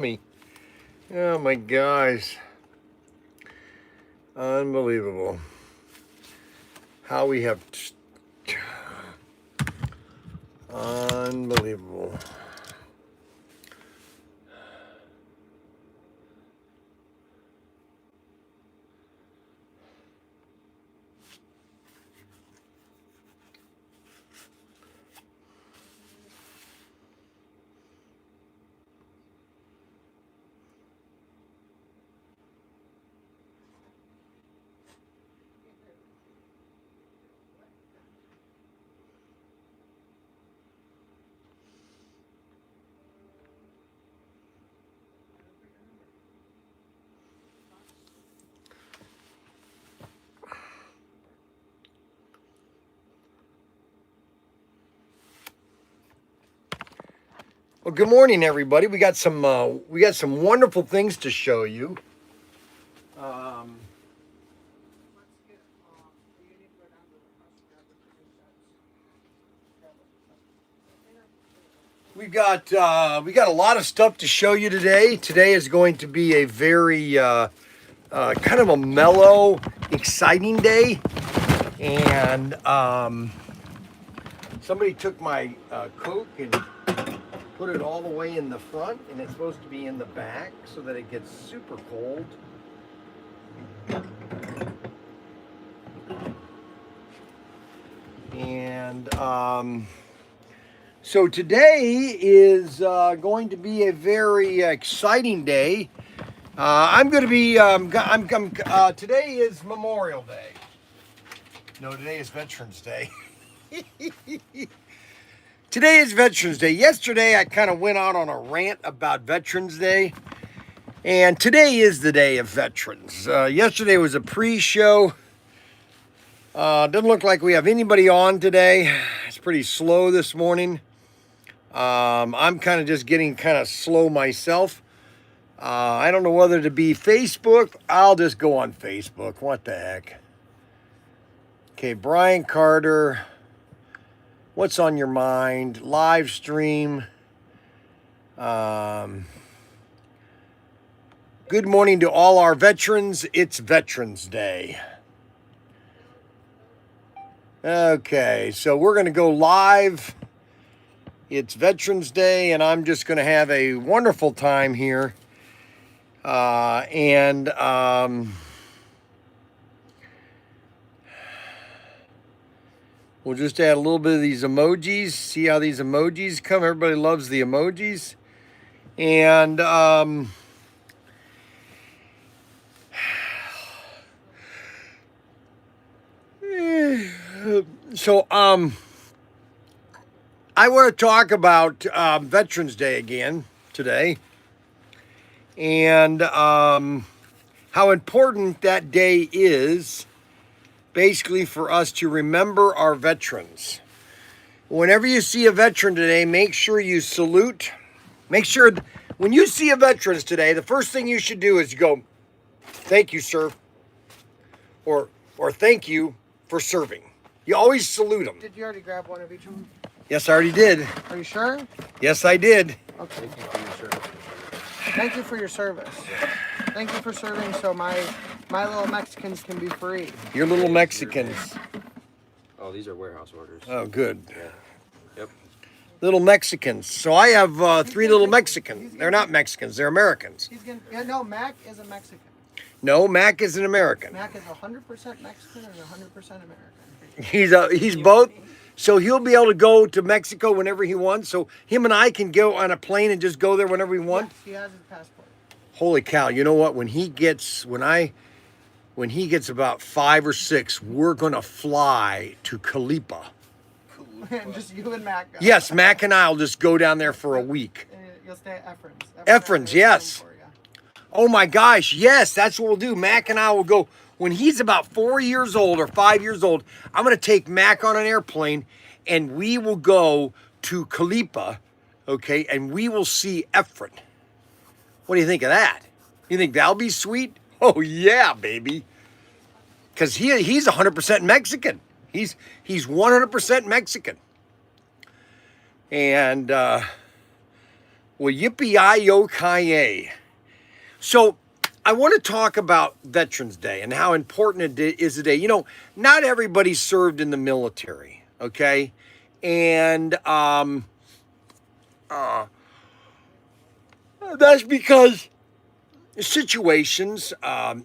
Me. Oh my gosh. Unbelievable. How we have unbelievable. Well, good morning, everybody. We got some wonderful things to show you. Um, we got a lot of stuff to show you today. Today is going to be a very kind of a mellow, exciting day, and somebody took my Coke and put it all the way in the front, and it's supposed to be in the back so that it gets super cold. And so today is going to be a very exciting day. I'm going to be. Today is Memorial Day. No, today is Veterans Day. Today is Veterans Day. Yesterday, I kind of went out on a rant about Veterans Day. And today is the day of veterans. Yesterday was a pre-show. Doesn't look like we have anybody on today. It's pretty slow this morning. I'm kind of just getting kind of slow myself. I don't know whether to be Facebook. I'll just go on Facebook. What the heck? Okay, Bryan Carter. What's on your mind? Live stream. Good morning to all our veterans. It's Veterans Day. Okay, so we're going to go live. It's Veterans Day, and I'm just going to have a wonderful time here. We'll just add a little bit of these emojis. See how these emojis come? Everybody loves the emojis. And so I want to talk about Veterans Day again today, and how important that day is basically for us to remember our veterans. Whenever you see a veteran today, make sure you salute. Make sure when you see a veterans today, the first thing you should do is go, "Thank you, sir," or "Thank you for serving." You always salute them. Did you already grab one of each of them? Yes, I already did. Are you sure? Yes, I did. Okay. Thank you for your service. Thank you for serving so my little Mexicans can be free. Your little Mexicans. Oh, these are warehouse orders. Oh, good. Yeah. Yep. Little Mexicans. So I have 3 little Mexicans. They're not Mexicans. They're Americans. No, Mac is a Mexican. No, Mac is an American. Mac is 100% Mexican and 100% American. He's both. So he'll be able to go to Mexico whenever he wants. So him and I can go on a plane and just go there whenever we want. Yes, he has his passport. Holy cow! You know what? When he gets about 5 or 6, we're gonna fly to Kalipa. And just you and Mac go. Yes, Mac and I'll just go down there for a week. You'll stay at Efren's. Efren's, yes. Oh my gosh, yes, that's what we'll do. Mac and I will go. When he's about 4 years old or 5 years old, I'm going to take Mac on an airplane and we will go to Kalipa, okay, and we will see Efren. What do you think of that? You think that'll be sweet? Oh, yeah, baby. Because he's 100% Mexican. He's 100% Mexican. And Well, yippee-yi-yo-ki-yay. So I want to talk about Veterans Day and how important it is today. You know, not everybody served in the military, okay? And that's because situations,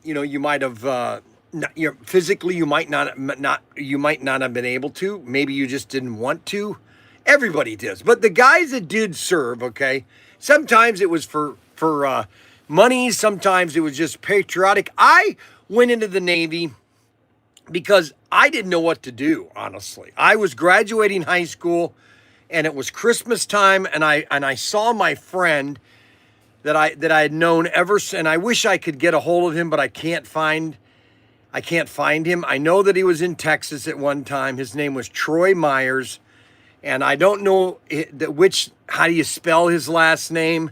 you know, you might have, physically, you might not have been able to. Maybe you just didn't want to. Everybody does. But the guys that did serve, okay, sometimes it was for money. Sometimes it was just patriotic. I went into the Navy because I didn't know what to do, honestly. I was graduating high school and it was Christmas time, and I saw my friend that I had known ever since, and I wish I could get a hold of him, but I can't find him. I know that he was in Texas at one time. His name was Troy Myers, and I don't know how do you spell his last name.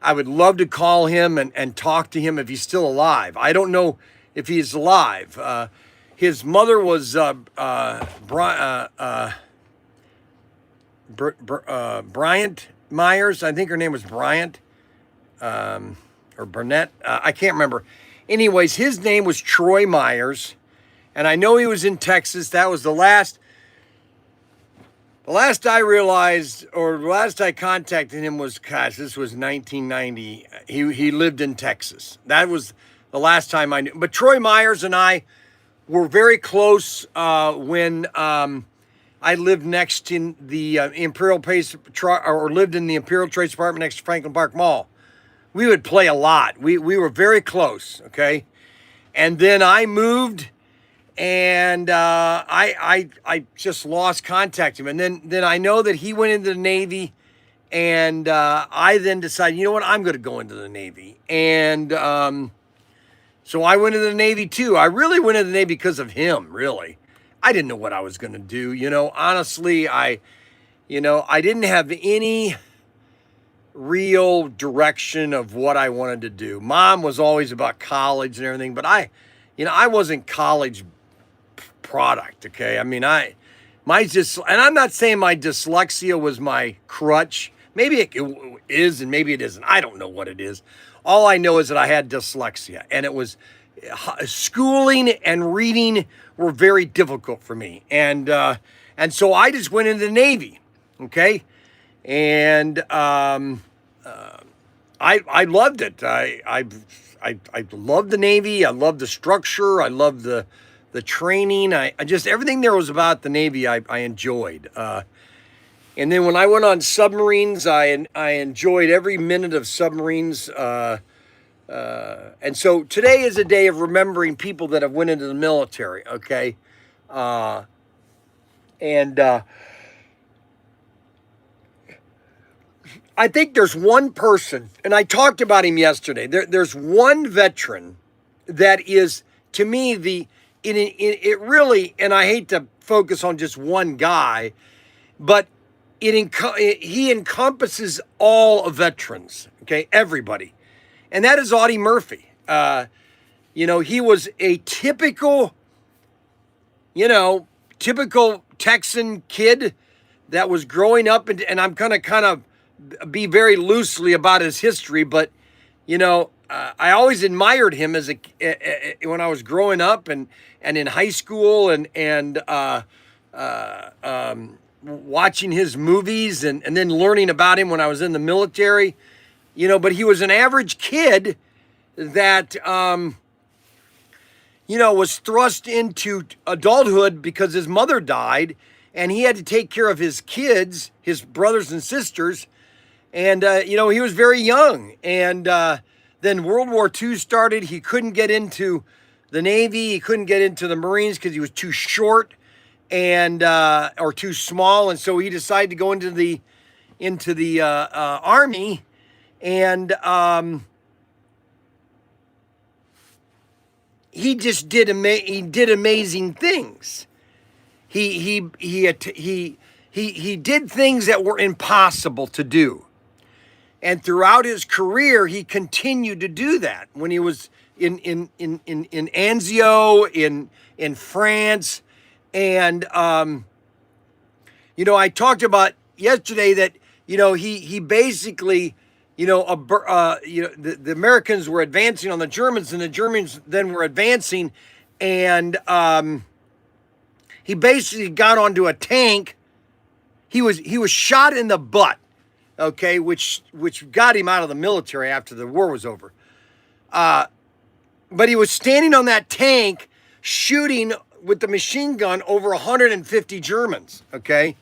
I would love to call him and talk to him if he's still alive. I don't know if he's alive. His mother was Bryant Myers. I think her name was Bryant or Burnett. I can't remember. Anyways, his name was Troy Myers, and I know he was in Texas. That was the last I realized, or the last I contacted him was, gosh, this was 1990. He lived in Texas. That was the last time I knew. But Troy Myers and I were very close when I lived next in the Imperial Place, or lived in the Imperial Trades Department next to Franklin Park Mall. We would play a lot. We were very close, okay? And then I moved, and I just lost contact with him. And then I know that he went into the Navy, and I then decided, you know what, I'm going to go into the Navy. And so I went into the Navy too. I really went into the Navy because of him, really. I didn't know what I was going to do. You know, honestly, I didn't have any real direction of what I wanted to do. Mom was always about college and everything, but I wasn't college product, okay? I mean, and I'm not saying my dyslexia was my crutch. Maybe it is and maybe it isn't. I don't know what it is. All I know is that I had dyslexia, and it was schooling and reading were very difficult for me. And so I just went into the Navy, okay? And I loved it. I loved the Navy. I loved the structure. I loved the training. I just, everything there was about the Navy I enjoyed. And then when I went on submarines, I enjoyed every minute of submarines. And so today is a day of remembering people that have went into the military, okay? I think there's one person, and I talked about him yesterday. There's one veteran that is, to me, it really, and I hate to focus on just one guy, but he encompasses all of veterans, okay, everybody, and that is Audie Murphy. He was a typical Texan kid that was growing up, and I'm gonna kind of be very loosely about his history, but I always admired him as when I was growing up and in high school and watching his movies and then learning about him when I was in the military, but he was an average kid that, was thrust into adulthood because his mother died and he had to take care of his kids, his brothers and sisters. And, he was very young. And then World War II started. He couldn't get into the Navy. He couldn't get into the Marines because he was too short and or too small. And so he decided to go into the Army. And he just did amazing things. He did things that were impossible to do. And throughout his career, he continued to do that. When he was in Anzio, in France, and I talked about yesterday that he basically the Americans were advancing on the Germans, and the Germans then were advancing, and he basically got onto a tank. He was shot in the butt, okay, which got him out of the military after the war was over. But he was standing on that tank shooting with the machine gun over 150 Germans, okay?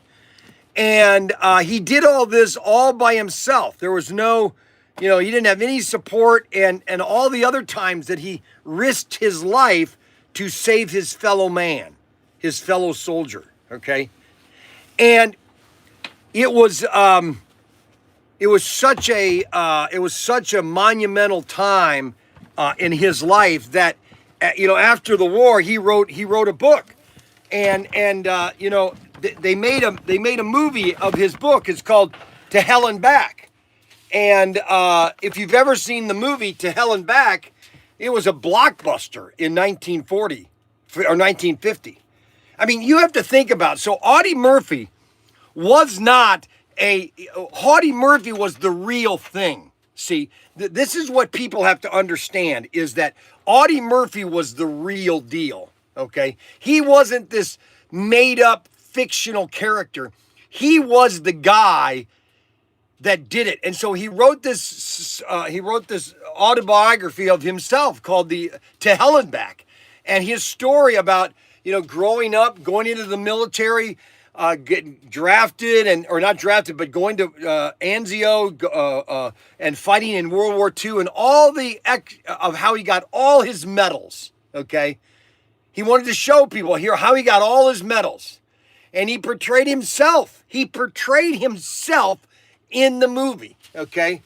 And he did all this all by himself. There was no, he didn't have any support, and all the other times that he risked his life to save his fellow man, his fellow soldier, okay? And it was such a monumental time in his life that after the war he wrote a book, and they made a movie of his book. It's called To Hell and Back, and if you've ever seen the movie To Hell and Back, it was a blockbuster in 1940 or 1950. I mean, you have to think about it. So Audie Murphy was the real thing. See, this is what people have to understand, is that Audie Murphy was the real deal, okay? He wasn't this made-up fictional character. He was the guy that did it. And so he wrote this autobiography of himself called To Hell and Back. And his story about, growing up, going into the military, getting drafted or not drafted, but going to Anzio and fighting in World War II, and all of how he got all his medals. Okay, he wanted to show people here how he got all his medals, and he portrayed himself. He portrayed himself in the movie. Okay,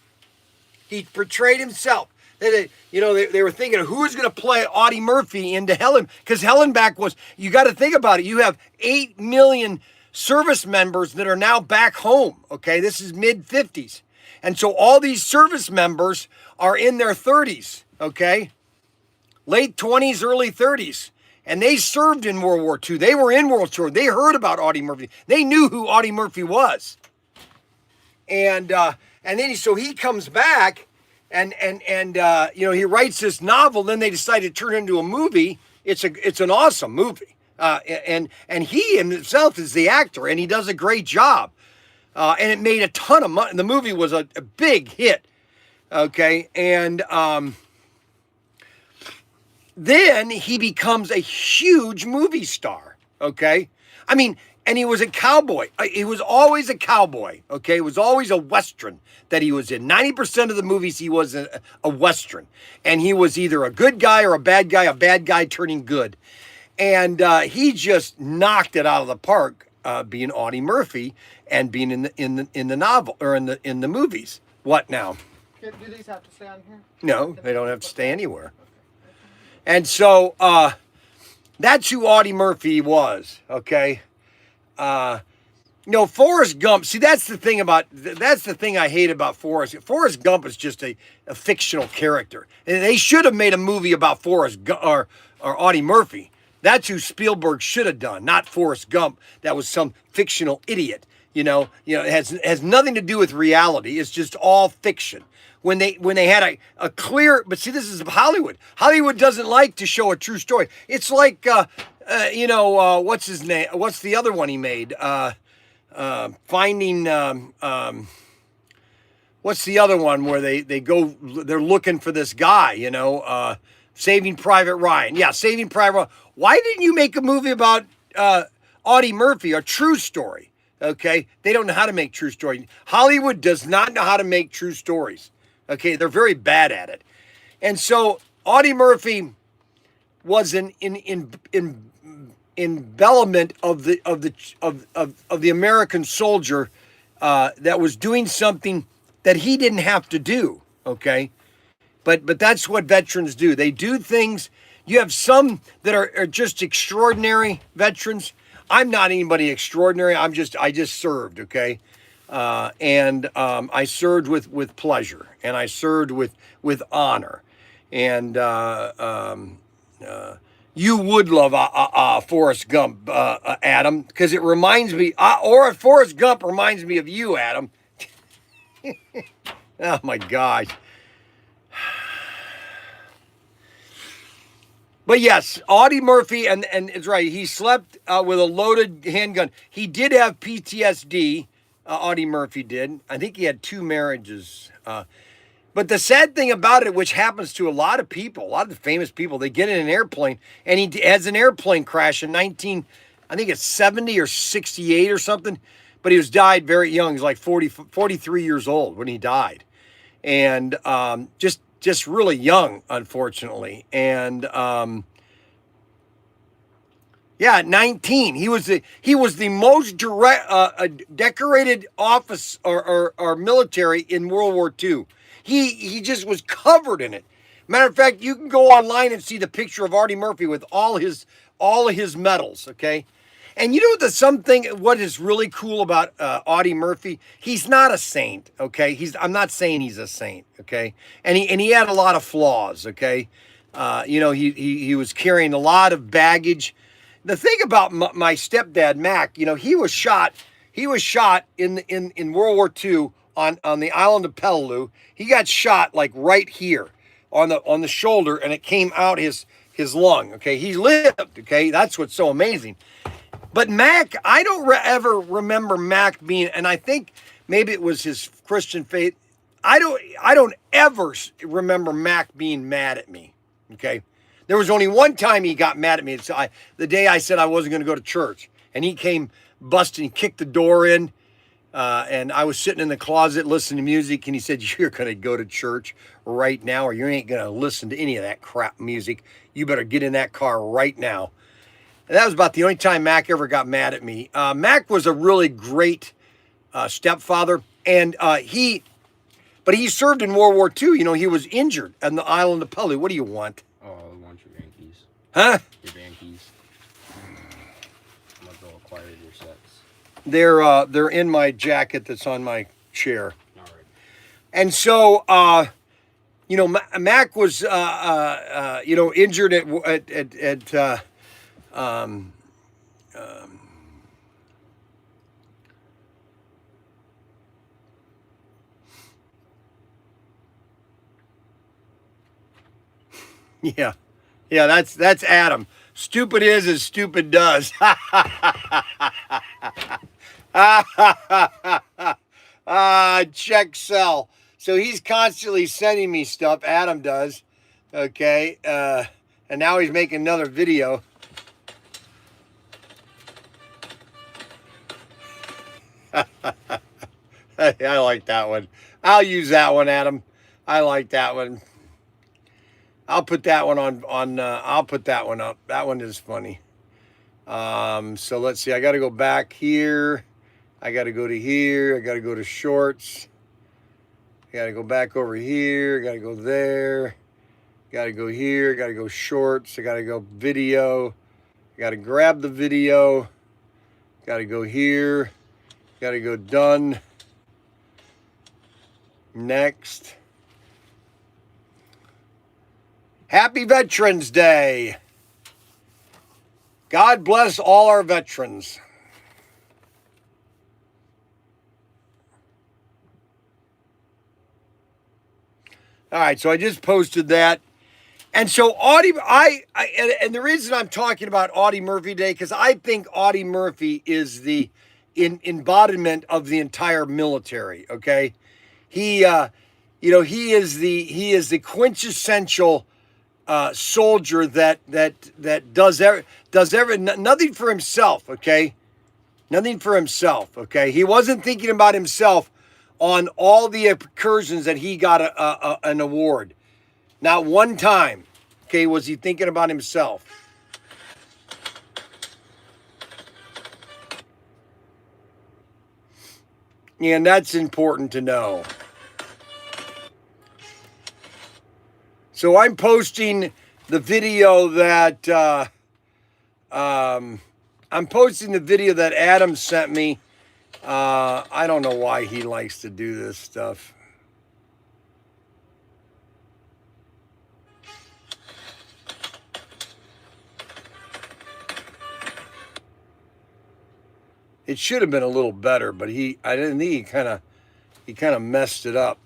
he portrayed himself. They were thinking, who's going to play Audie Murphy into Helen? Because Hellenbach was, you got to think about it. You have 8 million service members that are now back home. Okay, this is mid-50s. And so all these service members are in their 30s, okay? Late 20s, early 30s. And they served in World War II. They were in World War II. They heard about Audie Murphy. They knew who Audie Murphy was. And then he comes back, and he writes this novel. Then they decide to turn it into a movie. It's an awesome movie, and he himself is the actor, and he does a great job. And it made a ton of money. The movie was a big hit. Okay, and then he becomes a huge movie star. Okay, I mean. And he was a cowboy. He was always a cowboy, okay? It was always a Western that he was in. 90% of the movies, he was a Western. And he was either a good guy or a bad guy turning good. And he just knocked it out of the park, being Audie Murphy and being in the novel, or in the movies. What now? Do these have to stay on here? No, they don't have to stay anywhere. And so that's who Audie Murphy was, okay? Forrest Gump, see, that's the thing I hate about Forrest. Forrest Gump is just a fictional character. And they should have made a movie about Forrest Gump or Audie Murphy. That's who Spielberg should have done, not Forrest Gump. That was some fictional idiot. It has nothing to do with reality. It's just all fiction. When they had a clear, but see, this is Hollywood. Hollywood doesn't like to show a true story. It's like, what's his name? What's the other one he made? What's the other one where they're looking for this guy, Saving Private Ryan. Yeah, Saving Private Ryan. Why didn't you make a movie about Audie Murphy, a true story? Okay, they don't know how to make true stories. Hollywood does not know how to make true stories. Okay, they're very bad at it. And so Audie Murphy was an embellishment of the American soldier that was doing something that he didn't have to do. Okay, but that's what veterans do. They do things. You have some that are just extraordinary veterans. I'm not anybody extraordinary. I just served. Okay. And I served with pleasure, and I served with honor, and you would love Forrest Gump, Adam, because it reminds me, or Forrest Gump reminds me of you, Adam. Oh my gosh. But yes, Audie Murphy, and it's right. He slept with a loaded handgun. He did have PTSD. Audie Murphy did. I think he had 2 marriages. But the sad thing about it, which happens to a lot of people, a lot of the famous people, they get in an airplane, and he has an airplane crash in I think it's 70 or 68 or something. But he died very young. He was like 43 years old when he died, and just really young, unfortunately. And yeah, at 19, he was the most decorated office or military in World War II. He just was covered in it. Matter of fact, you can go online and see the picture of Audie Murphy with all of his medals. Okay. And you know what is really cool about Audie Murphy? He's not a saint, okay? I'm not saying he's a saint, okay? And he had a lot of flaws, okay? He was carrying a lot of baggage. The thing about my stepdad Mac, he was shot. He was shot in World War II on the island of Peleliu. He got shot like right here on the shoulder, and it came out his lung. Okay, he lived. Okay, that's what's so amazing. But Mac, I don't ever remember Mac being, and I think maybe it was his Christian faith. I don't ever remember Mac being mad at me. Okay, there was only one time he got mad at me. It's the day I said I wasn't going to go to church, and he came busting, he kicked the door in, and I was sitting in the closet listening to music, and he said, "You're going to go to church right now, or you ain't going to listen to any of that crap music. You better get in that car right now." And that was about the only time Mac ever got mad at me. Mac was a really great stepfather, and he served in World War II. He was injured on the island of Peleliu. What do you want? Oh, I want your van keys. Huh? Your van keys. I'm gonna go acquire your sets. They're in my jacket that's on my chair. All right. And so, Mac was, injured at yeah, that's Adam. Stupid is as stupid does. Check sell. So he's constantly sending me stuff. Adam does. Okay. And now he's making another video. I like that one. I'll use that one, Adam. I like that one. I'll put that one I'll put that one up. That one is funny. So let's see. I got to go back here. I got to go to here. I got to go to shorts. I got to go back over here. I got to go there. Got to go here. Got to go shorts. I got to go video. I got to grab the video. Got to go here. Got to go done. Next. Happy Veterans Day. God bless all our veterans. All right, so I just posted that. And so Audie, and the reason I'm talking about Audie Murphy Day, because I think Audie Murphy is the embodiment of the entire military. Okay, he is the quintessential soldier that does nothing for himself. Okay, nothing for himself. Okay, he wasn't thinking about himself on all the incursions that he got an award. Not one time, okay, was he thinking about himself. And that's important to know. So I'm posting the video that Adam sent me. I don't know why he likes to do this stuff. It should have been a little better, but I didn't think he kind of messed it up.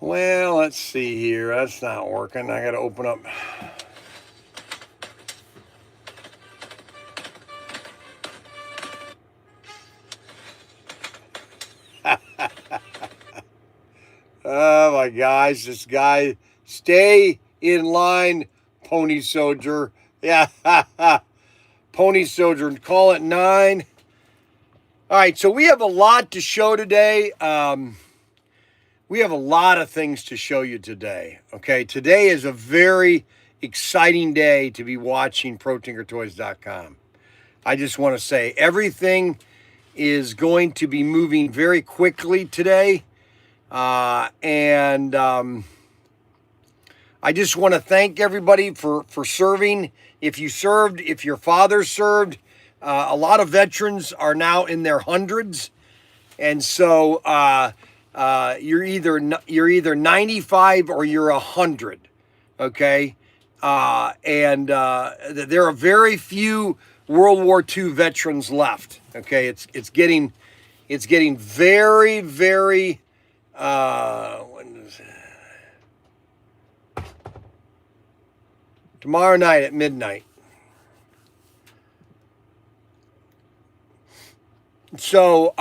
Well, let's see here. That's not working. I got to open up. Oh my gosh, this guy, stay in line, Pony Soldier. Yeah, Pony Soldier, call it 9. All right, so we have a lot to show today. We have a lot of things to show you today. Okay, today is a very exciting day to be watching Protinkertoys.com. I just want to say everything is going to be moving very quickly today. And I just want to thank everybody for serving. If you served, if your father served, a lot of veterans are now in their hundreds. And so you're either 95 or you're 100. Okay. And there are very few World War II veterans left. Okay. It's getting very, very, tomorrow night at midnight. So,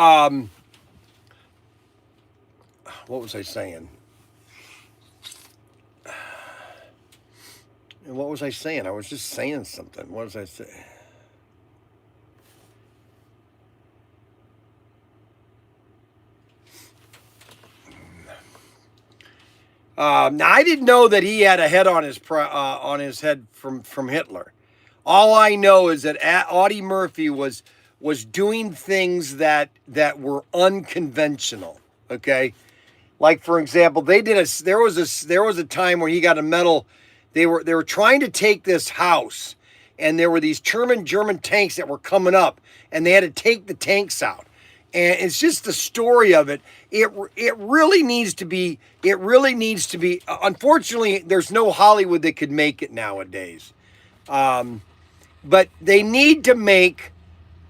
what was I saying? And what was I saying? I was just saying something. What was I saying? Now I didn't know that he had a head on his head from Hitler. All I know is that Audie Murphy was doing things that were unconventional. Okay, like for example, there was a time where he got a medal. They were trying to take this house, and there were these German tanks that were coming up, and they had to take the tanks out. And it's just the story of it. It really needs to be. Unfortunately, there's no Hollywood that could make it nowadays. But they need to make.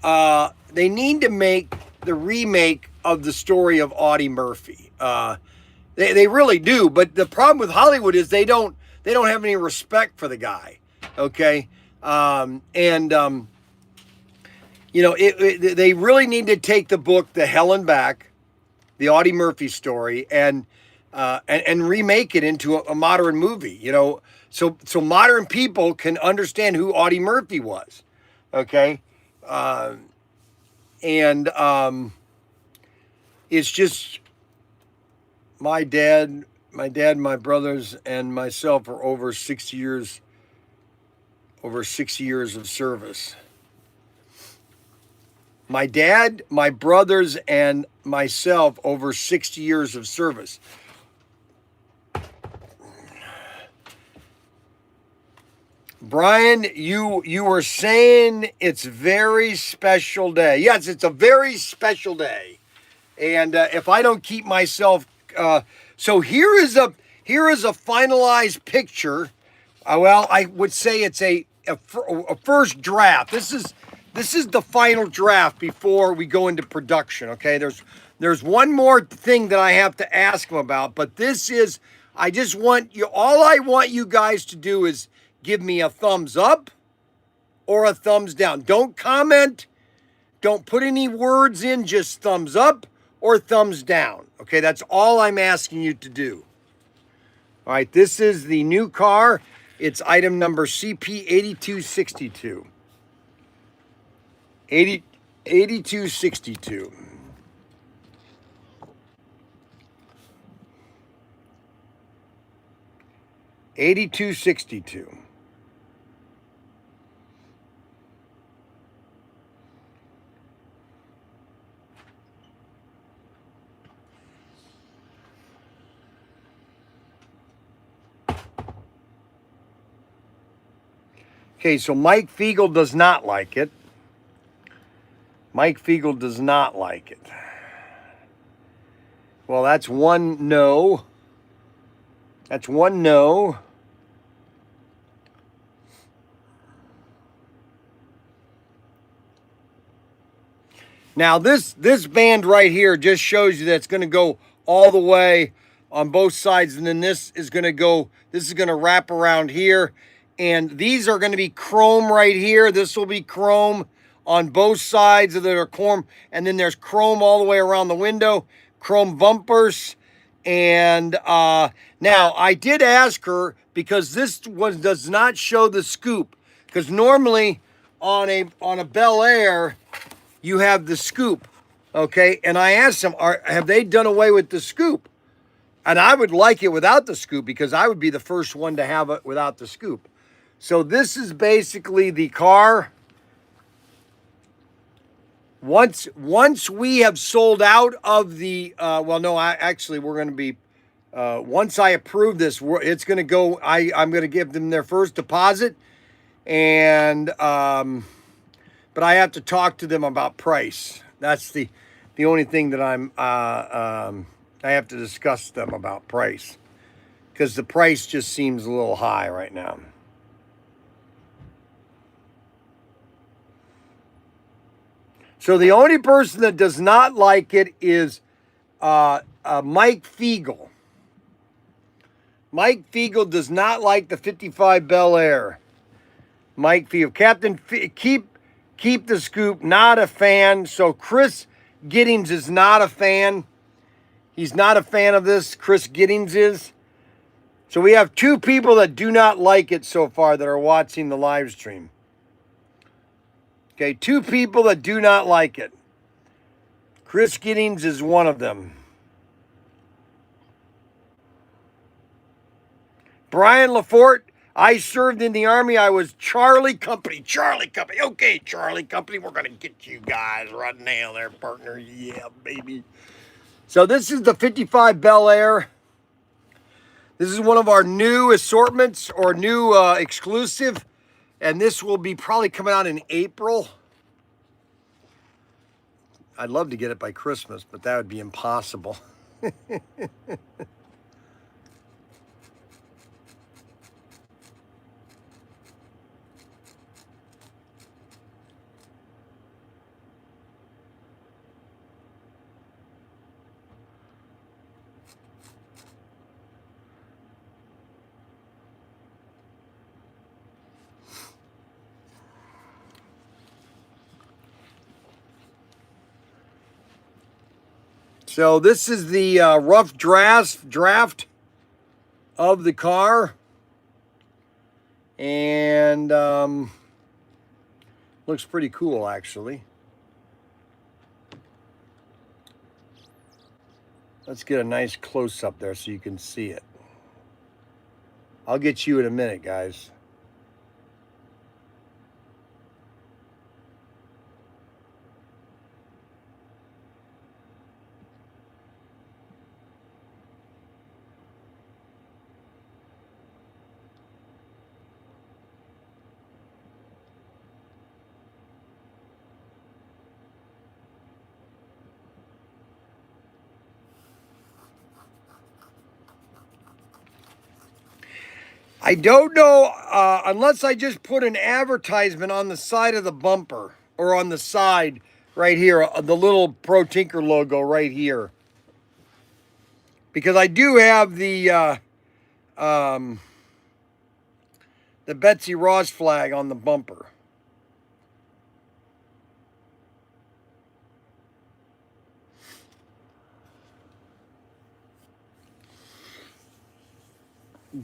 They need to make the remake of the story of Audie Murphy. They really do. But the problem with Hollywood is they don't have any respect for the guy. Okay. They really need to take the book The Hell and Back, the Audie Murphy story, and remake it into a modern movie. So modern people can understand who Audie Murphy was. Okay, it's just my dad, my brothers, and myself are over 60 years of service. My dad, my brothers, and myself over 60 years of service. Bryan, you were saying it's a very special day. Yes, it's a very special day. And if I don't keep myself, so here is a finalized picture. Well, I would say it's a first draft. This is the final draft before we go into production. Okay, there's one more thing that I have to ask him about, but this is. I just want you. All I want you guys to do is give me a thumbs up or a thumbs down. Don't comment. Don't put any words in. Just thumbs up or thumbs down. Okay, that's all I'm asking you to do. All right, this is the new car. It's item number CP8262. 8262. $82.62. Okay, so Mike Fiegel does not like it. Mike Fiegel does not like it. Well, that's one no. That's one no. Now this band right here just shows you that it's going to go all the way on both sides, and then this is going to wrap around here, and these are going to be chrome right here. This will be chrome on both sides of the chrome, and then there's chrome all the way around the window, chrome bumpers. And now I did ask her, because this one does not show the scoop, because normally on a Bel Air you have the scoop, okay? And I asked them, have they done away with the scoop? And I would like it without the scoop, because I would be the first one to have it without the scoop. So this is basically the car. Once we have sold out of the, we're going to be, once I approve this, it's going to go, I'm going to give them their first deposit, and, but I have to talk to them about price. That's the only thing that I have to discuss them about price, because the price just seems a little high right now. So the only person that does not like it is Mike Fiegel. Mike Fiegel does not like the 55 Bel Air. Mike Fiegel. Captain, keep the scoop, not a fan. So Chris Giddings is not a fan. He's not a fan of this. Chris Giddings is. So we have 2 people that do not like it so far that are watching the live stream. Okay, 2 people that do not like it. Chris Giddings is one of them. Brian Lafort, I served in the Army. I was Charlie Company. Charlie Company. Okay, Charlie Company, we're going to get you guys right now there, partner. Yeah, baby. So this is the 55 Bel Air. This is one of our new assortments, or new exclusive. And this will be probably coming out in April. I'd love to get it by Christmas, but that would be impossible. So this is the rough draft of the car, and looks pretty cool, actually. Let's get a nice close-up there so you can see it. I'll get you in a minute, guys. I don't know, unless I just put an advertisement on the side of the bumper, or on the side right here, the little Protinker logo right here. Because I do have the Betsy Ross flag on the bumper.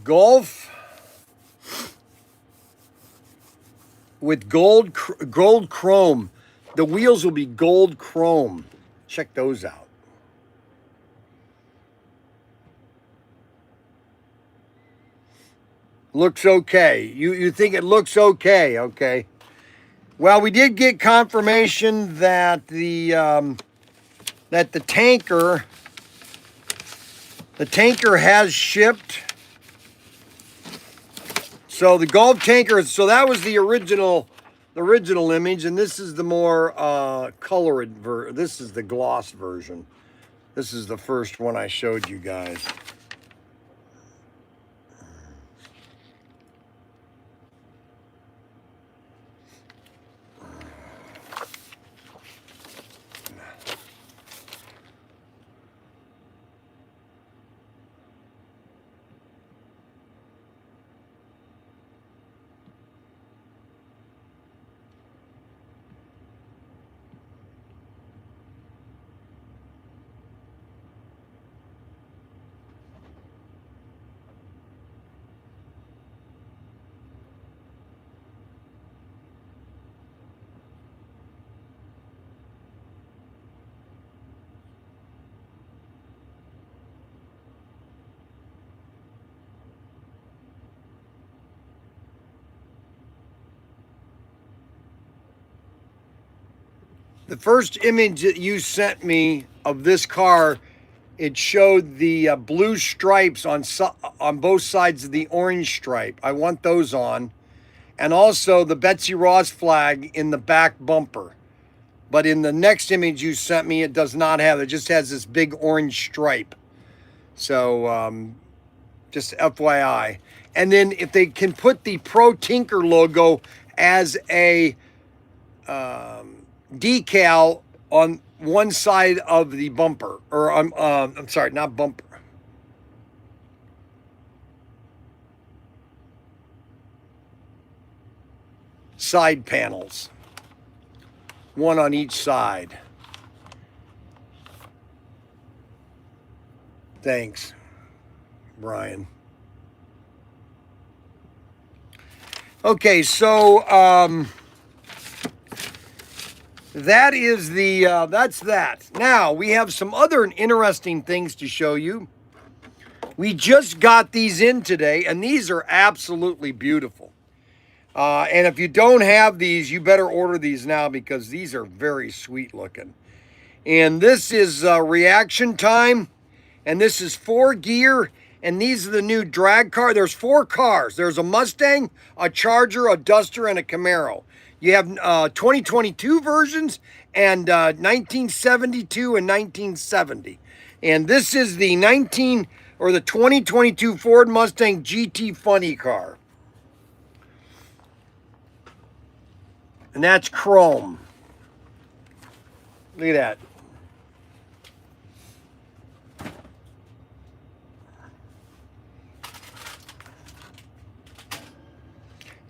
Golf with gold chrome. The wheels will be gold chrome. Check those out. Looks okay. You think it looks okay? Okay. Well, we did get confirmation that the tanker has shipped. So the Golf tanker, so that was the original image, and this is the more colored version. This is the gloss version. This is the first one I showed you guys. the first image that you sent me of this car, it showed the blue stripes on both sides of the orange stripe. I want those on. And also the Betsy Ross flag in the back bumper. But in the next image you sent me, it does not have it. It just has this big orange stripe. So just FYI. And then if they can put the Pro Tinker logo as a decal on one side of the bumper, or I'm sorry, not bumper. Side panels. One on each side. Thanks, Bryan. Okay, so that is that's that. Now we have some other interesting things to show you. We just got these in today, and these are absolutely beautiful. And if you don't have these, you better order these now because these are very sweet looking. And this is reaction time, and this is 4 gear. And these are the new drag car. There's 4 cars. There's a Mustang, a Charger, a Duster, and a Camaro. You have 2022 versions and 1972 and 1970. And this is the 2022 Ford Mustang GT funny car. And that's chrome. Look at that.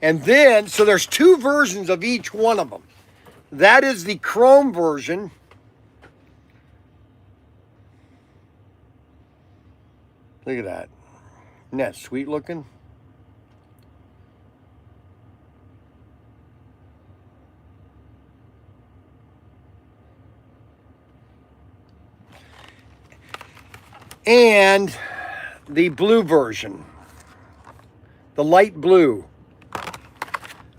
And then, so there's 2 versions of each one of them. That is the chrome version. Look at that. Isn't that sweet looking? And the blue version. The light blue.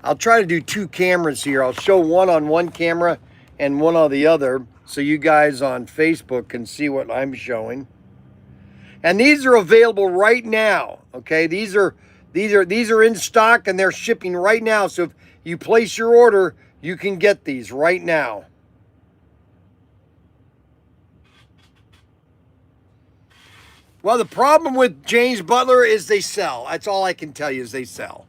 I'll try to do 2 cameras here. I'll show one on one camera and one on the other so you guys on Facebook can see what I'm showing. And these are available right now. Okay, these are in stock and they're shipping right now. So if you place your order, you can get these right now. Well, the problem with James Butler is they sell. That's all I can tell you is they sell.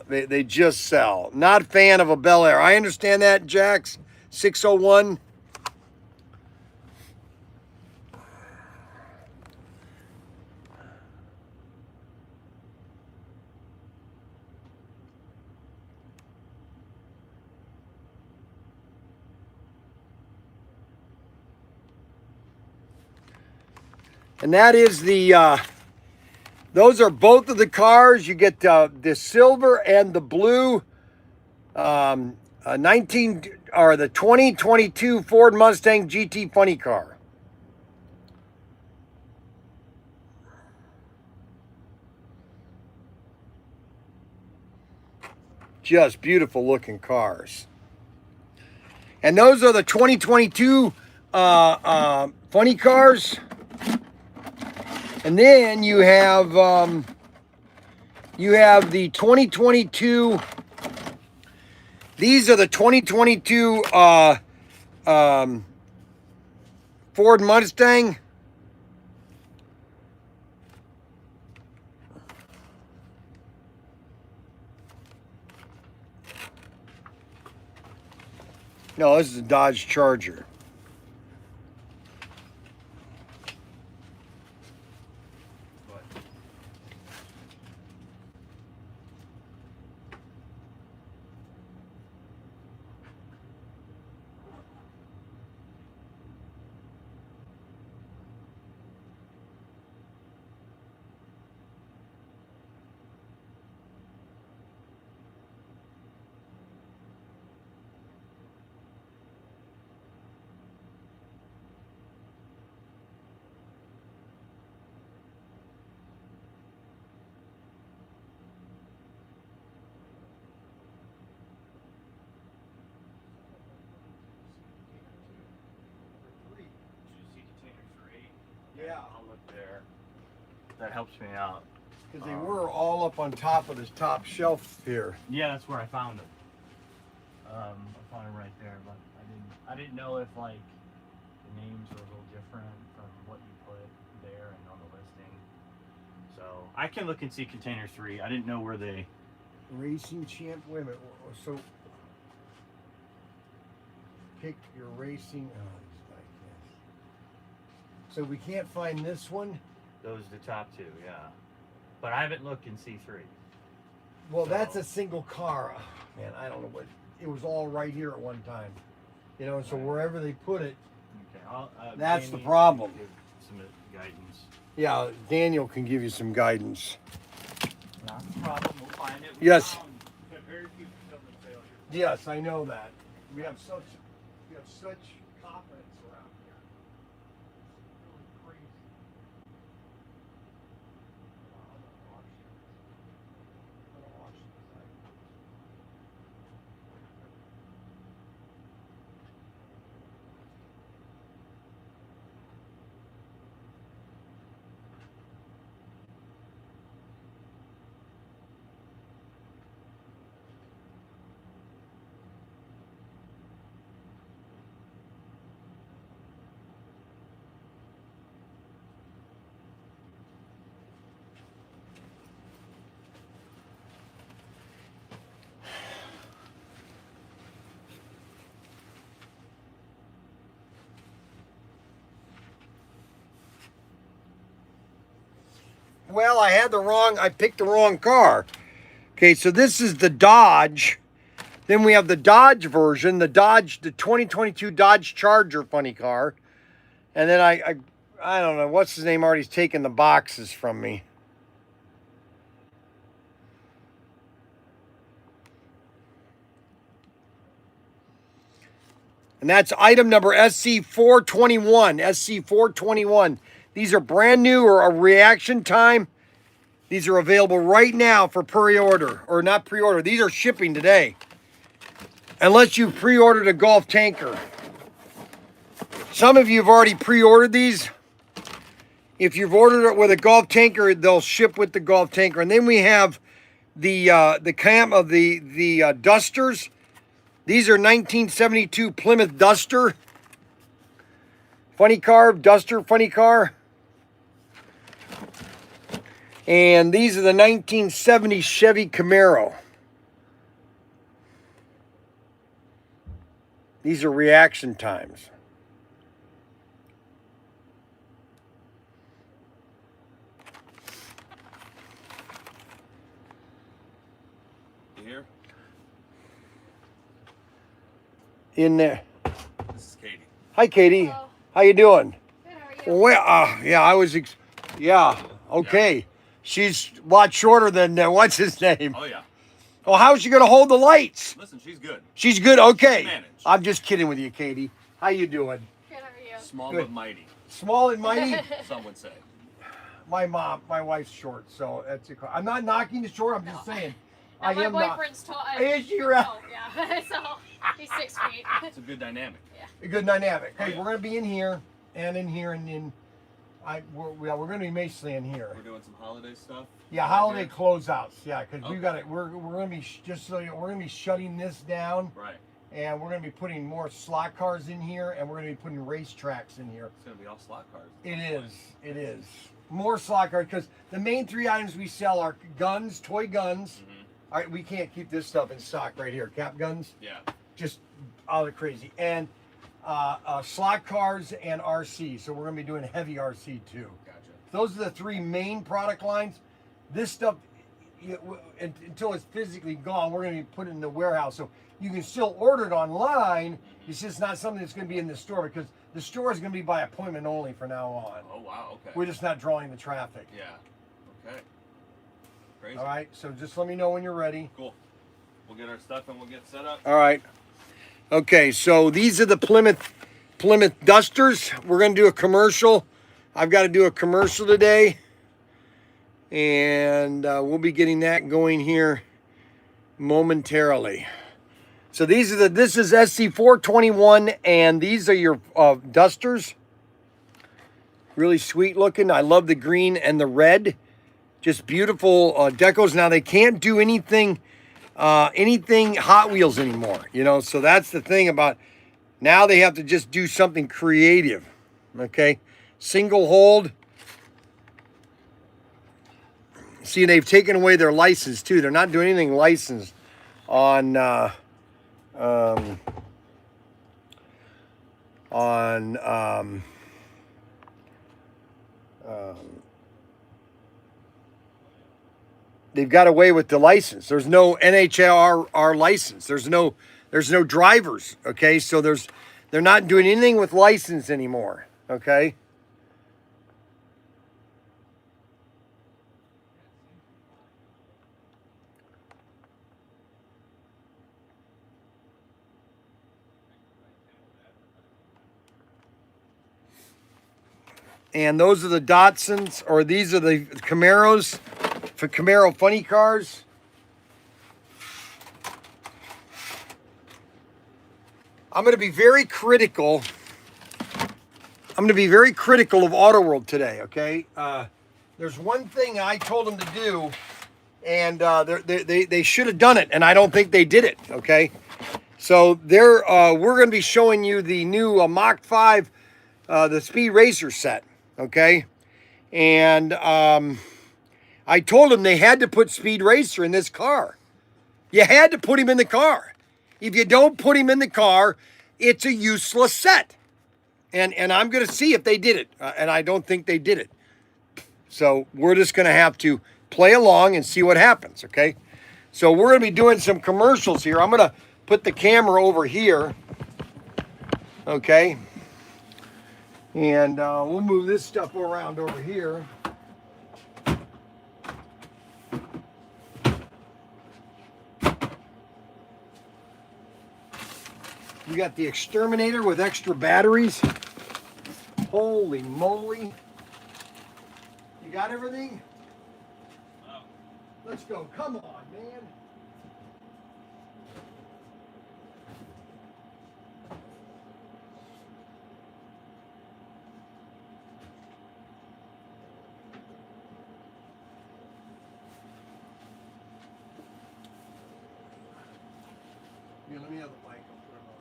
They just sell. Not a fan of a Bel Air. I understand that, Jax 601. And that is the those are both of the cars. You get the silver and the blue 2022 Ford Mustang GT funny car. Just beautiful looking cars. And those are the 2022 funny cars. And then you have the 2022. These are the 2022 Ford Mustang. No, this is a Dodge Charger. Yeah. I'll look there. That helps me out. Because they were all up on top of this top shelf here. Yeah, that's where I found them. I found them right there, but I didn't know if like the names were a little different from what you put there and on the listing. So I can look and see container 3. I didn't know where they. Racing champ. Wait a minute. So pick your racing. Oh, it's like this. So we can't find this one. Those are the top 2, yeah. But I haven't looked in C3. Well, that's a single car. Oh, man, I don't know what. It was all right here at one time. You know, so wherever they put it, Okay, that's Danny the problem. can give some guidance. Yeah, Daniel can give you some guidance. Not a problem. We'll find it. Yes. Very few fulfillment failures. Yes, I know that. We have such confidence around here. It's really crazy. I'm gonna wash this. Well, I picked the wrong car. Okay, so this is the Dodge. Then we have the Dodge version, the 2022 Dodge Charger funny car. And then I don't know, what's his name already taking the boxes from me. And that's item number SC421, SC421. These are brand new or a reaction time. These are available right now for pre-order, or not pre-order. These are shipping today. Unless you've pre-ordered a Golf tanker. Some of you have already pre-ordered these. If you've ordered it with a Golf tanker, they'll ship with the Golf tanker. And then we have the Dusters. These are 1972 Plymouth Duster. Funny car, Duster, funny car. And these are the 1970 Chevy Camaro. These are reaction times. You here? In there. This is Katie. Hi, Katie. Hello. How you doing? Good, how are you? Well, yeah, I was. Yeah, okay. Yeah. She's a lot shorter than what's his name? Oh yeah. Oh, how's she gonna hold the lights? Listen, she's good. She's good. Okay. She managed. I'm just kidding with you, Katie. How you doing? Good, how are you? Small Good. but mighty, Small and mighty. some would say. My wife's short, so that's a. I'm not knocking the short. I'm just saying. No, I my am not. boyfriend's tall. Is she right? Oh, yeah. So he's 6 feet. It's a good dynamic. A good dynamic. Hey, yeah. we're gonna be in here and in here and in. We're gonna be mostly in here. We're doing some holiday stuff. Yeah, holiday closeouts. Yeah, because we Okay. got it. We're gonna be just so we're gonna be shutting this down, Right. and we're gonna be putting more slot cars in here, and we're gonna be putting racetracks in here. It's gonna be all slot cars. It is. It is more slot cars because the main 3 items we sell are guns, toy guns. Mm-hmm. All right, we can't keep this stuff in stock right here. Cap guns, Yeah. just all the crazy, and slot cars and RC. So we're gonna be doing heavy RC too. Gotcha. Those are the 3 main product lines. This stuff, until it's physically gone, we're going to be put it in the warehouse. So you can still order it online. It's just not something that's going to be in the store because the store is going to be by appointment only from now on. Oh wow. Okay. We're just not drawing the traffic. Yeah. Okay. Crazy. All right. So just let me know when you're ready. Cool. We'll get our stuff and we'll get set up. All right. Okay. So these are the Plymouth Dusters. We're going to do a commercial. I've got to do a commercial today. And we'll be getting that going here momentarily. So this is SC421, and these are your Dusters. Really sweet looking. I love the green and the red. Just beautiful decos. Now they can't do anything Hot Wheels anymore, you know. So that's the thing about now they have to just do something creative. Okay, single hold. See, they've taken away their license too. They're not doing anything licensed on they've got away with the license. There's no NHRR license. There's no drivers. Okay, so they're not doing anything with license anymore. Okay. And those are the Datsuns, or these are the Camaros, for Camaro funny cars. I'm going to be very critical. I'm going to be very critical of Auto World today, okay? There's one thing I told them to do, and they should have done it, and I don't think they did it, okay? So we're going to be showing you the new Mach 5, the Speed Racer set, okay? And I told them they had to put Speed Racer in this car. You had to put him in the car. If you don't put him in the car, it's a useless set. And I'm going to see if they did it. And I don't think they did it. So we're just going to have to play along and see what happens, okay? So we're going to be doing some commercials here. I'm going to put the camera over here, okay? And we'll move this stuff around over here. We got the Exterminator with extra batteries. Holy moly. You got everything? Wow. Let's go. Come on, man. Here, let me have the mic. I'll put it on.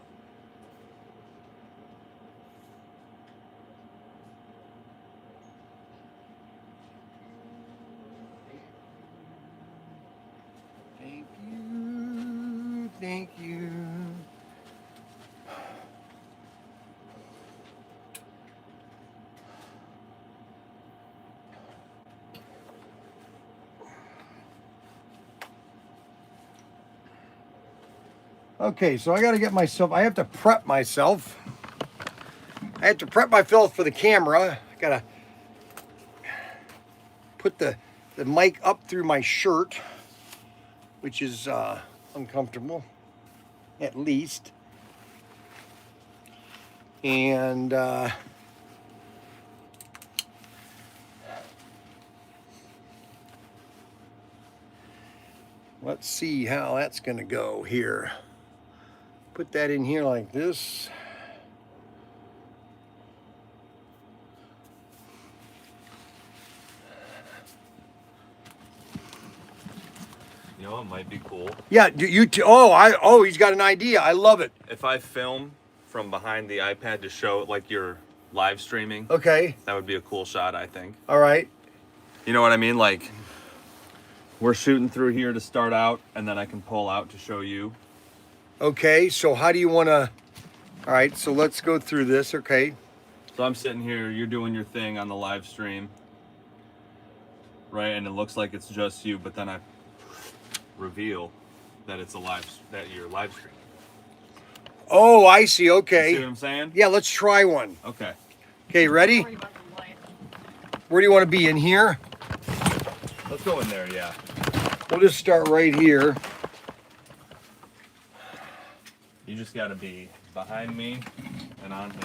Thank you. Thank you. Okay, so I got to get myself, I have to prep myself. I have to prep myself for the camera. I got to put the mic up through my shirt, which is uncomfortable, at least. And let's see how that's going to go here. Put that in here like this. You know, it might be cool Yeah, he's got an idea. I love it. if I film from behind the iPad to show like you're live streaming. Okay. That would be a cool shot, I think. All right. You know what I mean? Like, we're shooting through here to start out, and then I can pull out to show you. Okay, so how do you want to... All right, so let's go through this, okay. So I'm sitting here, you're doing your thing on the live stream, right? And it looks like it's just you, but then I reveal that that you're live streaming. Oh, I see, You okay. see what I'm saying? Yeah, let's try one. Okay. Okay, ready? Worry about the light. Where do you want to be, in here? Let's go in there, yeah. We'll just start right here. You just gotta be behind me and on him.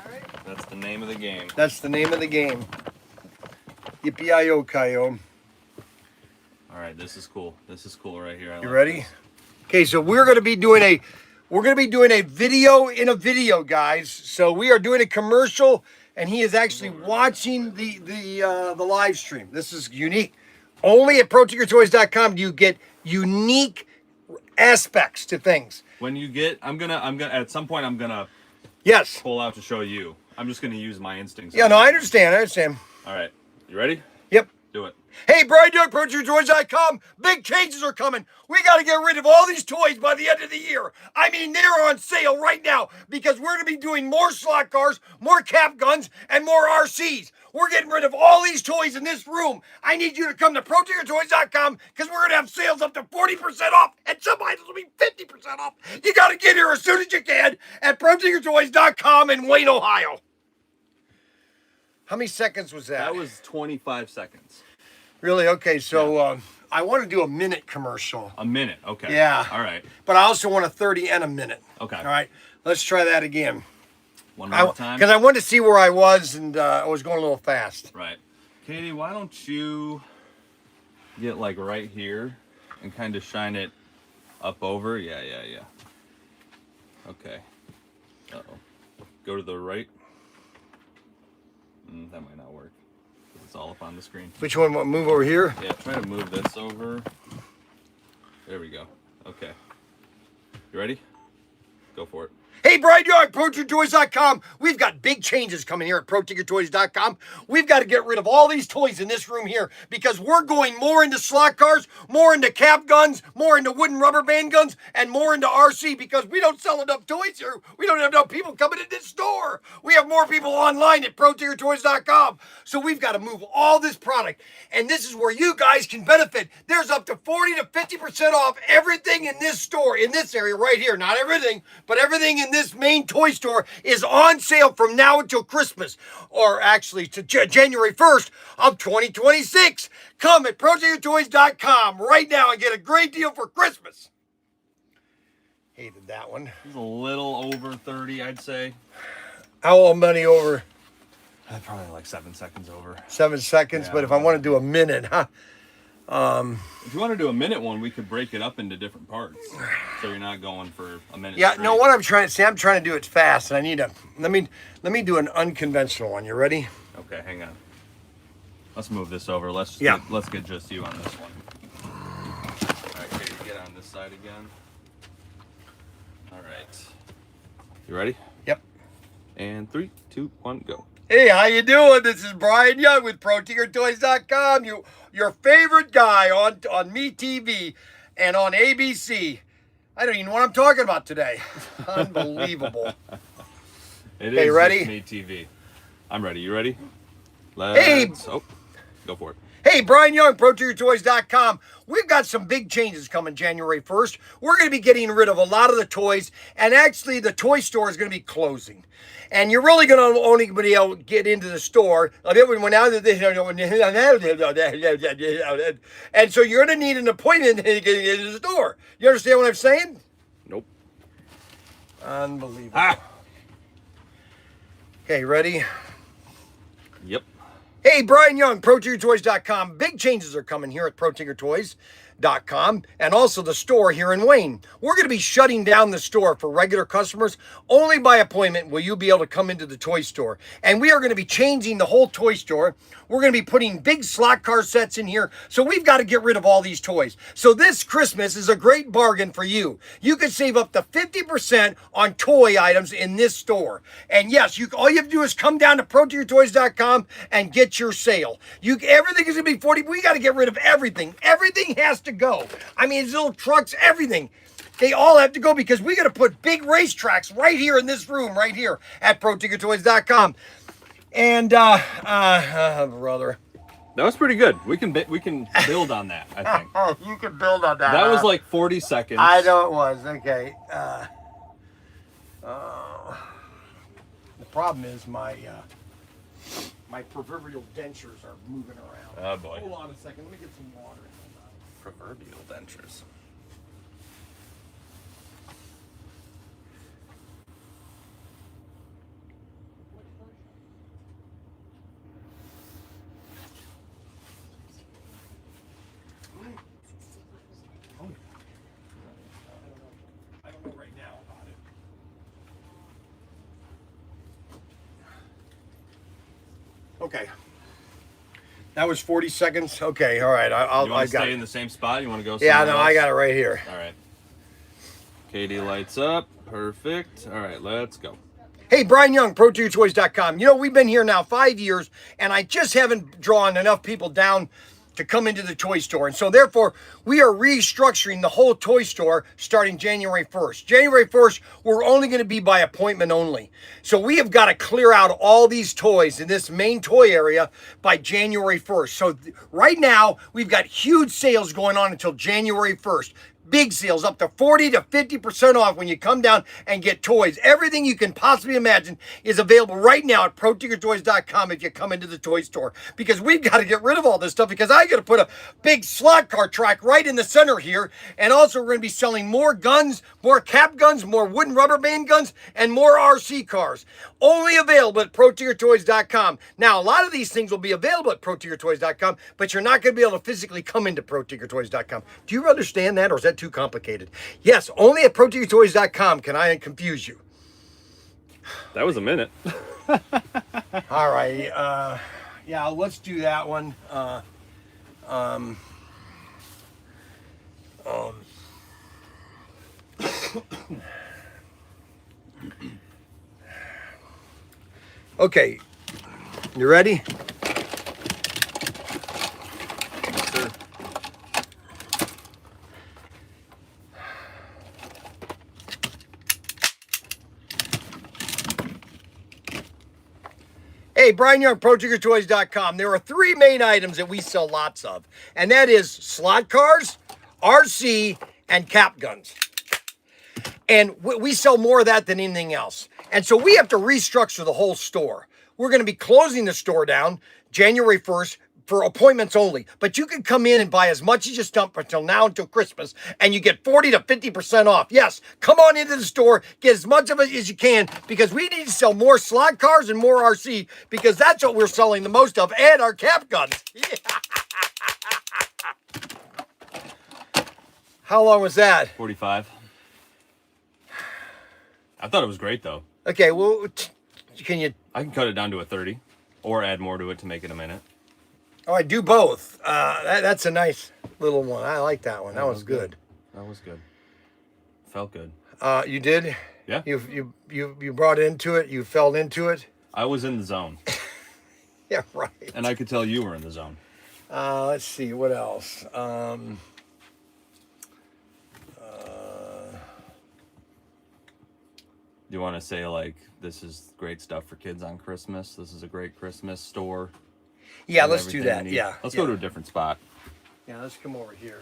Alright. That's the name of the game. That's the name of the game. Yippee-yi-yo-ki-yo. All right, this is cool. This is cool right here. I You like ready? this. Okay, so we're going to be doing a video in a video, guys. So we are doing a commercial and he is actually watching the live stream. This is unique. Only at Protinkertoys.com do you get unique aspects to things. When you get, I'm gonna at some point I'm gonna Yes. pull out to show you. I'm just gonna use my instincts. Yeah, no, I understand. I understand. All right, you ready? Yep. Do it. Hey, Bryan Young, Patriotic.com. Big changes are coming. We got to get rid of all these toys by the end of the year. I mean, they're on sale right now because we're going to be doing more slot cars, more cap guns, and more RCs. We're getting rid of all these toys in this room. I need you to come to Protinkertoys.com because we're going to have sales up to 40% off, and some items will be 50% off. You got to get here as soon as you can at Protinkertoys.com in Wayne, Ohio. How many seconds was that? That was 25 seconds. Really? Okay, so I want to do a minute commercial. A minute, okay. Yeah. All right. But I also want a 30 and a minute. Okay. All right, let's try that again. One more time. Because I wanted to see where I was, and I was going a little fast. Right. Katie, why don't you get like right here and kind of shine it up over? Yeah. Okay. Uh-oh. Go to the right. That might not work. It's all up on the screen. Which one? Move over here? Yeah, try to move this over. There we go. Okay. You ready? Go for it. Hey, Bryan Young, Protinkertoys.com. We've got big changes coming here at Protinkertoys.com. We've got to get rid of all these toys in this room here because we're going more into slot cars, more into cap guns, more into wooden rubber band guns, and more into RC because we don't sell enough toys here. We don't have enough people coming in this store. We have more people online at Protinkertoys.com. So we've got to move all this product. And this is where you guys can benefit. There's up to 40 to 50% off everything in this store, in this area right here. Not everything, but everything in this main toy store is on sale from now until Christmas, or actually to January 1st of 2026. Come at Protinkertoys.com right now and get a great deal for Christmas. Hated that one. It's a little over 30, I'd say. How many over? Probably like 7 seconds over. 7 seconds, Yeah, but if I want to do a minute, huh? If you want to do a minute one, we could break it up into different parts, so you're not going for a minute. Yeah, straight. no, what I'm trying to say, I'm trying to do it fast, and I need to, let me do an unconventional one. You ready? Okay, hang on. Let's move this over. Let's get just you on this one. All right, Katie, get on this side again. All right. You ready? Yep. And 3, 2, 1, go. Hey, how you doing? This is Bryan Young with Protinkertoys.com. Your favorite guy on Me TV and on ABC. I don't even know what I'm talking about today. Unbelievable. It Okay, is ready? just Me TV. I'm ready. You ready? Hey. Oh, go for it. Hey, Bryan Young, Protinkertoys.com. We've got some big changes coming January 1st. We're going to be getting rid of a lot of the toys, and actually the toy store is going to be closing. And you're really going to only be able to get into the store. And so you're going to need an appointment to get into the store. You understand what I'm saying? Nope. Unbelievable. Ah. Okay, ready? Yep. Hey, Bryan Young, Protinkertoys.com. Big changes are coming here at Protinkertoys.com and also the store here in Wayne. We're going to be shutting down the store for regular customers. Only by appointment will you be able to come into the toy store. And we are going to be changing the whole toy store. We're going to be putting big slot car sets in here. So we've got to get rid of all these toys. So this Christmas is a great bargain for you. You could save up to 50% on toy items in this store. And yes, all you have to do is come down to Protinkertoys.com and get your sale. Everything is going to be 40. We got to get rid of everything. Everything has to go. I mean, these little trucks, everything. They all have to go because we got to put big racetracks right here in this room, right here at Protinkertoys.com. And, brother. That was pretty good. We can build on that, I think. Oh, you can build on that. That was like 40 seconds. I know it was. Okay. The problem is my proverbial dentures are moving around. Oh, boy. Hold on a second. Let me get some water. Proverbial dentures. I don't know right now about it. Okay. That was 40 seconds. Okay, all right. I'll. You want I to got stay it. in the same spot? You want to go? Yeah, somewhere no, else? I got it right here. All right. Katie lights up. Perfect. All right, let's go. Hey, Bryan Young, Protinkertoys.com. You know, we've been here now 5 years, and I just haven't drawn enough people down to come into the toy store. And so, therefore, we are restructuring the whole toy store starting January 1st. January 1st, we're only going to be by appointment only. So, we have got to clear out all these toys in this main toy area by January 1st. So, right now, we've got huge sales going on until January 1st. Big sales up to 40 to 50% off when you come down and get toys. Everything you can possibly imagine is available right now at Protinkertoys.com if you come into the toy store. Because we've got to get rid of all this stuff because I got to put a big slot car track right in the center here. And also we're going to be selling more guns, more cap guns, more wooden rubber band guns, and more RC cars. Only available at Protinkertoys.com. Now, a lot of these things will be available at Protinkertoys.com, but you're not going to be able to physically come into Protinkertoys.com. Do you understand that, or is that too complicated? Yes, only at Protinkertoys.com can I confuse you. That was a minute. All right. Yeah, let's do that one. Okay. You ready? Yes, sir. Hey, Bryan Young, Protinkertoys.com. There are three main items that we sell lots of, and that is slot cars, RC, and cap guns. And we sell more of that than anything else. And so we have to restructure the whole store. We're going to be closing the store down January 1st for appointments only. But you can come in and buy as much as you stump until now until Christmas, and you get 40 to 50% off. Yes, come on into the store, get as much of it as you can, because we need to sell more slot cars and more RC, because that's what we're selling the most of, and our cap guns. How long was that? 45. I thought it was great though. Okay, well, can you? I can cut it down to a 30, or add more to it to make it a minute. Oh, I do both. That's a nice little one. I like that one. That was good. That was good. Felt good. You did? Yeah. You brought into it. You fell into it. I was in the zone, Yeah, right. and I could tell you were in the zone. Let's see what else. Do you want to say like this is great stuff for kids on Christmas? This is a great Christmas store. Yeah, and let's do everything that. you need? Yeah. Let's yeah. go to a different spot. Yeah, let's come over here.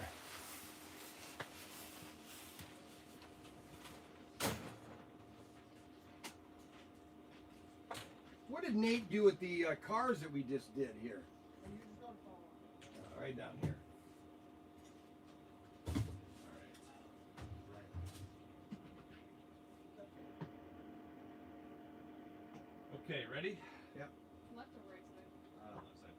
What did Nate do with the cars that we just did here? Right down here. Okay, ready? Yep. Left or right side? Left side.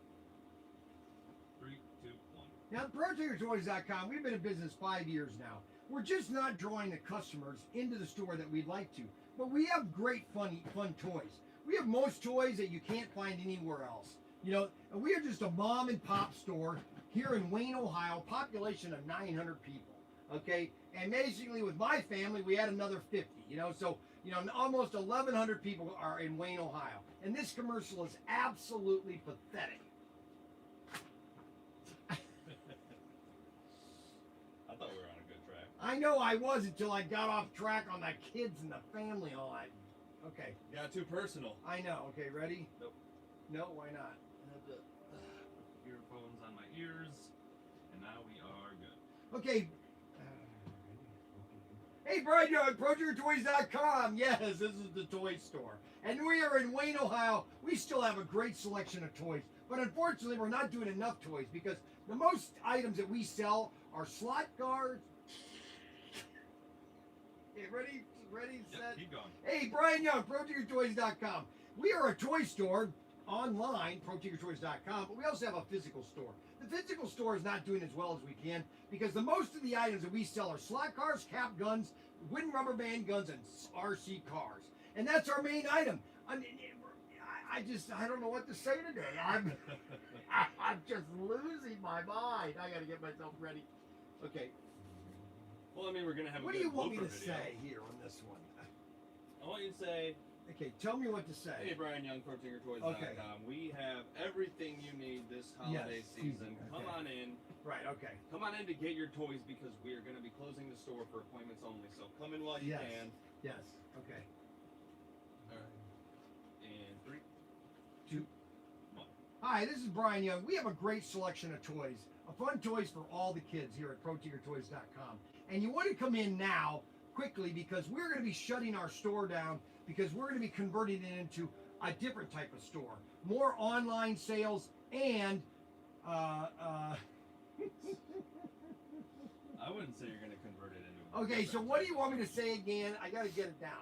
3, 2, 1. Now, Protinkertoys.com, we've been in business 5 years now. We're just not drawing the customers into the store that we'd like to, but we have great fun toys. We have most toys that you can't find anywhere else. You know, and we are just a mom and pop store here in Wayne, Ohio, population of 900 people. Okay, and basically with my family, we had another 50. You know, so you know, almost 1,100 people are in Wayne, Ohio, and this commercial is absolutely pathetic. I thought we were on a good track. I know I was until I got off track on the kids and the family. All I, okay. Got too personal. I know. Okay, ready? Nope. No, why not? I have the earphones on my ears, and now we are good. Okay. Hey, Bryan Young, Protinkertoys.com. Yes, this is the toy store. And we are in Wayne, Ohio. We still have a great selection of toys. But unfortunately, we're not doing enough toys because the most items that we sell are slot cars. Okay, ready, set. Yep, keep going. Hey, Bryan Young, Protinkertoys.com. We are a toy store online, Protinkertoys.com, but we also have a physical store. The physical store is not doing as well as we can because the most of the items that we sell are slot cars, cap guns, wooden rubber band guns, and RC cars. And that's our main item. I don't know what to say today. I'm just losing my mind. I gotta get myself ready. Okay. Well, I mean, we're gonna have. What a do good you want me to blooper video. say here on this one? I want you to say, Okay, tell me what to say. "Hey, Bryan Young, Protinkertoys.com. Okay. We have everything you need this holiday Yes, season. okay. Come on in. Right. Okay. Come on in to get your toys because we are going to be closing the store for appointments only. So come in while you Yes. can. Yes. Okay. All right. And 3, 2. 1. Hi, this is Bryan Young. We have a great selection of toys, fun toys for all the kids here at Protinkertoys.com. And you want to come in now quickly because we're going to be shutting our store down because we're going to be converting it into a different type of store, more online sales and I wouldn't say you're going to convert it into. a okay. So different what do type you want me to say again? I got to get it down.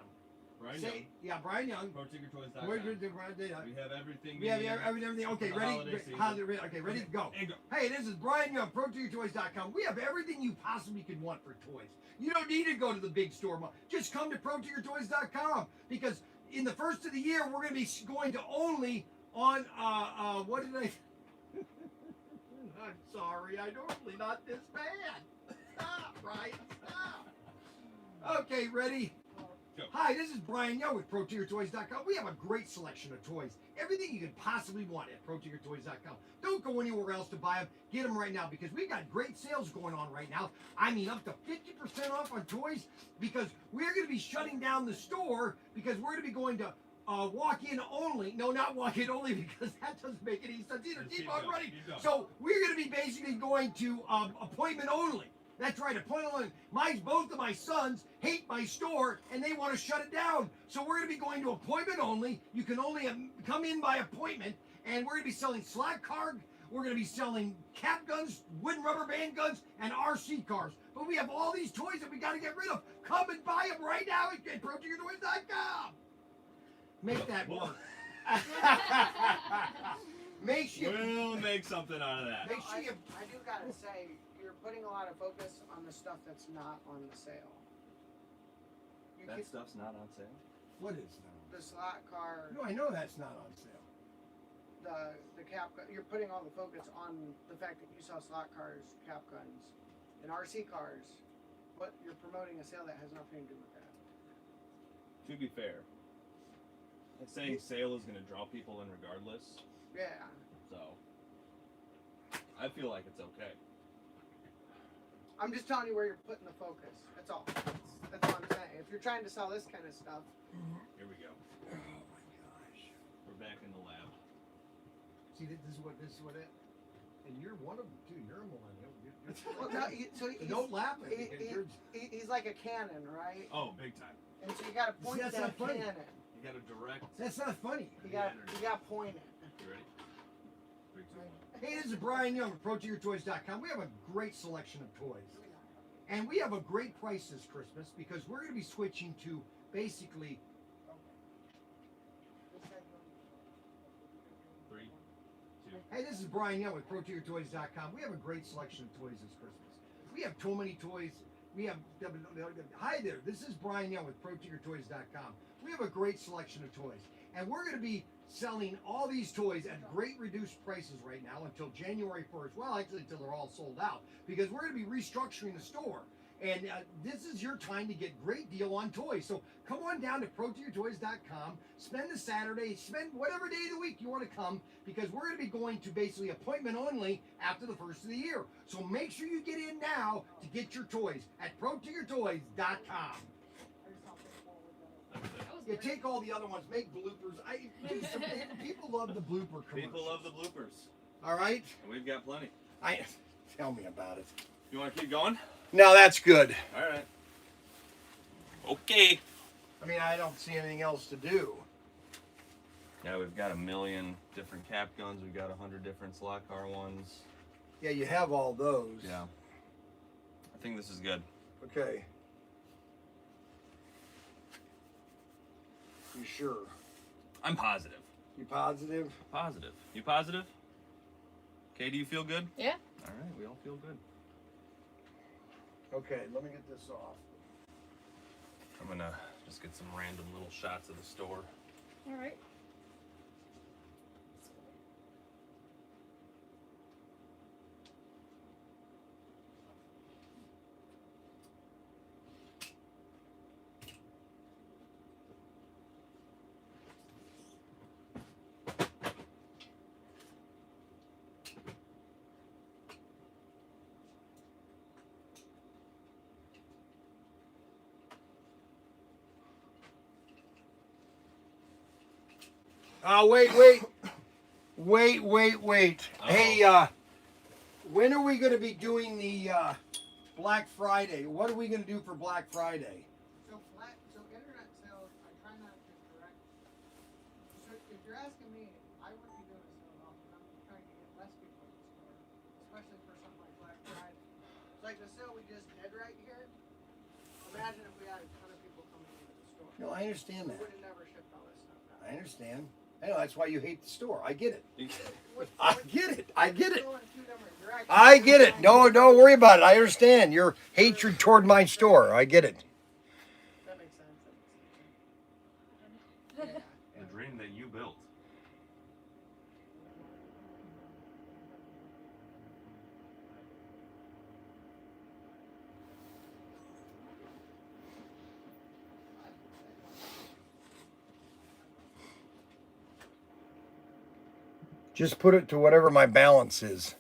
Bryan Say, Young, yeah, Bryan Young. Protinkertoys.com. Where's We your have everything. we have you need everything. Okay, for the ready? holiday season. Okay, ready? Go. And go. Hey, this is Bryan Young, Protinkertoys.com. We have everything you possibly could want for toys. You don't need to go to the big store. Just come to Protinkertoys.com because in the first of the year, we're going to be going to only on, what did I... I'm sorry, I'm normally not this bad. Stop, Brian, stop. Okay, ready? Go. Hi, this is Bryan Young with Protinkertoys.com. We have a great selection of toys. Everything you could possibly want at Protinkertoys.com. Don't go anywhere else to buy them. Get them right now because we've got great sales going on right now. I mean, up to 50% off on toys because we're going to be shutting down the store because we're going to be going to walk-in only. No, not walk-in only because that doesn't make any sense either. Just Keep keep on going, running. keep going. So we're going to be basically going to appointment only. That's right, appointment only. Both of my sons hate my store and they want to shut it down. So we're going to be going to appointment only. You can only come in by appointment, and we're going to be selling slot car. We're going to be selling cap guns, wooden rubber band guns, and RC cars. But we have all these toys that we got to get rid of. Come and buy them right now at Protinkertoys.com. Make that work. Make sure. We'll make something out of that. Make sure you. I do gotta say, you're putting a lot of focus on the stuff that's not on the sale. You That keep stuff's not on sale. What is the slot car, No, I know that's not on sale. the cap gun. You're putting all the focus on the fact that you sell slot cars, cap guns, and RC cars. But you're promoting a sale that has nothing to do with that. To be fair, it's saying sale is going to draw people in regardless. Yeah. So I feel like it's okay. I'm just telling you where you're putting the focus. That's all. That's all I'm saying. If you're trying to sell this kind of stuff, Here we go. Oh my gosh. We're back in the lab. See, this is what it. And you're one of them too. You're a millennial. well, no, so he's, Don't laugh at me. he's like a cannon, right? Oh, big time. And so you got to point that's that not funny. cannon. You got to direct. That's not funny. You got to point it. You ready? 3, 2, 1. Hey, this is Bryan Young with Protinkertoys.com. We have a great selection of toys. And we have a great price this Christmas because we're going to be switching to basically 3, 2. Hey, this is Bryan Young with Protinkertoys.com. We have a great selection of toys this Christmas. We have so many toys. We have. Hi there. This is Bryan Young with Protinkertoys.com. We have a great selection of toys, and we're going to be selling all these toys at great reduced prices right now until January 1st. Well, actually, until they're all sold out because we're going to be restructuring the store. And this is your time to get great deal on toys. So come on down to Protinkertoys.com, spend the Saturday, spend whatever day of the week you want to come because we're going to be going to basically appointment only after the first of the year. So make sure you get in now to get your toys at Protinkertoys.com. You take all the other ones, make bloopers. People love the blooper commercials. People love the bloopers. All right? And we've got plenty. Tell me about it. You want to keep going? No, that's good. All right. Okay. I mean, I don't see anything else to do. Yeah, we've got a million different cap guns. We've got 100 different slot car ones. Yeah, you have all those. Yeah. I think this is good. Okay. You sure? I'm positive. You positive? Positive. You positive? Okay, do you feel good? Yeah. All right, we all feel good. Okay, let me get this off. I'm gonna just get some random little shots of the store. All right. Wait. Hey, when are we going to be doing the Black Friday? What are we going to do for Black Friday? So internet sales, I try not to direct. So if you're asking me, I wouldn't be doing a sale at all because I'm trying to get less people in the store, especially for something like Black Friday. It's like the sale we just did right here. Imagine if we had a ton of people coming into the store. No, I understand We that. would have never shipped all this stuff out. I understand. I know that's why you hate the store. I get it. Which- I get it. I get it. Go in two different directions. I get it. No, don't worry about it. I understand your hatred toward my store. I get it. That makes sense. Yeah. The dream that you built. Just put it to whatever my balance is.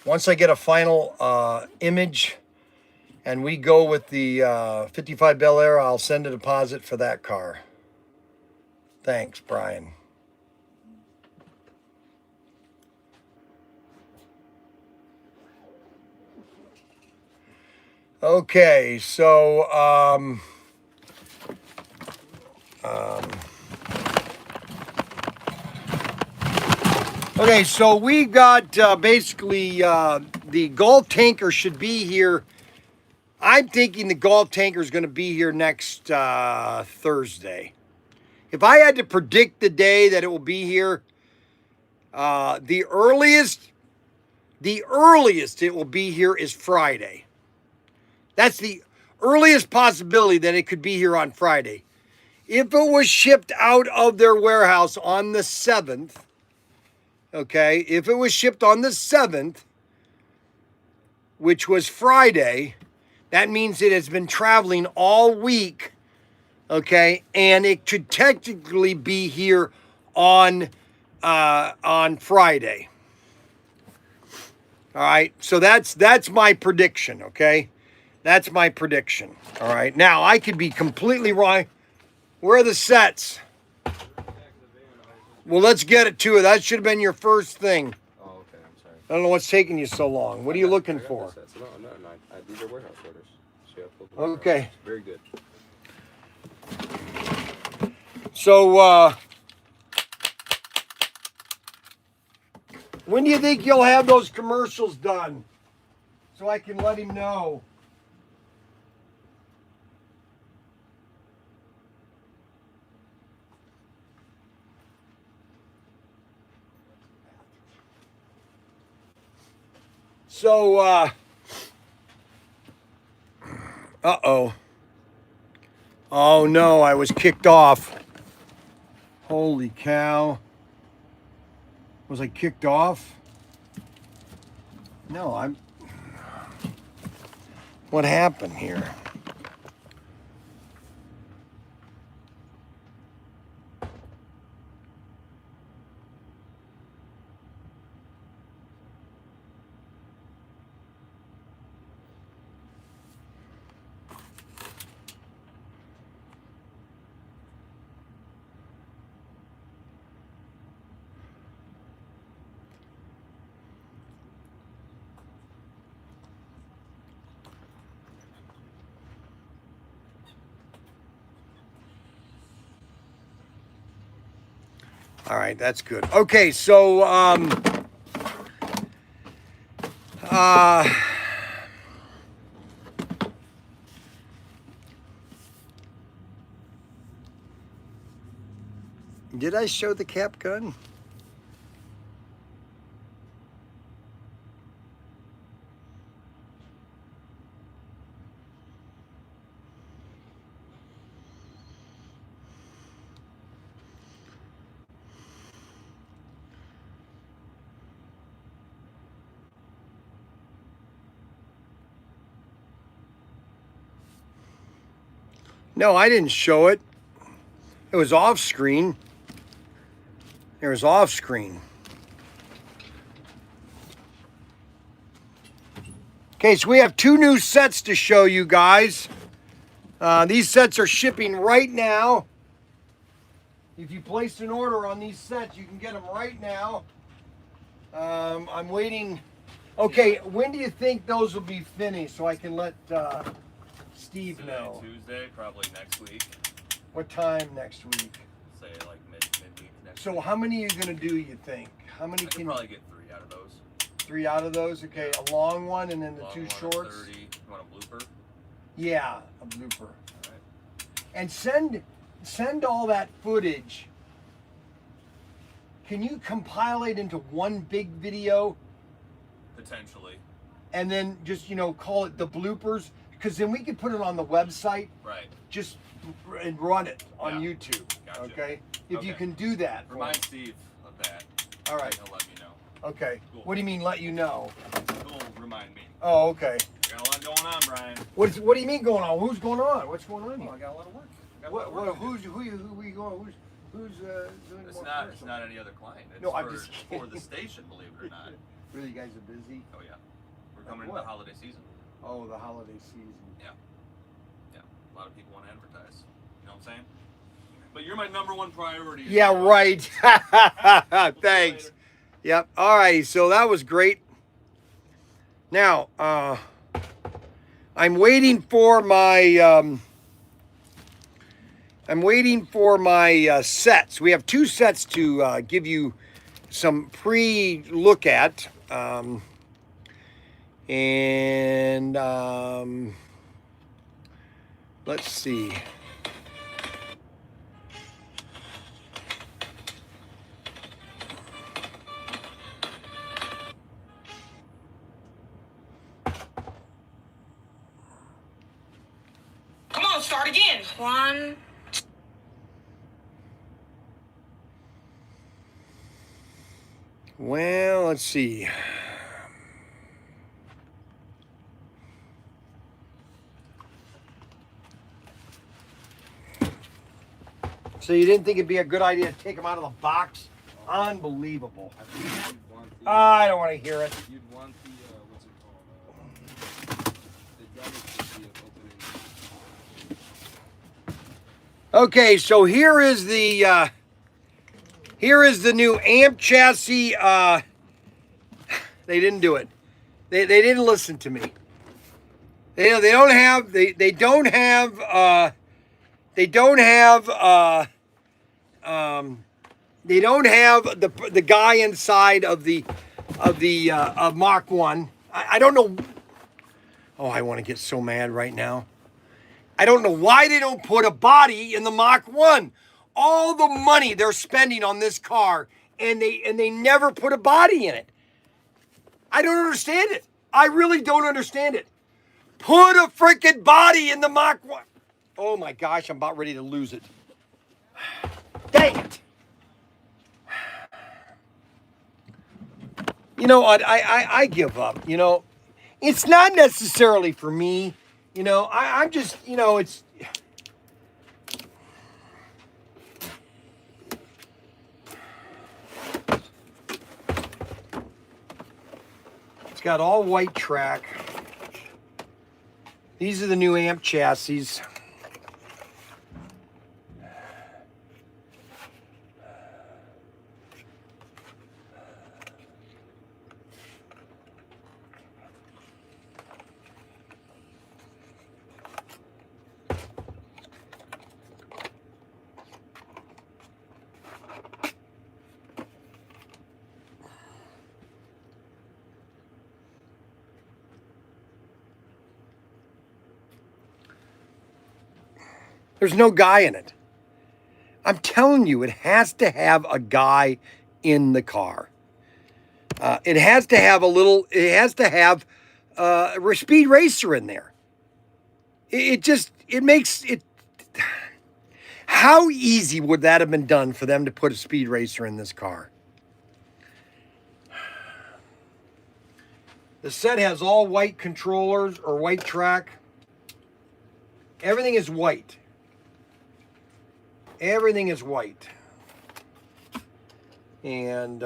Once I get a final image and we go with the 55 Bel Air, I'll send a deposit for that car. Thanks, Bryan. Okay, so okay, so we got basically the Gulf tanker should be here. I'm thinking the Gulf tanker is going to be here next Thursday. If I had to predict the day that it will be here, the earliest it will be here is Friday. That's the earliest possibility that it could be here on Friday. If it was shipped out of their warehouse on the 7th, okay, if it was shipped on the 7th, which was Friday, that means it has been traveling all week, okay, and it could technically be here on Friday. All right, so that's my prediction, okay? That's my prediction. All right, now I could be completely wrong. Where are the sets? Well, let's get it to it. That should have been your first thing. Oh, okay. I'm sorry. I don't know what's taking you so long. What are you looking for? No. These are warehouse orders. So Okay. Very good. So, when do you think you'll have those commercials done? So I can let him know. So, uh-oh. Oh, no, I was kicked off. Holy cow. Was I kicked off? No, I'm... What happened here? All right, that's good. Okay, so did I show the cap gun? No, I didn't show it. It was off screen. It was off screen. Okay, so we have 2 new sets to show you guys. These sets are shipping right now. If you placed an order on these sets, you can get them right now. I'm waiting. Okay, when do you think those will be finished so I can let Steve Today, know? Tuesday, probably next week. What time next week? Say like midweek next So week. how many are you gonna do? You think? How many I can can probably get 3 out of those. 3 out of those? Okay, a long one and then the Long 2 one, a shorts. 30. You want a blooper? Yeah, a blooper. All right. And send all that footage. Can you compile it into one big video Potentially. and then just call it the bloopers? Because then we can put it on the website. Right. Just and run it on Yeah. YouTube. Gotcha. Okay. If you Okay. can do that. for Remind me. Steve of that. All right. He'll let me know. Okay. Cool. What do you mean? Let you know? He'll remind me. Oh, okay. Got a lot going on, Brian. What do you mean going on? Who's going on? What's going on Oh, I here? got a lot of work. I got a lot of What? work to do. Who we going? Who's doing It's more not. It's personal? not any other client. It's No, I'm for, just for kidding. the station. Believe it or not. Really, you guys are busy. Oh yeah. We're coming into what? the holiday season. Oh, the holiday season. Yeah. A lot of people want to advertise. You know what I'm saying? But you're my #1 priority. Yeah, right. Thanks. Yep. All right. So that was great. Now, I'm waiting for my sets. We have 2 sets to give you some pre-look at, and let's see. Come on, start again. 1. Well, let's see. So you didn't think it'd be a good idea to take them out of the box? Unbelievable. I think you'd want the, I don't want to hear it. you'd want the what's it called? The damage to see it opening. Okay, so here is the new amp chassis. They didn't do it. They didn't listen to me. They don't have the guy inside of the Mach 1. I don't know. Oh, I want to get so mad right now. I don't know why they don't put a body in the Mach 1. All the money they're spending on this car, and they never put a body in it. I don't understand it. I really don't understand it. Put a freaking body in the Mach 1. Oh my gosh, I'm about ready to lose it. Dang it. You know what? I give up. It's not necessarily for me. I'm just, it's. It's got all white track. These are the new amp chassis. There's no guy in it. I'm telling you, it has to have a guy in the car. It has to have a speed racer in there. It makes it. How easy would that have been done for them to put a speed racer in this car? The set has all white controllers or white track. Everything is white. Everything is white. And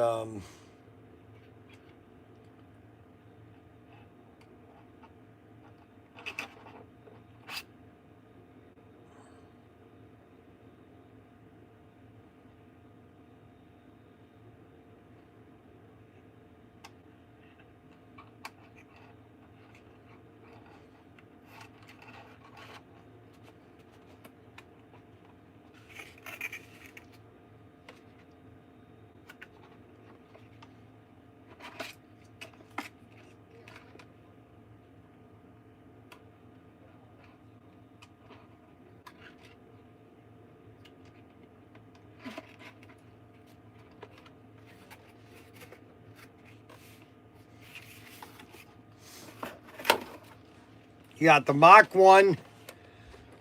You got the Mach 1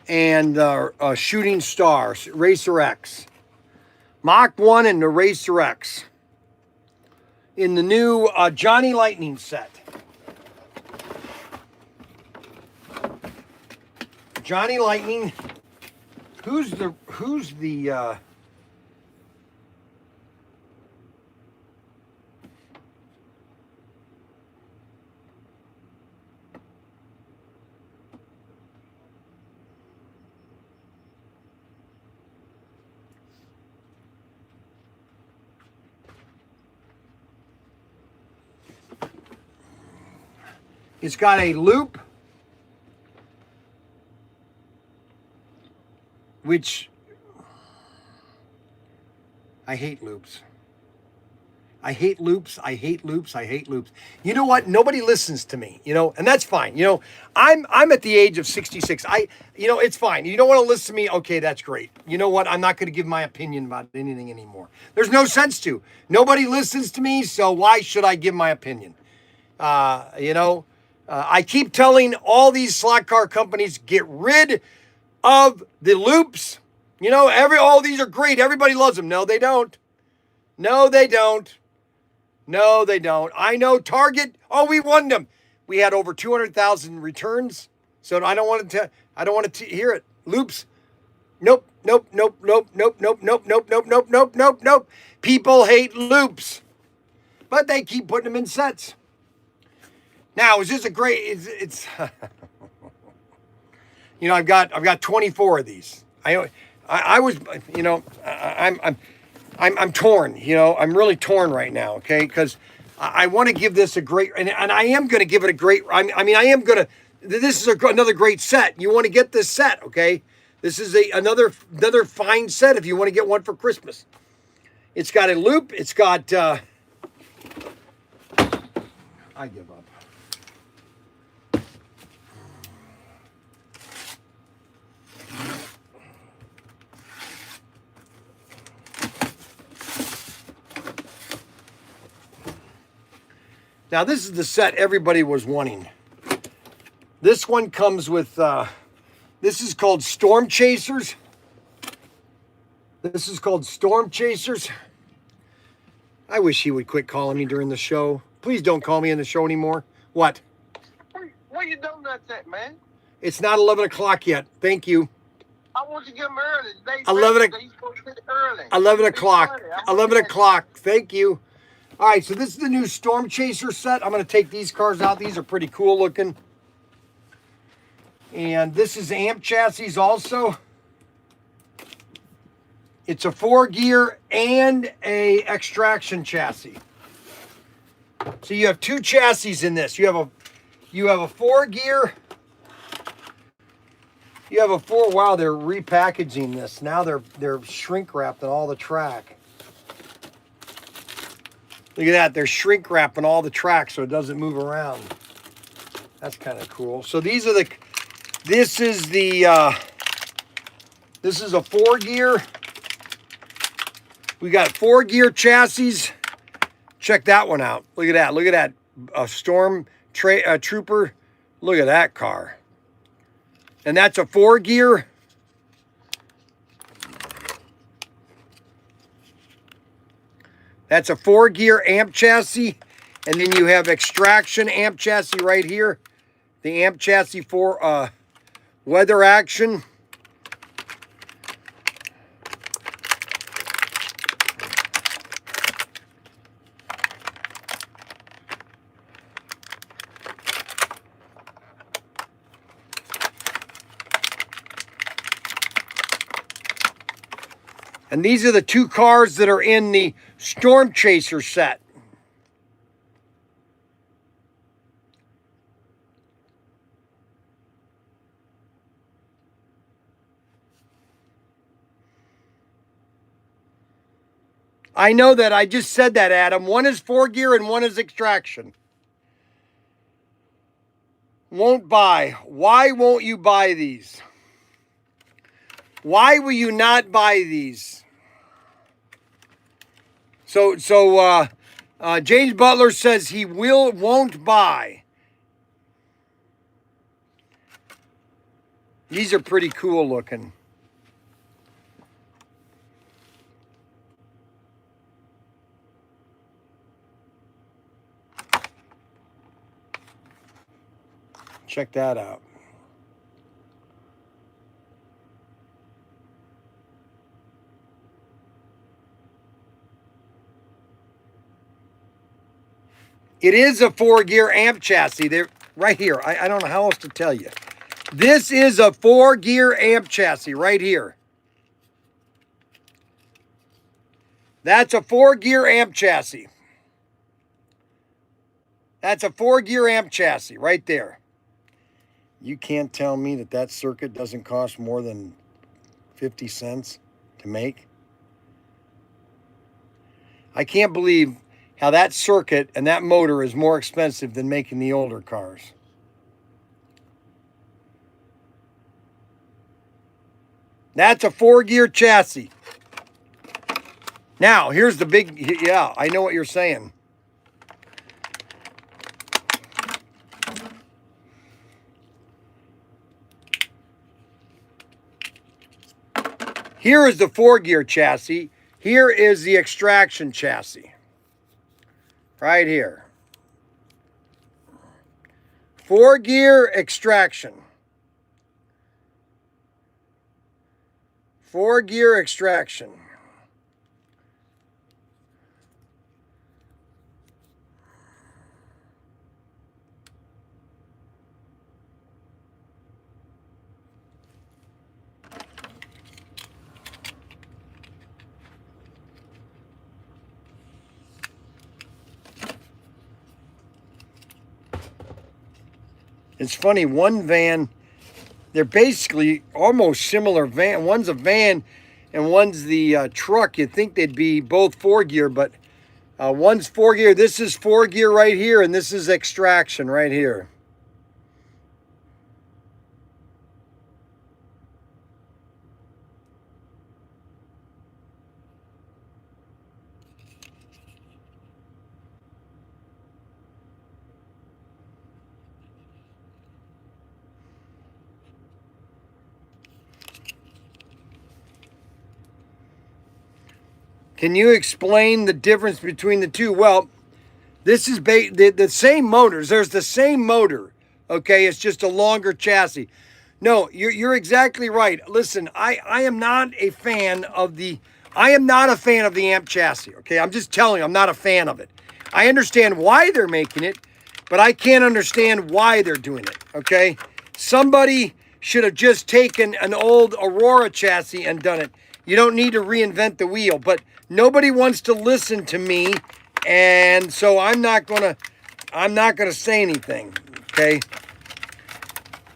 and the Shooting Star, Racer X. Mach 1 and the Racer X. In the new Johnny Lightning set. Johnny Lightning. Who's the it's got a loop, which I hate loops. I hate loops. I hate loops. I hate loops. You know what? Nobody listens to me, and that's fine. I'm at the age of 66. It's fine. You don't want to listen to me. Okay, that's great. You know what? I'm not going to give my opinion about anything anymore. There's no sense to. Nobody listens to me, so why should I give my opinion? I keep telling all these slot car companies, get rid of the loops. All these are great. Everybody loves them. No, they don't. No, they don't. No, they don't. I know Target. Oh, we won them. We had over 200,000 returns. So I don't want to hear it. Loops. Nope. Nope. Nope. Nope. Nope. Nope. Nope. Nope. Nope. Nope. Nope. Nope. Nope. People hate loops, but they keep putting them in sets. Now, is this a great? It's I've got 24 of these. I was, I'm torn. I'm really torn right now. Okay, because I want to give this a great, and I am going to give it a great. I am going to. This is another great set. You want to get this set, okay? This is another fine set if you want to get one for Christmas. It's got a loop. It's got. I give up. Now, this is the set everybody was wanting. This one comes with, this is called Storm Chasers. This is called Storm Chasers. I wish he would quit calling me during the show. Please don't call me in the show anymore. What? Where you donuts at, man? It's not 11 o'clock yet. Thank you. I want you to get them early. 11 o'clock. 11 o'clock. Thank you. All right, so this is the new Storm Chaser set. I'm going to take these cars out. These are pretty cool looking. And this is amp chassis also. It's a 4-gear and a extraction chassis. So you have two chassis in this. You have a 4-gear. You have a 4. Wow, they're repackaging this. Now they're shrink wrapped on all the track. Look at that. They're shrink wrapping all the track so it doesn't move around. That's kind of cool. So this is a 4-gear. We got 4-gear chassis. Check that one out. Look at that. Look at that. A Storm Trooper. Look at that car. And that's a 4-gear. That's a 4-gear amp chassis. And then you have extraction amp chassis right here. The amp chassis for weather action. And these are the two cars that are in the Storm Chaser set. I know that. I just said that, Adam. One is 4-gear and one is extraction. Won't buy. Why won't you buy these? Why will you not buy these? So James Butler says he won't buy. These are pretty cool looking. Check that out. It is a 4-gear amp chassis. They're right here. I don't know how else to tell you. This is a 4-gear amp chassis right here. That's a 4-gear amp chassis. That's a 4-gear amp chassis right there. You can't tell me that that circuit doesn't cost more than 50 cents to make. I can't believe how that circuit and that motor is more expensive than making the older cars. That's a 4-gear chassis. Now, here's the big, yeah, I know what you're saying. Here is the 4-gear chassis. Here is the extraction chassis. Right here. 4-gear extraction. 4-gear extraction. It's funny, one van, they're basically almost similar van. One's a van and one's the truck. You'd think they'd be both 4-gear, but one's 4-gear. This is 4-gear right here, and this is extraction right here. Can you explain the difference between the two? Well, this is the same motors. There's the same motor, okay? It's just a longer chassis. No, you're exactly right. Listen, I am not a fan of the amp chassis, okay? I'm just telling you, I'm not a fan of it. I understand why they're making it, but I can't understand why they're doing it, okay? Somebody should have just taken an old Aurora chassis and done it. You don't need to reinvent the wheel, but nobody wants to listen to me, and so I'm not gonna say anything, okay?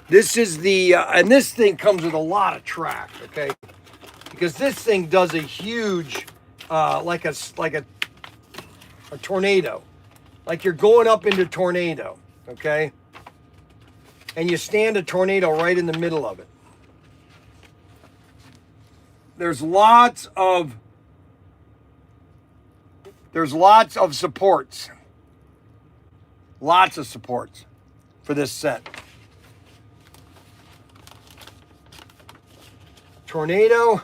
This is the, and this thing comes with a lot of track, okay? Because this thing does a huge, like a tornado. Like you're going up into tornado, okay? And you stand a tornado right in the middle of it. There's lots of supports. Lots of supports for this set. Tornado.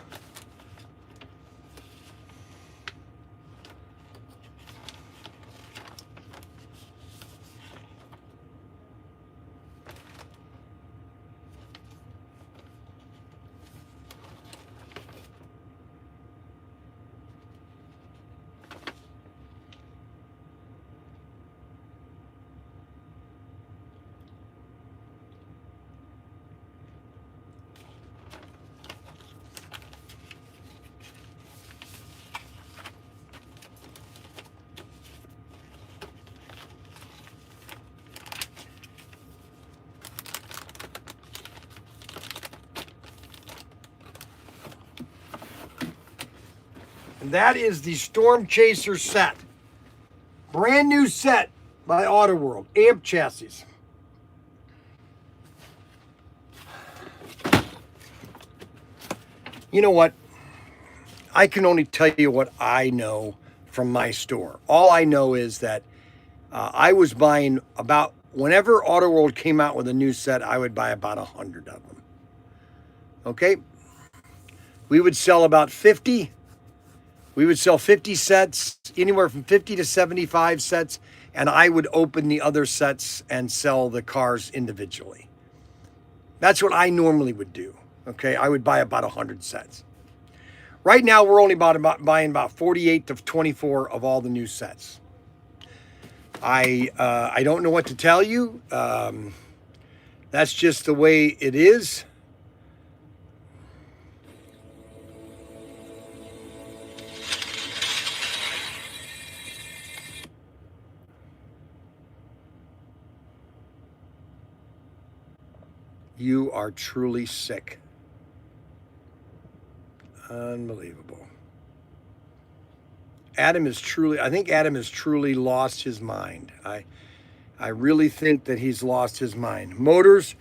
And that is the Storm Chaser set. Brand new set by Auto World. Amp chassis. You know what? I can only tell you what I know from my store. All I know is that I was buying about, whenever Auto World came out with a new set, I would buy about 100 of them. Okay? We would sell about 50. We would sell 50 sets, anywhere from 50 to 75 sets, and I would open the other sets and sell the cars individually. That's what I normally would do. Okay? I would buy about 100 sets. Right now, we're only buying about 48 to 24 of all the new sets. I don't know what to tell you. That's just the way it is. You are truly sick. Unbelievable. I think Adam has truly lost his mind. I really think that he's lost his mind. Motors,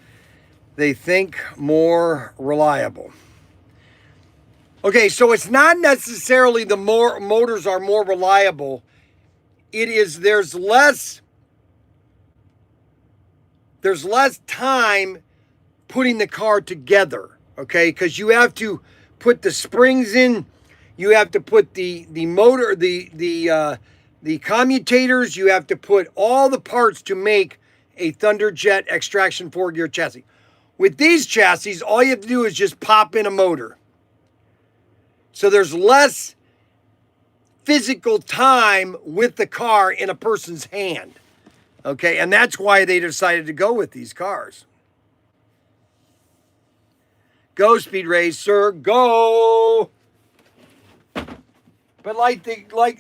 they think more reliable. Okay, so it's not necessarily the more motors are more reliable. It is there's less time putting the car together, okay? Because you have to put the springs in, you have to put the motor, the commutators, you have to put all the parts to make a Thunderjet extraction 4-gear chassis. With these chassis, all you have to do is just pop in a motor. So there's less physical time with the car in a person's hand, okay? And that's why they decided to go with these cars. Go, Speed Racer, go! But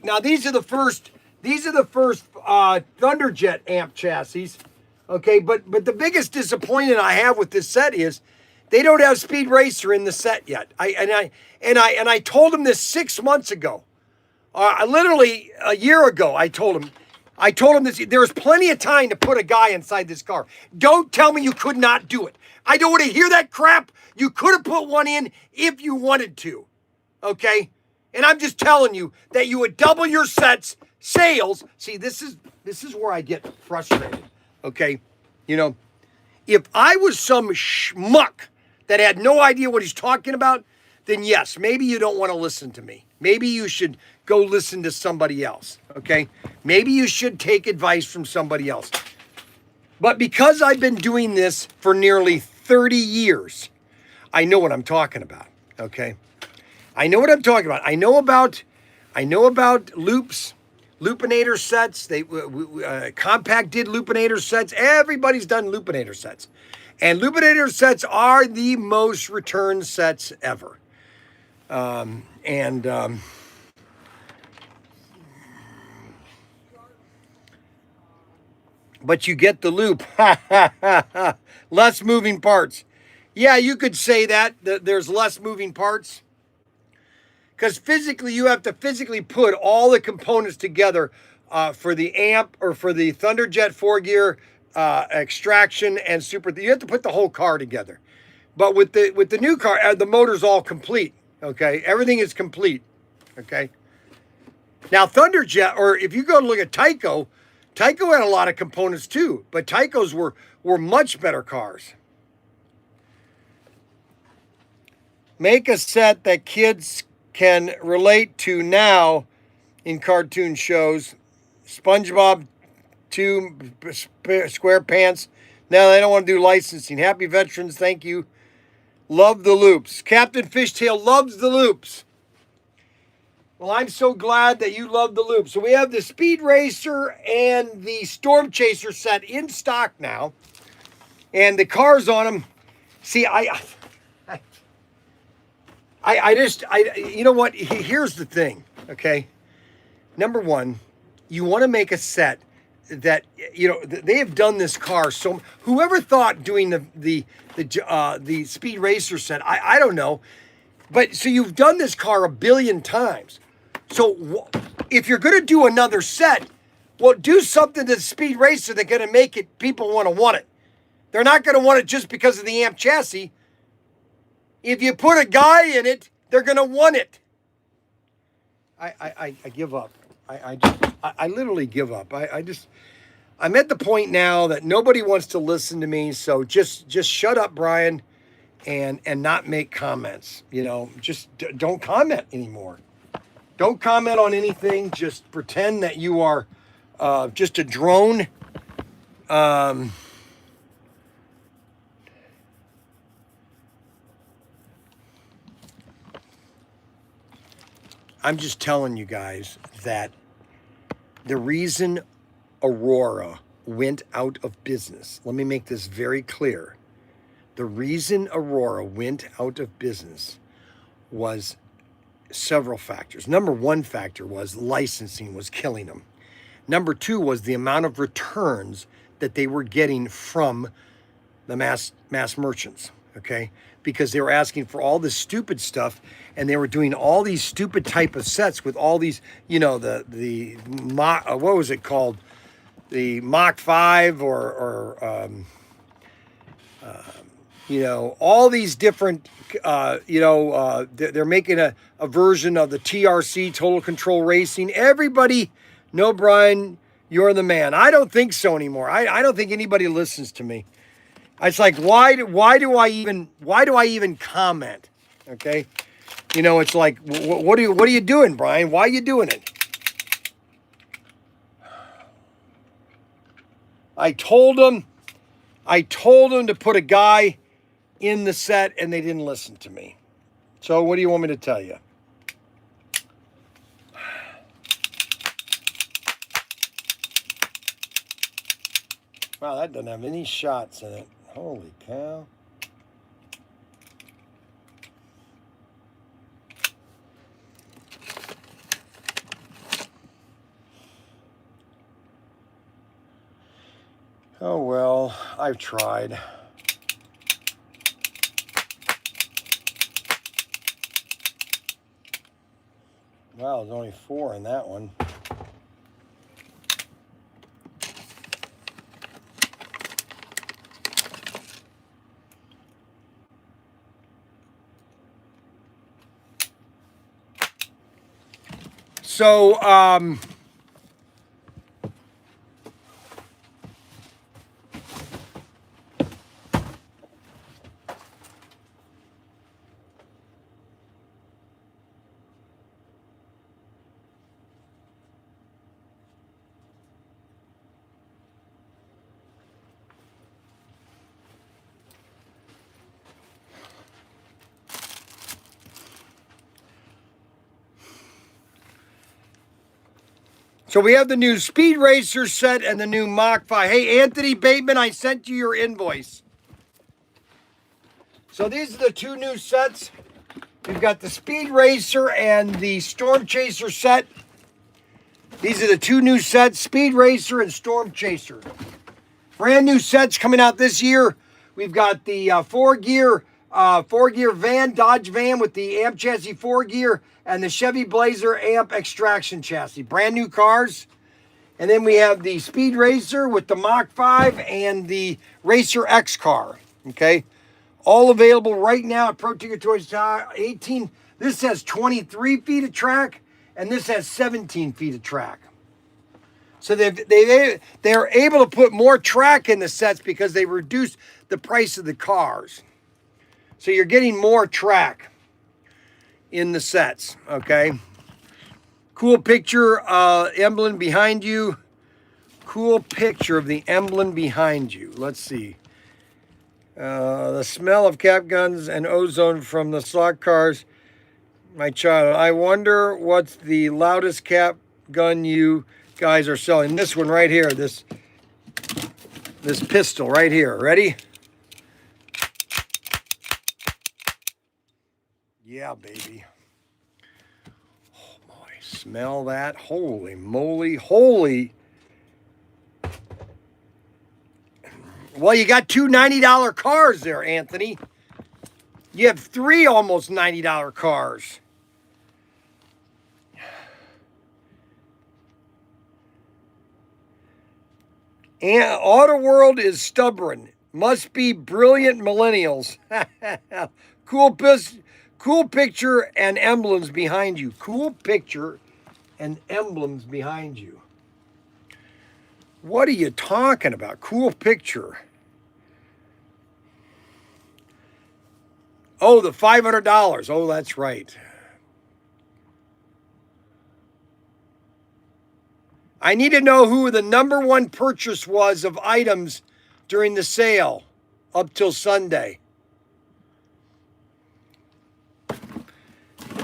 now these are the first Thunderjet amp chassis, okay? But the biggest disappointment I have with this set is they don't have Speed Racer in the set yet. I told them this 6 months ago. Literally a year ago, I told him this. There was plenty of time to put a guy inside this car. Don't tell me you could not do it. I don't want to hear that crap. You could have put one in if you wanted to, okay? And I'm just telling you that you would double your sales. See, this is where I get frustrated, okay? You know, if I was some schmuck that had no idea what he's talking about, then yes, maybe you don't want to listen to me. Maybe you should go listen to somebody else, okay? Maybe you should take advice from somebody else. But because I've been doing this for nearly 30 years, I know what I'm talking about, okay? I know what I'm talking about. I know about loops, lupinator sets. Compact did lupinator sets. Everybody's done lupinator sets. And lupinator sets are the most return sets ever. But you get the loop. Less moving parts. Yeah, you could say that there's less moving parts. Because physically, you have to physically put all the components together for the amp or for the Thunderjet 4-gear extraction and super. You have to put the whole car together. But with the new car, the motor's all complete. Okay, everything is complete. Okay. Now Thunderjet, or if you go look at Tyco had a lot of components too, but Tyco's were much better cars. Make a set that kids can relate to now in cartoon shows. SpongeBob 2 SquarePants. No, they don't want to do licensing. Happy Veterans, thank you. Love the loops. Captain Fishtail loves the loops. Well, I'm so glad that you love the loops. So we have the Speed Racer and the Storm Chaser set in stock now. And the cars on them. See, you know what? Here's the thing, okay? Number one, you want to make a set that, you know, they have done this car. So whoever thought doing the Speed Racer set, I don't know. But so you've done this car a billion times. So if you're going to do another set, well, do something to the Speed Racer that's going to make it, people want it. They're not going to want it just because of the amp chassis. If you put a guy in it, they're going to want it. I give up. I literally give up. I'm at the point now that nobody wants to listen to me. So just shut up, Bryan, and not make comments. You know, just don't comment anymore. Don't comment on anything. Just pretend that you are just a drone. I'm just telling you guys that the reason Aurora went out of business, let me make this very clear. The reason Aurora went out of business was several factors. Number one factor was licensing was killing them. Number two was the amount of returns that they were getting from the mass merchants, okay? Because they were asking for all this stupid stuff, and they were doing all these stupid type of sets with all these, you know, the what was it called? The Mach 5 you know, all these different, they're making a version of the TRC, Total Control Racing. Everybody, no, Bryan, you're the man. I don't think so anymore. I don't think anybody listens to me. It's like, why do I even comment? Okay. You know, it's like, what are you doing, Bryan? Why are you doing it? I told them to put a guy in the set, and they didn't listen to me. So what do you want me to tell you? Wow, that doesn't have any shots in it. Holy cow. Oh well, I've tried. Wow, there's only 4 in that one. So, So we have the new Speed Racer set and the new Mach 5. Hey, Anthony Bateman, I sent you your invoice. So these are the 2 new sets. We've got the Speed Racer and the Storm Chaser set. These are the 2 new sets, Speed Racer and Storm Chaser. Brand new sets coming out this year. We've got the 4-gear van, Dodge van with the amp chassis 4-gear, and the Chevy Blazer amp extraction chassis. Brand new cars. And then we have the Speed Racer with the Mach 5 and the Racer X car. Okay. All available right now at Protinkertoys. 18. This has 23 feet of track, and this has 17 feet of track. So they're able to put more track in the sets because they reduced the price of the cars. So you're getting more track in the sets, okay? Cool picture emblem behind you. Cool picture of the emblem behind you. Let's see. The smell of cap guns and ozone from the slot cars. My child, I wonder what's the loudest cap gun you guys are selling. This one right here, this pistol right here. Ready? Yeah, baby. Oh boy, smell that. Holy moly. Holy. Well, you got 2 $90 cars there, Anthony. You have 3 almost $90 cars. And Auto World is stubborn. Must be brilliant millennials. Cool picture and emblems behind you. Cool picture and emblems behind you. What are you talking about? Cool picture. Oh, the $500. Oh, that's right. I need to know who the number one purchase was of items during the sale up till Sunday.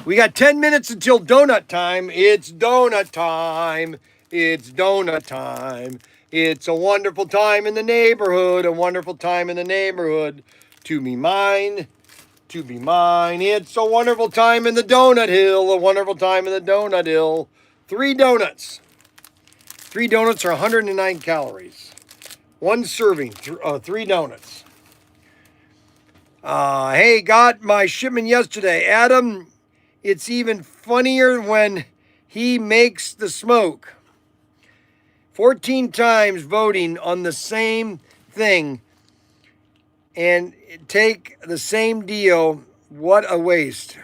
We got 10 minutes until donut time. It's donut time. It's donut time. It's a wonderful time in the neighborhood. A wonderful time in the neighborhood. To be mine. To be mine. It's a wonderful time in the donut hill. A wonderful time in the donut hill. 3 donuts. 3 donuts are 109 calories. 1 serving, 3 donuts. Hey, got my shipment yesterday. Adam, it's even funnier when he makes the smoke. 14 times voting on the same thing and take the same deal. What a waste.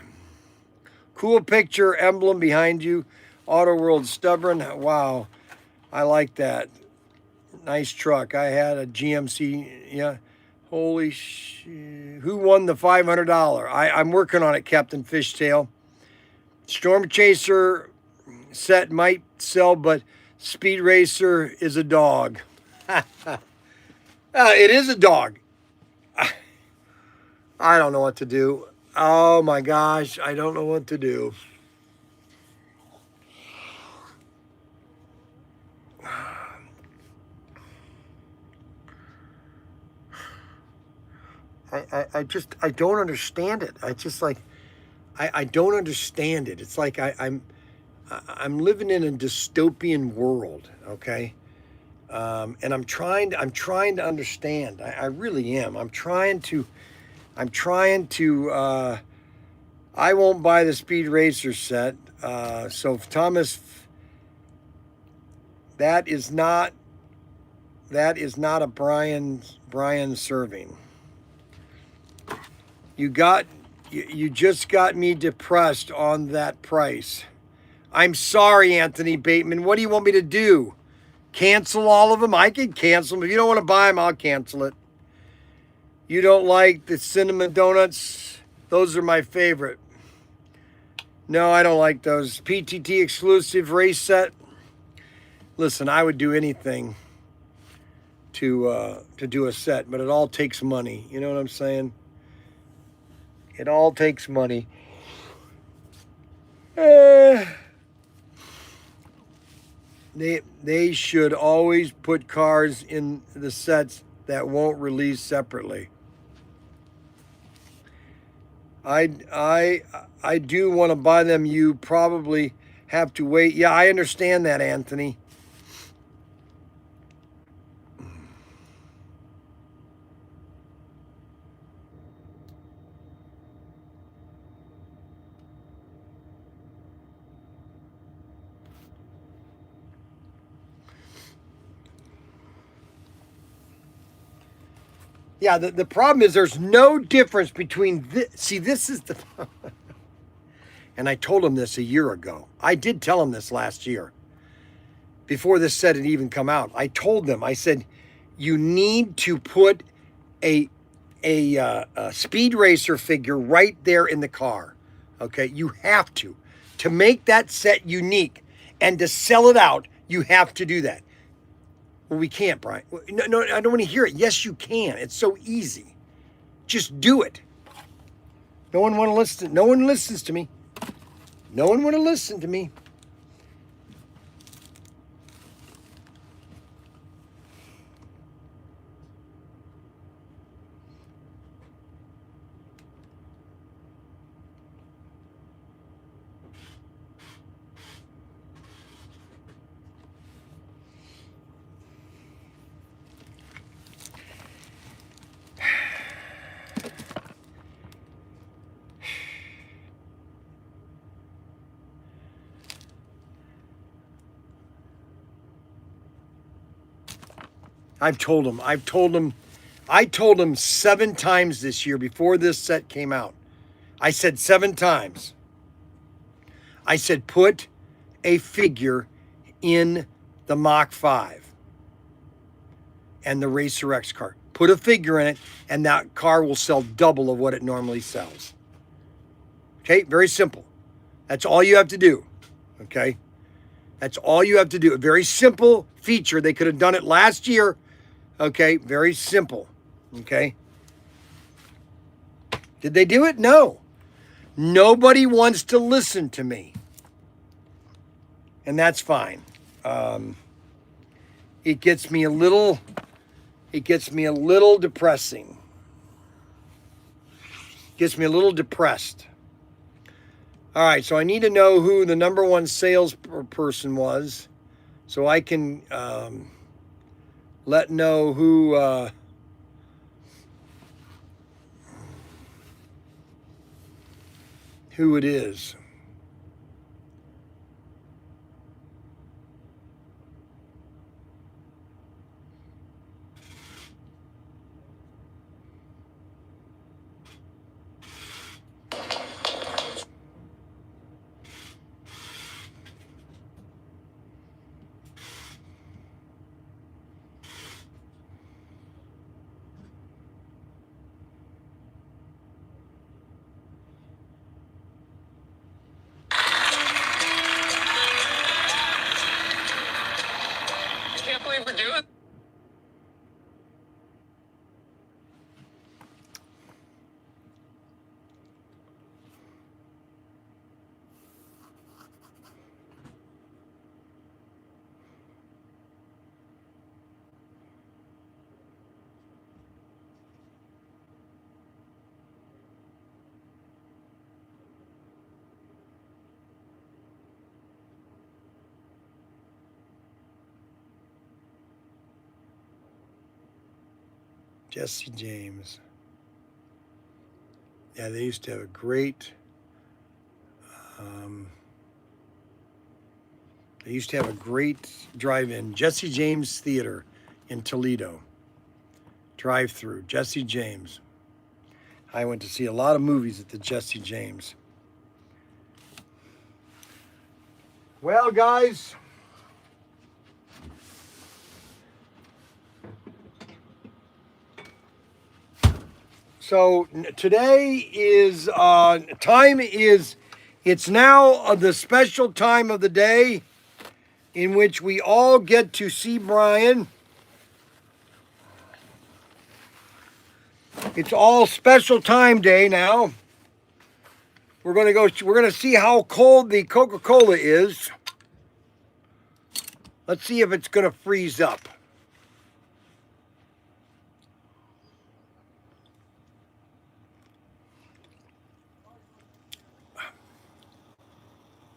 Cool picture emblem behind you. Auto World Stubborn. Wow. I like that. Nice truck. I had a GMC. Yeah. Holy shit. Who won the $500? I'm working on it, Captain Fishtail. Storm Chaser set might sell, but Speed Racer is a dog. It is a dog. I don't know what to do. Oh my gosh, I don't know what to do. I don't understand it. I don't understand it. It's like I'm living in a dystopian world, okay? And I'm trying to understand. I really am. I'm trying to I won't buy the Speed Racer set. So Thomas, that is not a Bryan serving. You just got me depressed on that price. I'm sorry, Anthony Bateman. What do you want me to do? Cancel all of them? I can cancel them. If you don't want to buy them, I'll cancel it. You don't like the cinnamon donuts? Those are my favorite. No, I don't like those. PTT exclusive race set. Listen, I would do anything to do a set, but it all takes money. You know what I'm saying? It all takes money. They should always put cars in the sets that won't release separately. I do want to buy them. You probably have to wait. Yeah, I understand that, Anthony. Yeah, the problem is there's no difference between this. See, this is the... And I told him this a year ago. I did tell him this last year. Before this set had even come out. I told them, I said, you need to put a Speed Racer figure right there in the car. Okay, you have to. To make that set unique and to sell it out, you have to do that. Well, we can't, Bryan. No, I don't want to hear it. Yes, you can. It's so easy. Just do it. No one want to listen. No one listens to me. No one want to listen to me. I told him 7 times this year before this set came out. I said 7 times. I said, put a figure in the Mach 5 and the Racer X car. put a figure in it, and that car will sell double of what it normally sells. Okay, very simple. That's all you have to do. Okay, that's all you have to do. A very simple feature. They could have done it last year. Okay, very simple. Okay. Did they do it? No. Nobody wants to listen to me. And that's fine. It gets me a little depressing. Gets me a little depressed. All right, so I need to know who the number one salesperson was so I can let know who it is. Can't believe we're doing. Jesse James. Yeah, they used to have a great. They used to have a great drive-in, Jesse James Theater in Toledo. Drive-through, Jesse James. I went to see a lot of movies at the Jesse James. Well, guys. So today is it's now the special time of the day in which we all get to see Bryan. It's all special time day now. We're going to see how cold the Coca-Cola is. Let's see if it's going to freeze up.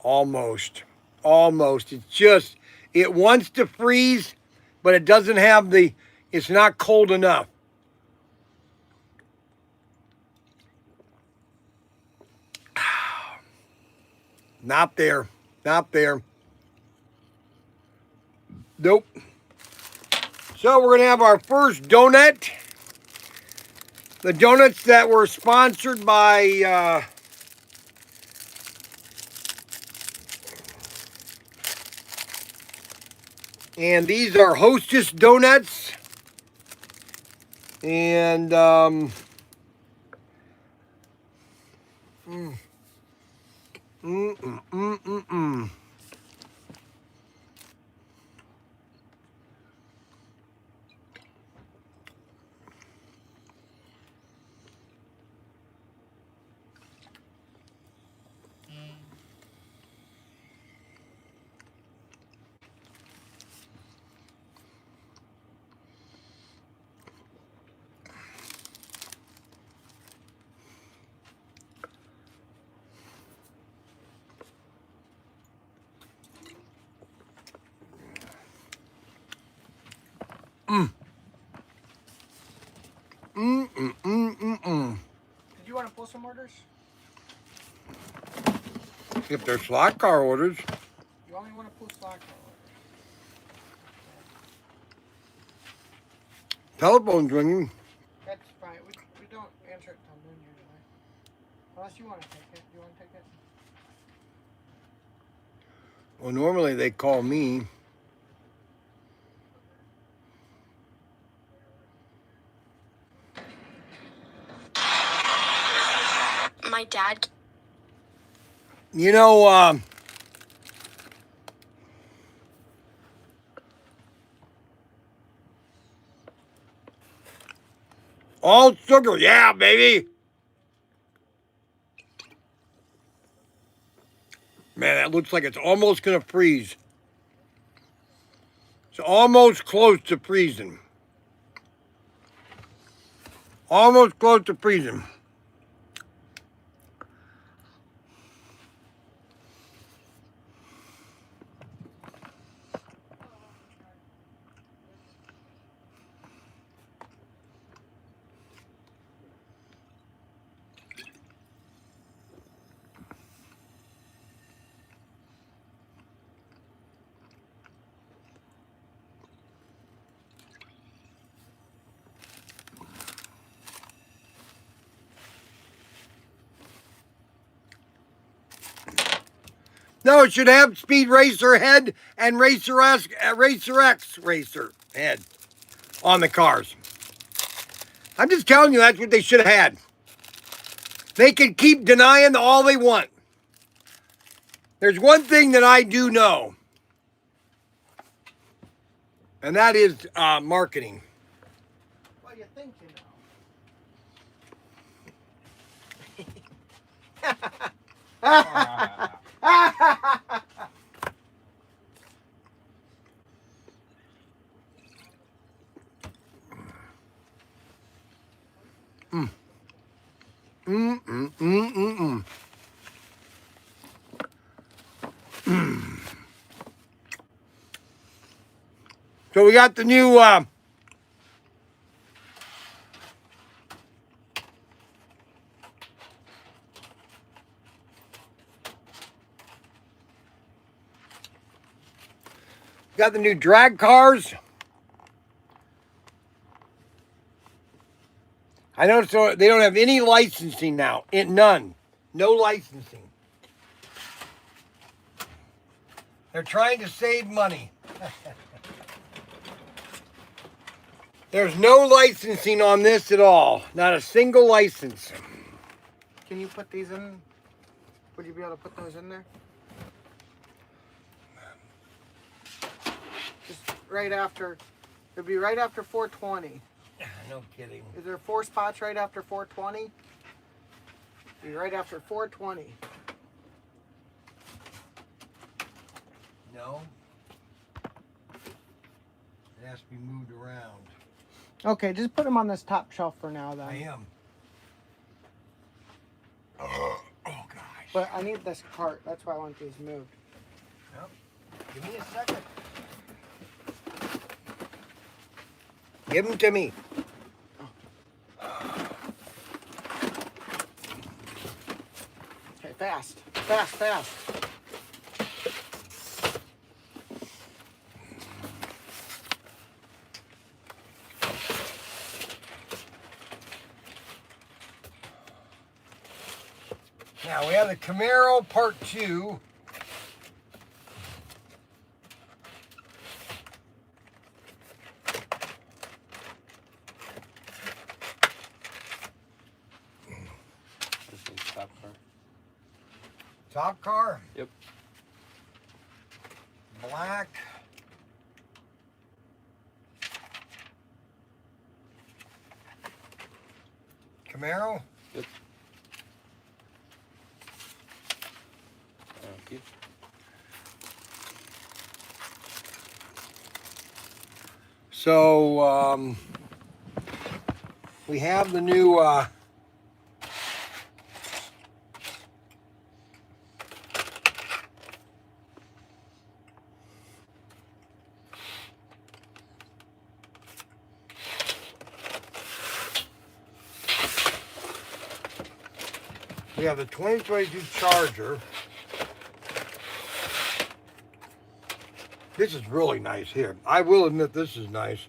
Almost. It wants to freeze, but it doesn't have it's not cold enough. Not there. Nope. So we're going to have our first donut. The donuts that were sponsored by and these are Hostess donuts. And Did you want to pull some orders? If they're slot car orders. You only want to pull slot car orders. Telephone's ringing. That's fine. We don't answer it till noon usually. Unless you want to take it. You want to take it? Well, normally they call me. my dad. You know, all sugar. Yeah, baby. Man, that looks like it's almost going to freeze. It's almost close to freezing. Almost close to freezing. No, it should have Speed Racer head and Racer X Racer head on the cars. I'm just telling you, that's what they should have had. They can keep denying all they want. There's one thing that I do know, and that is marketing. Well, you think you know. So we got the new drag cars. I noticed they don't have any licensing now. None. No licensing. They're trying to save money. There's no licensing on this at all. Not a single license. Can you put these in? Would you be able to put those in there? Just right after. It'd be right after 420. No kidding. Is there 4 spots right after 420? Be right after 420. No. It has to be moved around. Okay, just put them on this top shelf for now then. I am. Oh gosh. But I need this cart. That's why I want these moved. Yep. Give me a second. Give them to me. Okay, fast. Fast, fast. Now we have the Camaro Part 2. This one's top car. Top car. Yep. Black. Camaro. Yep. Thank you. So we have the new we have the 2022 Charger. This is really nice here. I will admit this is nice.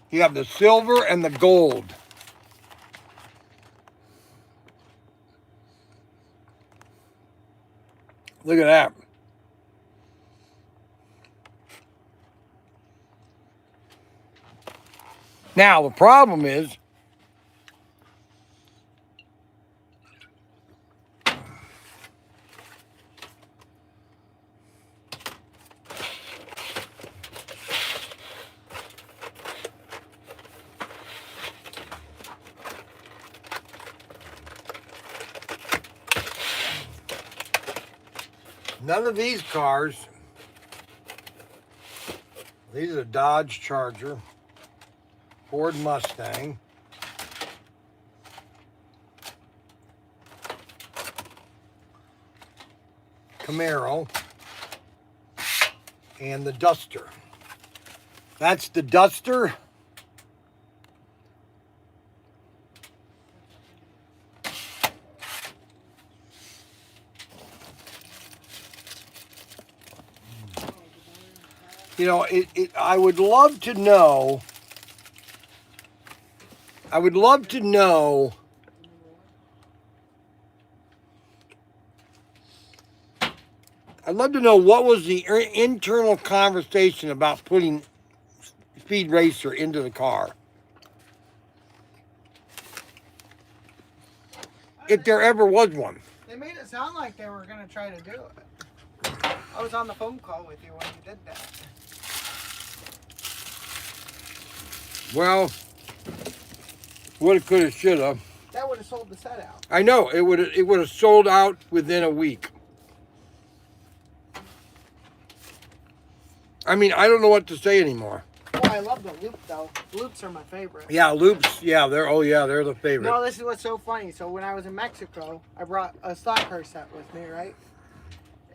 You have the silver and the gold. Look at that. Now, the problem is, None of these cars. These are Dodge Charger, Ford Mustang, Camaro, and the Duster. That's the Duster. You know, I would love to know. I'd love to know what was the internal conversation about putting Speed Racer into the car. If there ever was one. They made it sound like they were going to try to do it. I was on the phone call with you when you did that. Well, woulda, coulda, shoulda. That would have sold the set out. I know it would have sold out within a week. I mean, I don't know what to say anymore. Oh, I love the loop though. Loops are my favorite. Yeah, loops. Yeah, they're the favorite. No, this is what's so funny. So when I was in Mexico, I brought a stock car set with me, right?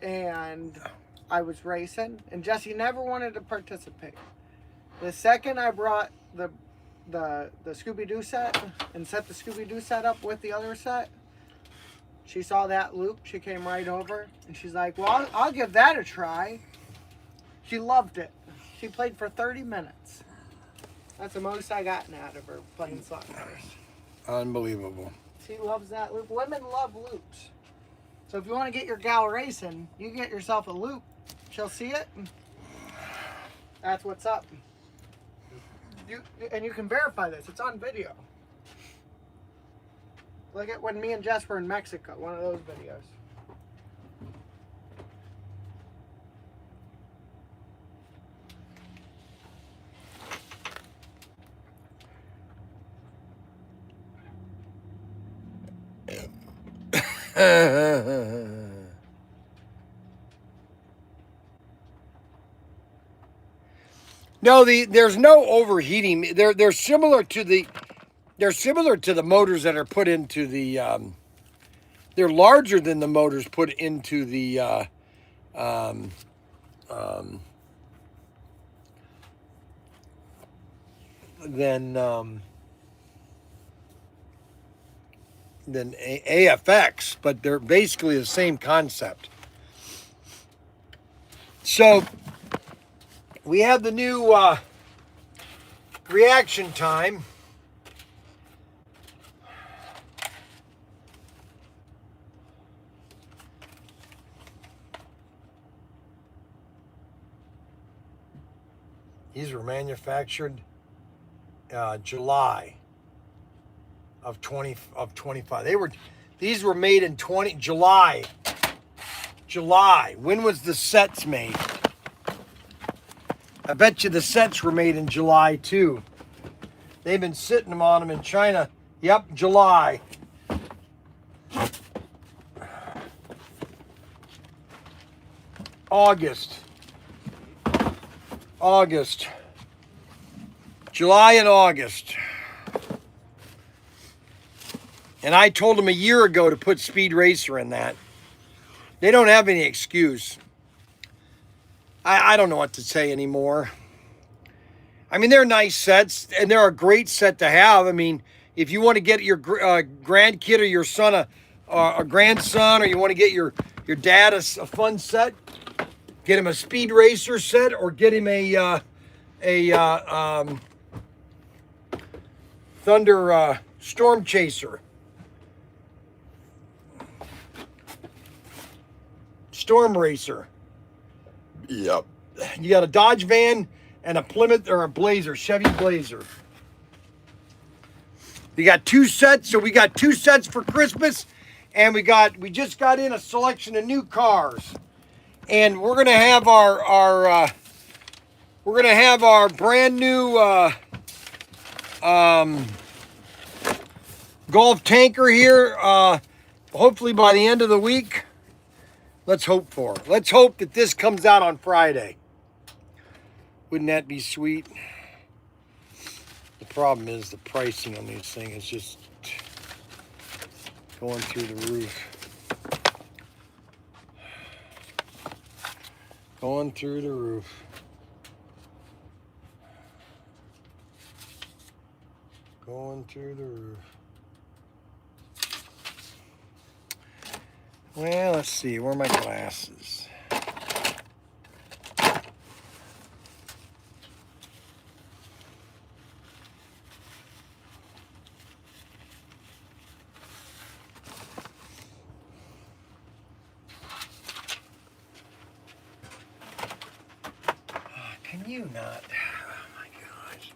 And I was racing, and Jesse never wanted to participate. The second I brought the Scooby-Doo set and set the Scooby-Doo set up with the other set, she saw that loop. She came right over, and she's like, well, I'll give that a try. She loved it. She played for 30 minutes. That's the most I gotten out of her playing slot cars. Unbelievable. She loves that loop. Women love loops. So if you want to get your gal racing, you get yourself a loop. She'll see it. That's what's up. And you can verify this. It's on video. Look at when me and Jess were in Mexico. One of those videos. No, there's no overheating. They're similar to the motors that are put into the. They're larger than the motors put into the. Than AFX, but they're basically the same concept. So we have the new reaction time. These were manufactured July of 25. These were made in July. When was the sets made? I bet you the sets were made in July too. They've been sitting on them in China. Yep, July. August. July and August. And I told them a year ago to put Speed Racer in that. They don't have any excuse. I don't know what to say anymore. I mean, they're nice sets, and they're a great set to have. I mean, if you want to get your grandkid or your son a grandson, or you want to get your dad a fun set, get him a Speed Racer set, or get him a Thunder Storm Chaser. Storm Racer. Yep. You got a Dodge van and a Plymouth or a Blazer, Chevy Blazer. You got two sets, so we got two sets for Christmas, and we just got in a selection of new cars, and we're gonna have our brand new Golf tanker here. Hopefully by the end of the week. Let's hope for it. Let's hope that this comes out on Friday. Wouldn't that be sweet? The problem is the pricing on these things is just going through the roof. Going through the roof. Going through the roof. Well, let's see. Where are my glasses? Can you not? Oh my gosh.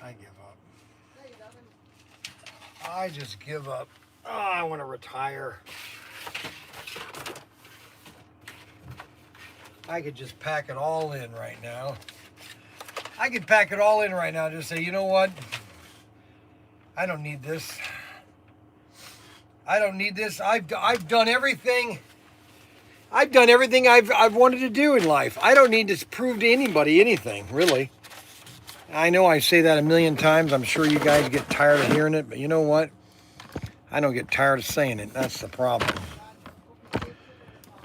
I give up. I just give up. I want to retire. I could just pack it all in right now. I could pack it all in right now. Just say, you know what? I don't need this. I don't need this. I've done everything. I've done everything I've wanted to do in life. I don't need to prove to anybody anything, really. I know I say that a million times. I'm sure you guys get tired of hearing it, but you know what? I don't get tired of saying it. That's the problem.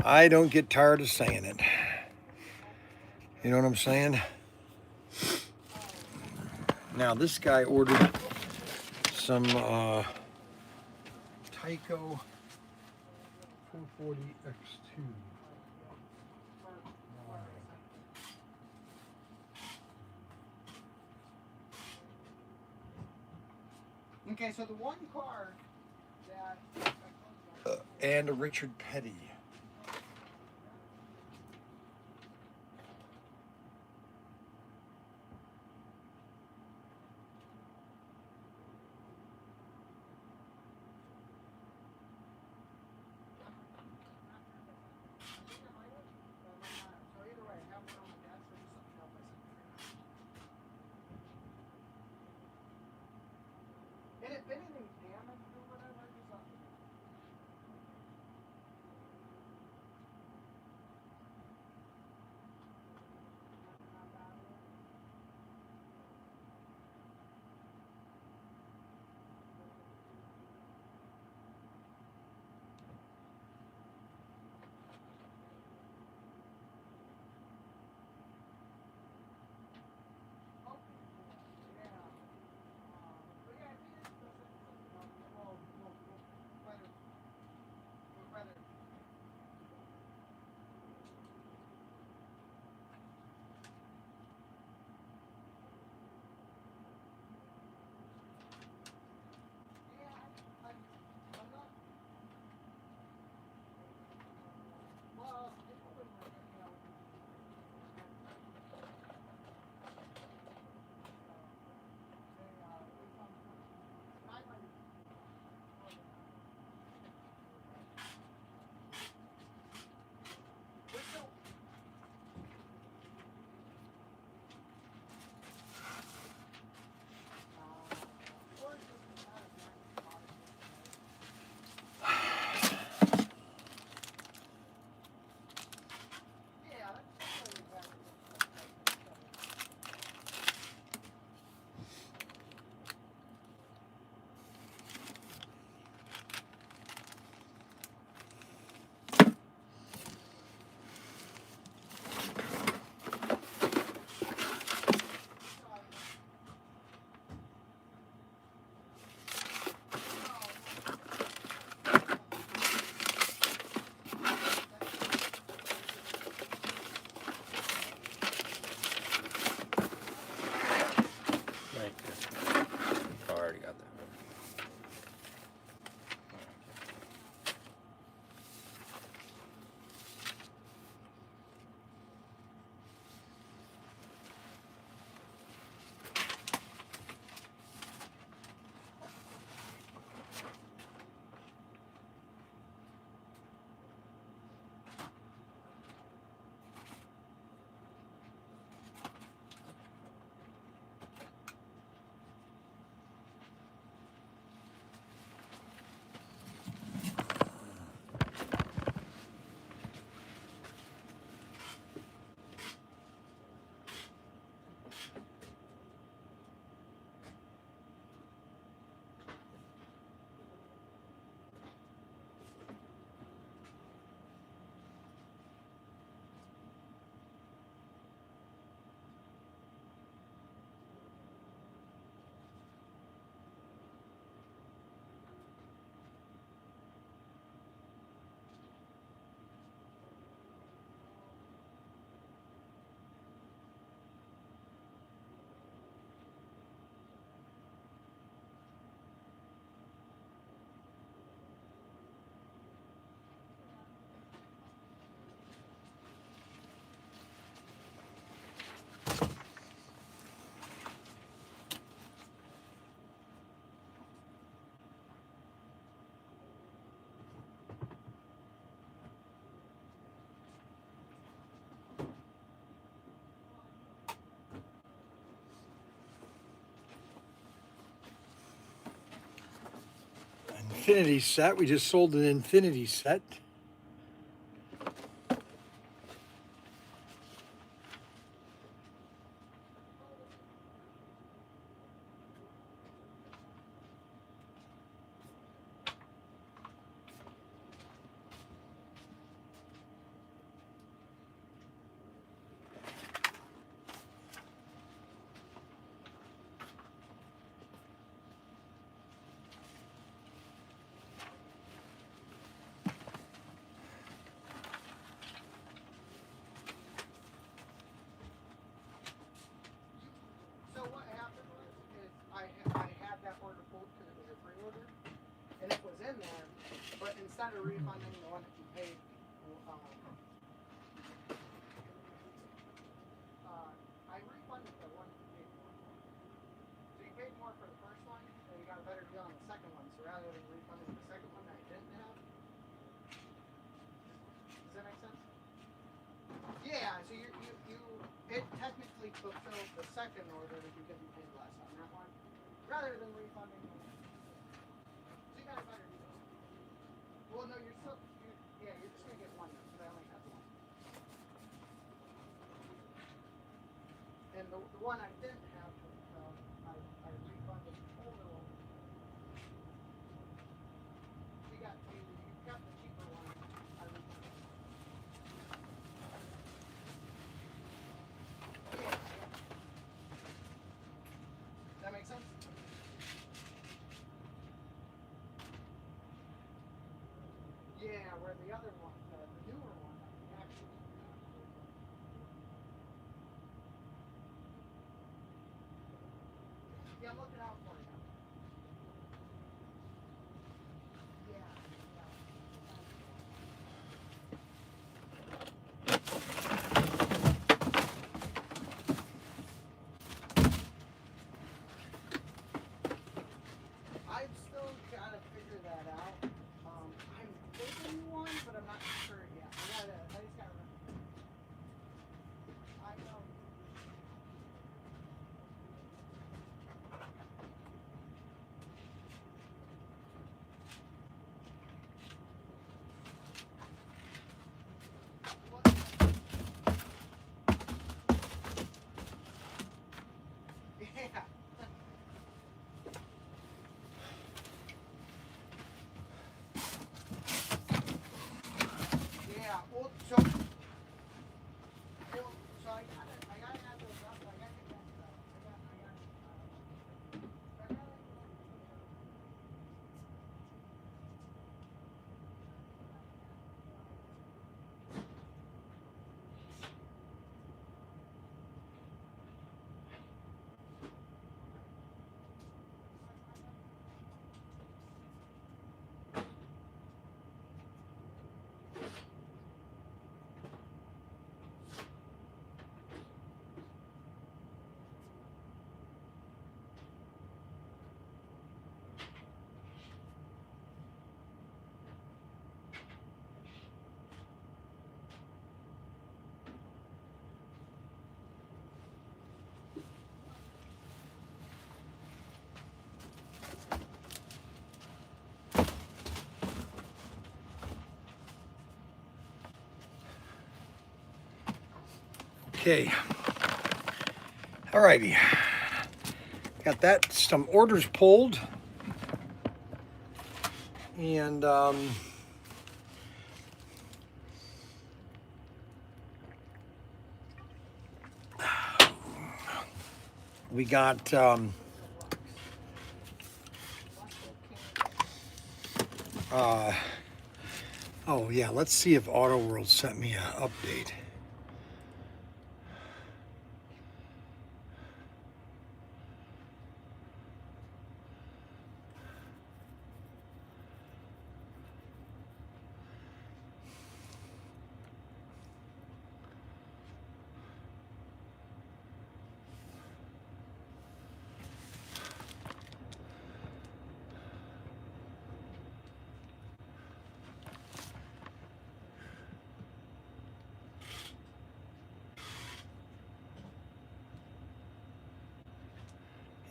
I don't get tired of saying it. You know what I'm saying? Now, this guy ordered some Tyco 440X2. Okay, so the one car that And a Richard Petty. so either way, I have one on my desk or just something else I sent you. And if anything's damaged or whatever, just let me know. infinity set. We just sold an infinity set. So what happened was, is I had that order pulled because it was a pre-order, and it was in there, but instead of refunding the one that you paid, I refunded the one that you paid more for. So you paid more for the first one, and you got a better deal on the second one. So rather than refunding the second one that I didn't have, does that make sense? Yeah. So you it technically fulfilled the second order because you paid less on that one, rather than refunding. So you got a better deal. Well, no, you're still yeah, you're just gonna get one though, because I only have one. And the one I didn't have, I refunded the older one. You got the cheaper one. I refunded. Yeah. Does that make sense? Yeah, where the other one, the newer one, actually. Yeah, I'm looking out for you. Yeah. I've still got to figure that out. I'm thinking one, but I'm not sure yet. I just gotta. I know. What? Yeah. Yeah. Well, so I gotta add those up. I gotta get that stuff. I gotta. Okay. Alrighty. Got that. Some orders pulled. And we got oh yeah, let's see if Auto World sent me an update.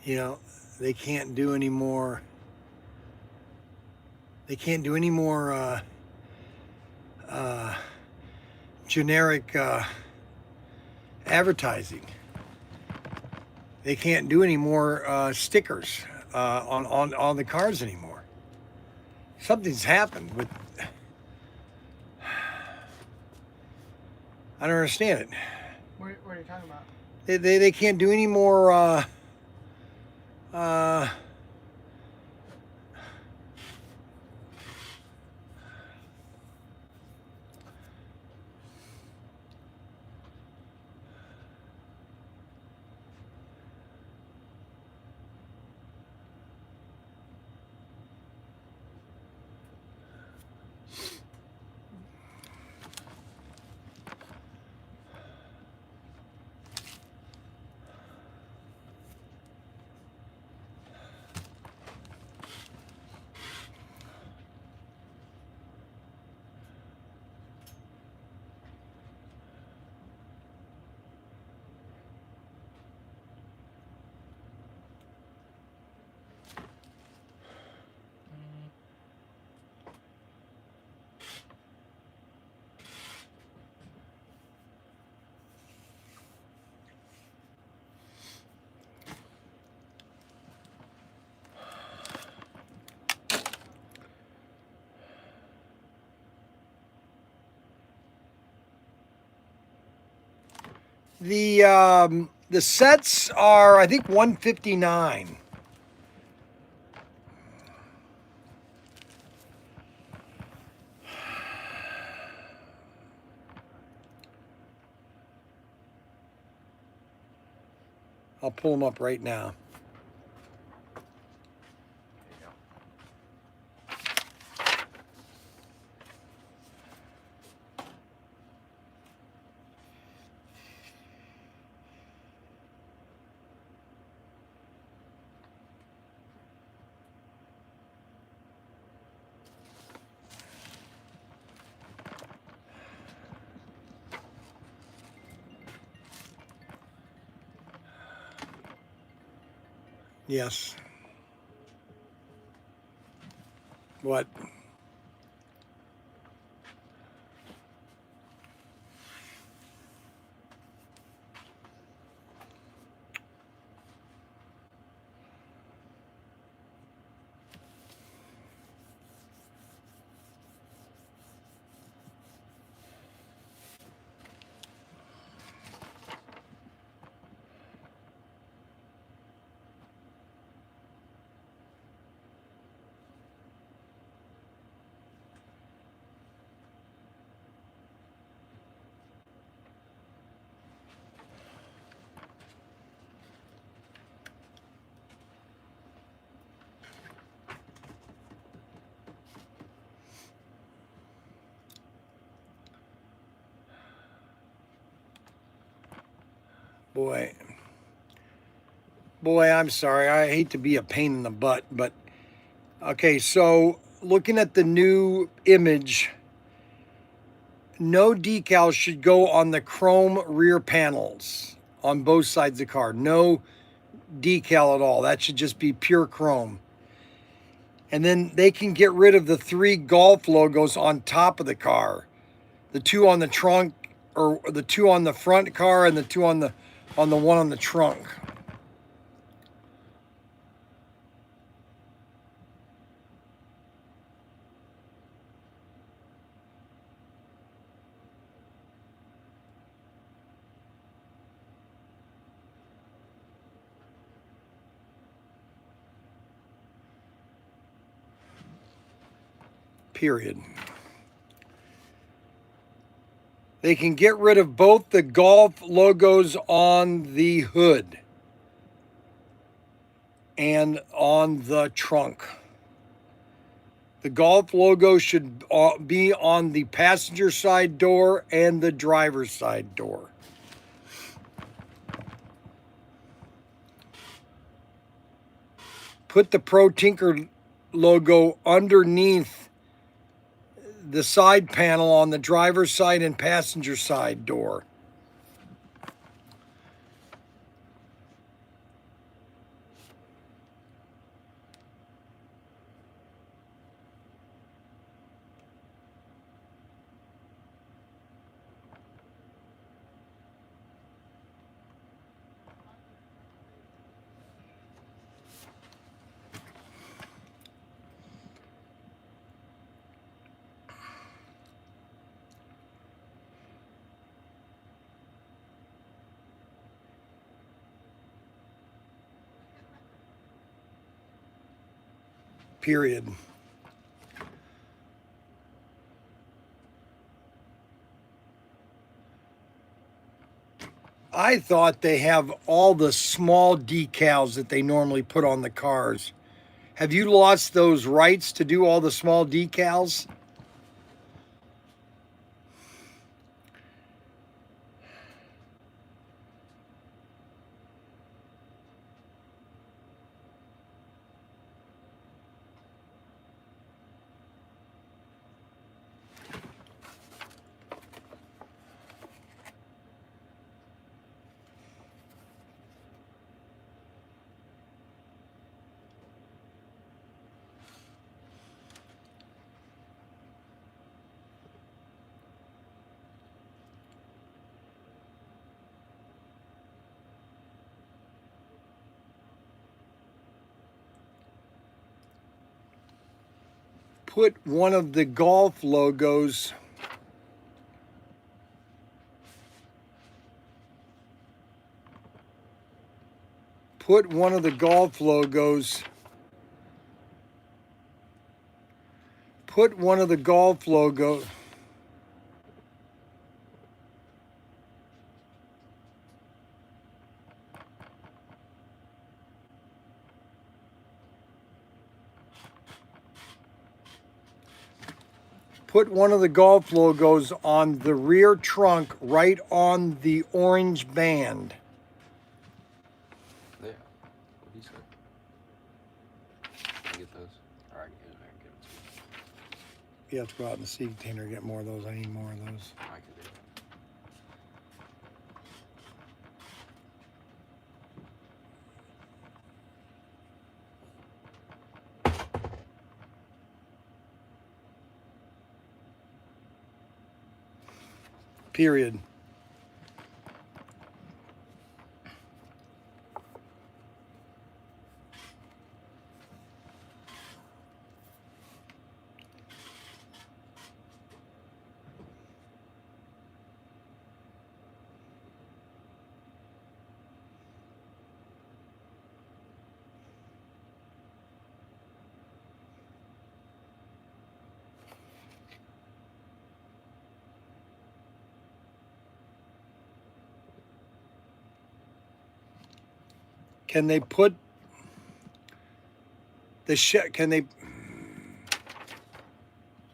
You know, they can't do any more They can't do any more generic advertising. They can't do any more stickers on the cars anymore. Something's happened with. I don't understand it. What are you talking about? They can't do any more. The sets are, I think, 159. I'll pull them up right now. Yes. What? Boy. Boy, I'm sorry. I hate to be a pain in the butt, but okay, so looking at the new image, no decals should go on the chrome rear panels on both sides of the car. No decal at all. That should just be pure chrome. And then they can get rid of the 3 Golf logos on top of the car. The 2 on the trunk, or the 2 on the front car, and the 2 on the one on the trunk. Period. They can get rid of both the Golf logos on the hood and on the trunk. The Golf logo should be on the passenger side door and the driver's side door. Put the Protinker logo underneath the side panel on the driver's side and passenger side door. Period. I thought they have all the small decals that they normally put on the cars. Have you lost those rights to do all the small decals? Put one of the golf logos put one of the golf logos put one of the golf logo put one of the golf logos on the rear trunk right on the orange band. There. What do you say? Can I get those? Or I can get them and give them to you. You have to go out in the sea container and get more of those. I need more of those. I can do it. Period. Can they put the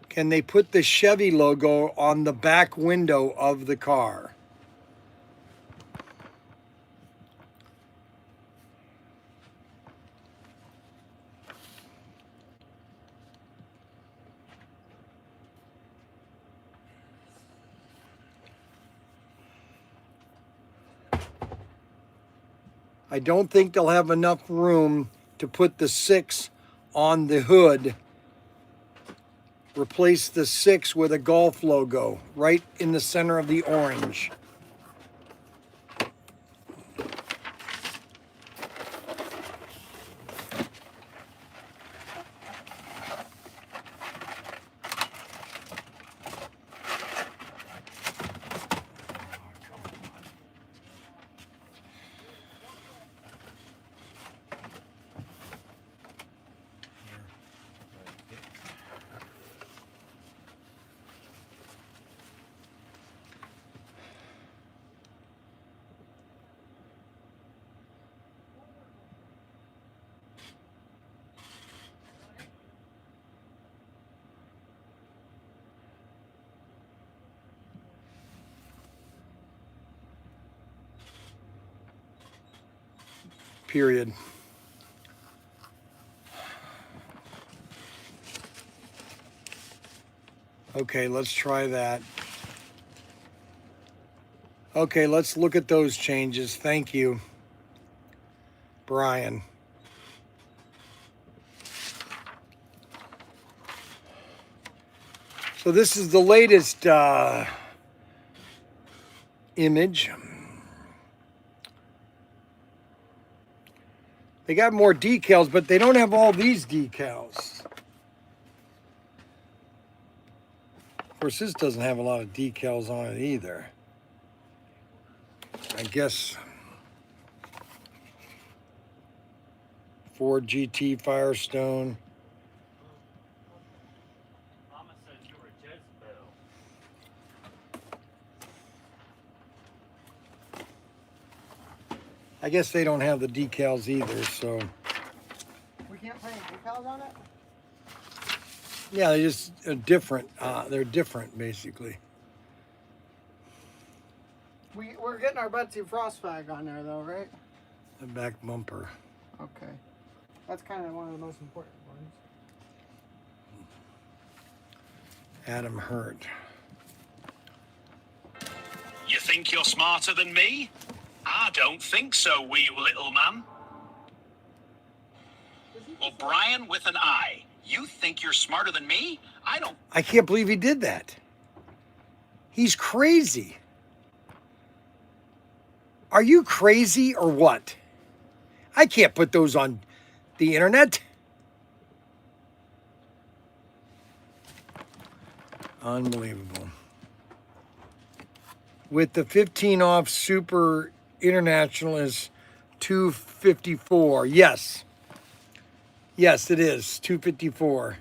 can they put the Chevy logo on the back window of the car? I don't think they'll have enough room to put the 6 on the hood. Replace the 6 with a golf logo right in the center of the orange. Period. Okay, let's try that. Okay, let's look at those changes. Thank you, Bryan. So this is the latest image. They got more decals, but they don't have all these decals. Of course, this doesn't have a lot of decals on it either. I guess Ford GT Firestone. I guess they don't have the decals either, so. We can't put any decals on it? Yeah, they're just different. They're different, basically. We're getting our Betsy Frost flag on there, though, right? The back bumper. Okay. That's kind of one of the most important ones. Adam Hurt. You think you're smarter than me? I don't think so, wee little man. Well, Bryan with an I. You think you're smarter than me? I can't believe he did that. He's crazy. Are you crazy or what? I can't put those on the internet. Unbelievable. With the 15 off Super International is $254. Yes. Yes, it is $254.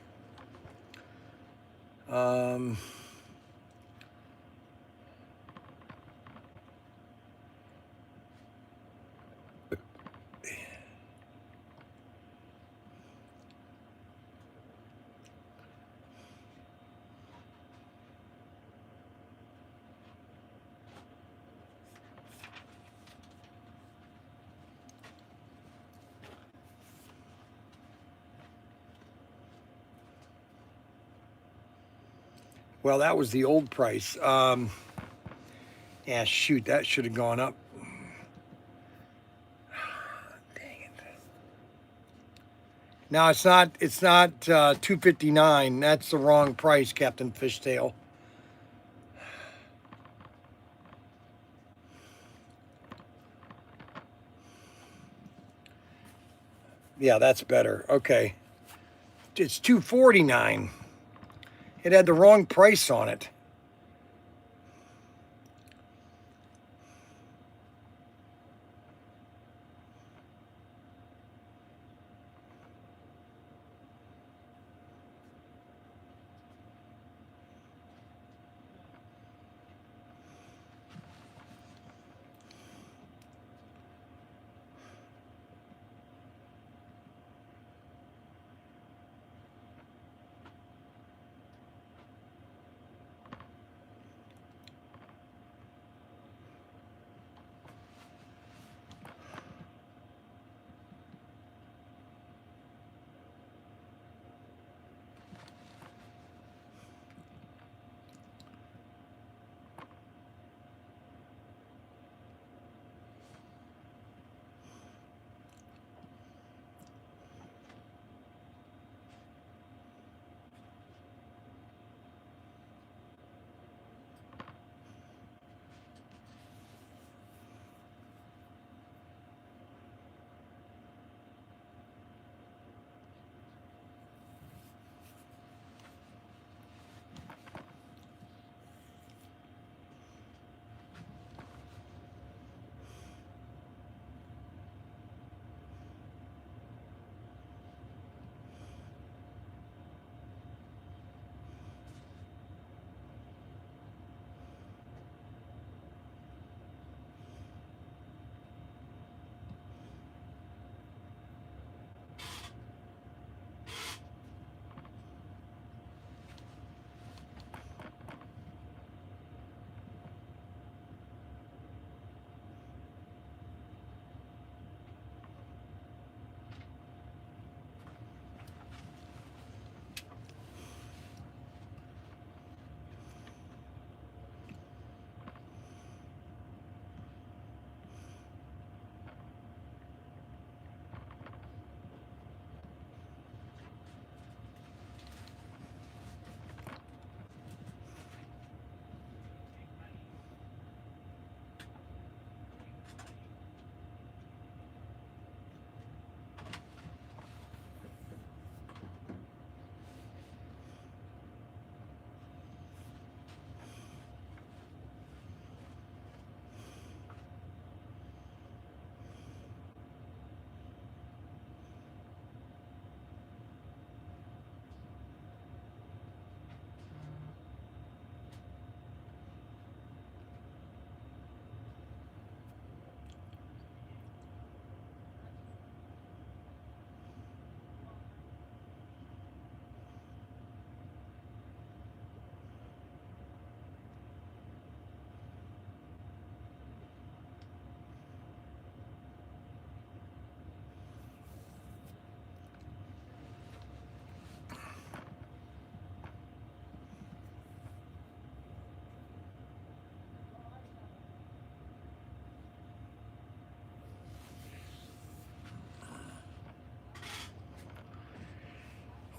Well, that was the old price. Yeah, shoot, that should have gone up. Dang it. Now it's not 259. That's the wrong price, Captain Fishtail. Yeah, that's better. Okay. It's 249. It had the wrong price on it.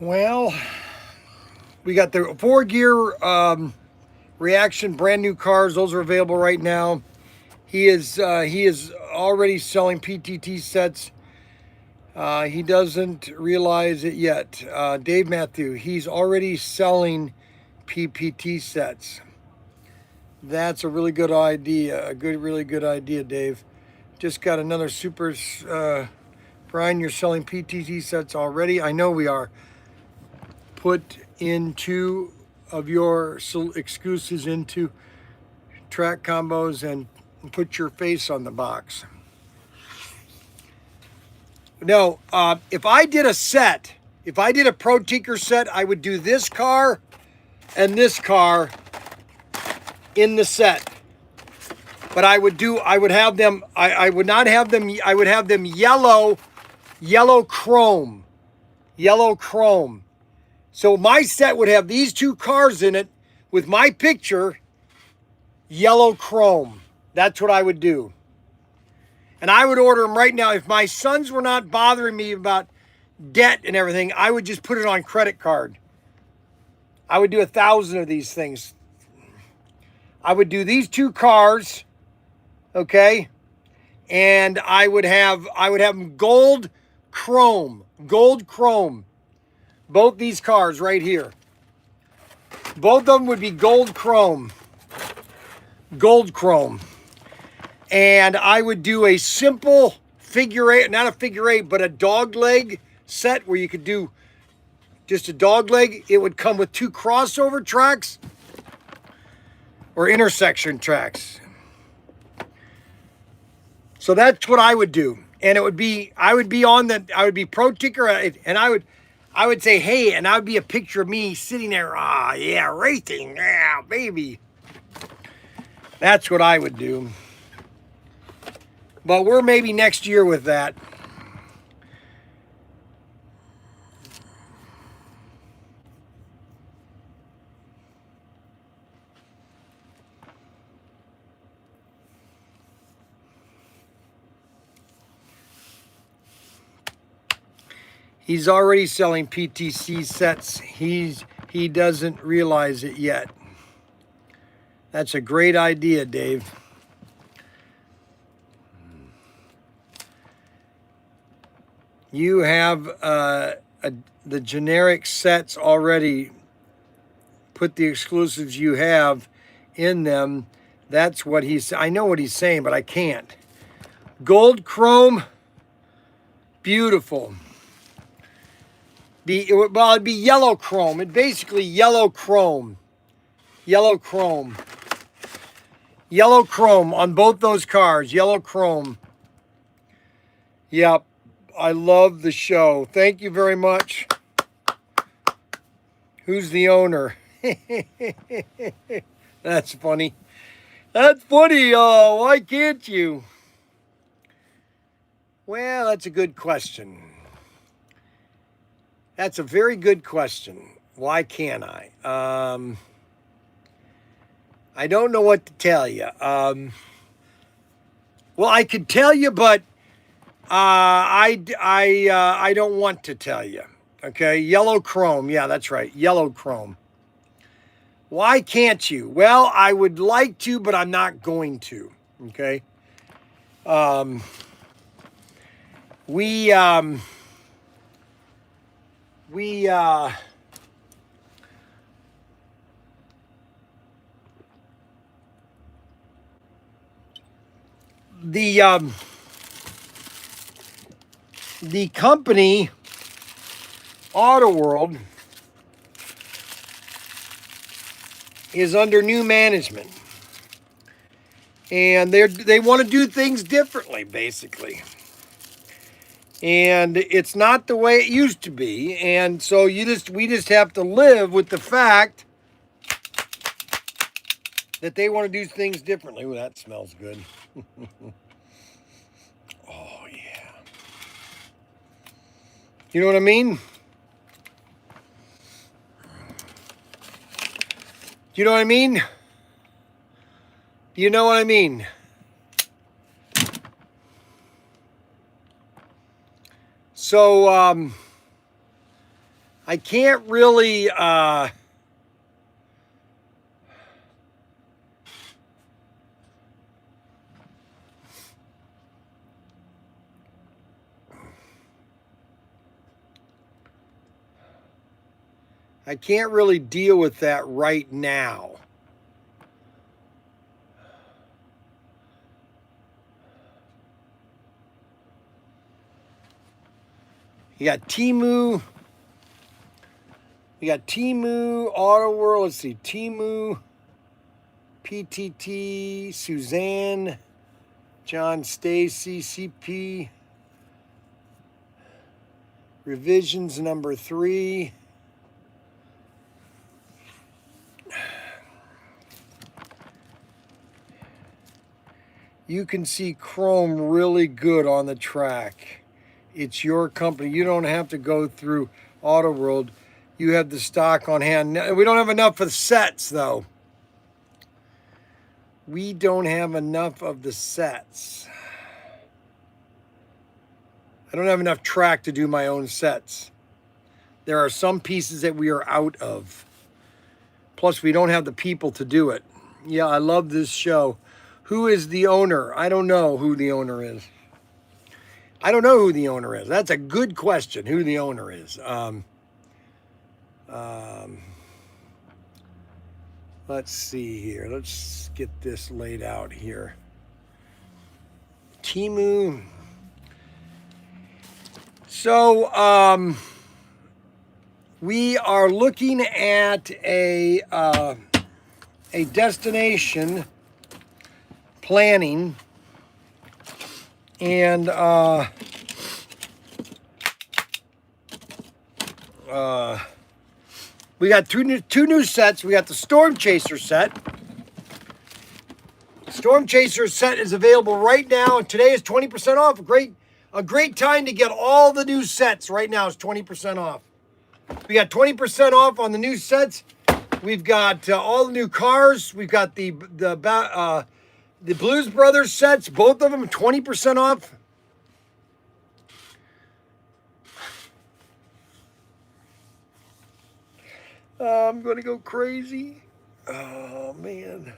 Well, we got the 4 gear reaction brand new cars. Those are available right now. He is already selling PTT sets. He doesn't realize it yet. Dave Matthew, he's already selling PPT sets. That's a really good idea. Really good idea, Dave. Just got another super. Bryan, you're selling PTT sets already. I know we are. Put in 2 of your exclusives into track combos and put your face on the box. No, if I did a set, if I did a Pro Tinker set, I would do this car and this car in the set. But I would have them, I would not have them, I would have them yellow chrome. Yellow chrome. So my set would have these 2 cars in it with my picture, yellow chrome. That's what I would do. And I would order them right now. If my sons were not bothering me about debt and everything, I would just put it on credit card. I would do 1,000 of these things. I would do these 2 cars, okay? And I would have them gold chrome. Both these cars right here. Both of them would be gold chrome. And I would do a simple figure 8, not a figure 8, but a dog leg set where you could do just a dog leg. It would come with 2 crossover tracks or intersection tracks. So that's what I would do. And I would be Pro Tinker, and I would say, hey, and I would be a picture of me sitting there, yeah, racing, yeah, baby. That's what I would do. But we're maybe next year with that. He's already selling PTC sets. He doesn't realize it yet. That's a great idea, Dave. You have the generic sets already. Put the exclusives you have in them. That's what he's. I know what he's saying, but I can't. Gold chrome, beautiful. It'd be yellow chrome. It basically yellow chrome. Yellow chrome on both those cars. Yellow chrome. Yep. I love the show. Thank you very much. Who's the owner? That's funny. That's funny. Why can't you? Well, that's a good question. That's a very good question. Why can't I? I don't know what to tell you. Well, I could tell you, but I don't want to tell you. Okay, yellow chrome. Yeah, that's right. Yellow chrome. Why can't you? Well, I would like to, but I'm not going to. Okay. The company Auto World is under new management, and they want to do things differently, basically. And it's not the way it used to be, and so we just have to live with the fact that they want to do things differently. Ooh, that smells good. Oh yeah. You know what I mean? Do you know what I mean? Do you know what I mean? So, 'cause I can't really deal with that right now. You got Timu. You got Timu, Auto World. Let's see. Timu, PTT, Suzanne, John Stacy, CP. Revisions number 3. You can see chrome really good on the track. It's your company. You don't have to go through Auto World. You have the stock on hand. We don't have enough of the sets, though. We don't have enough of the sets. I don't have enough track to do my own sets. There are some pieces that we are out of. Plus, we don't have the people to do it. Yeah, I love this show. Who is the owner? I don't know who the owner is. That's a good question, who the owner is. Let's see here. Let's get this laid out here. Timu. So, we are looking at a destination planning, and we got two new sets. We got the Storm Chaser set. Storm Chaser set is available right now, and today is 20% off. A great time to get all the new sets right now. Is 20% off. We got 20% off on the new sets. We've got all the new cars. We've got the Blues Brothers sets, both of them 20% off. I'm going to go crazy. Oh, man.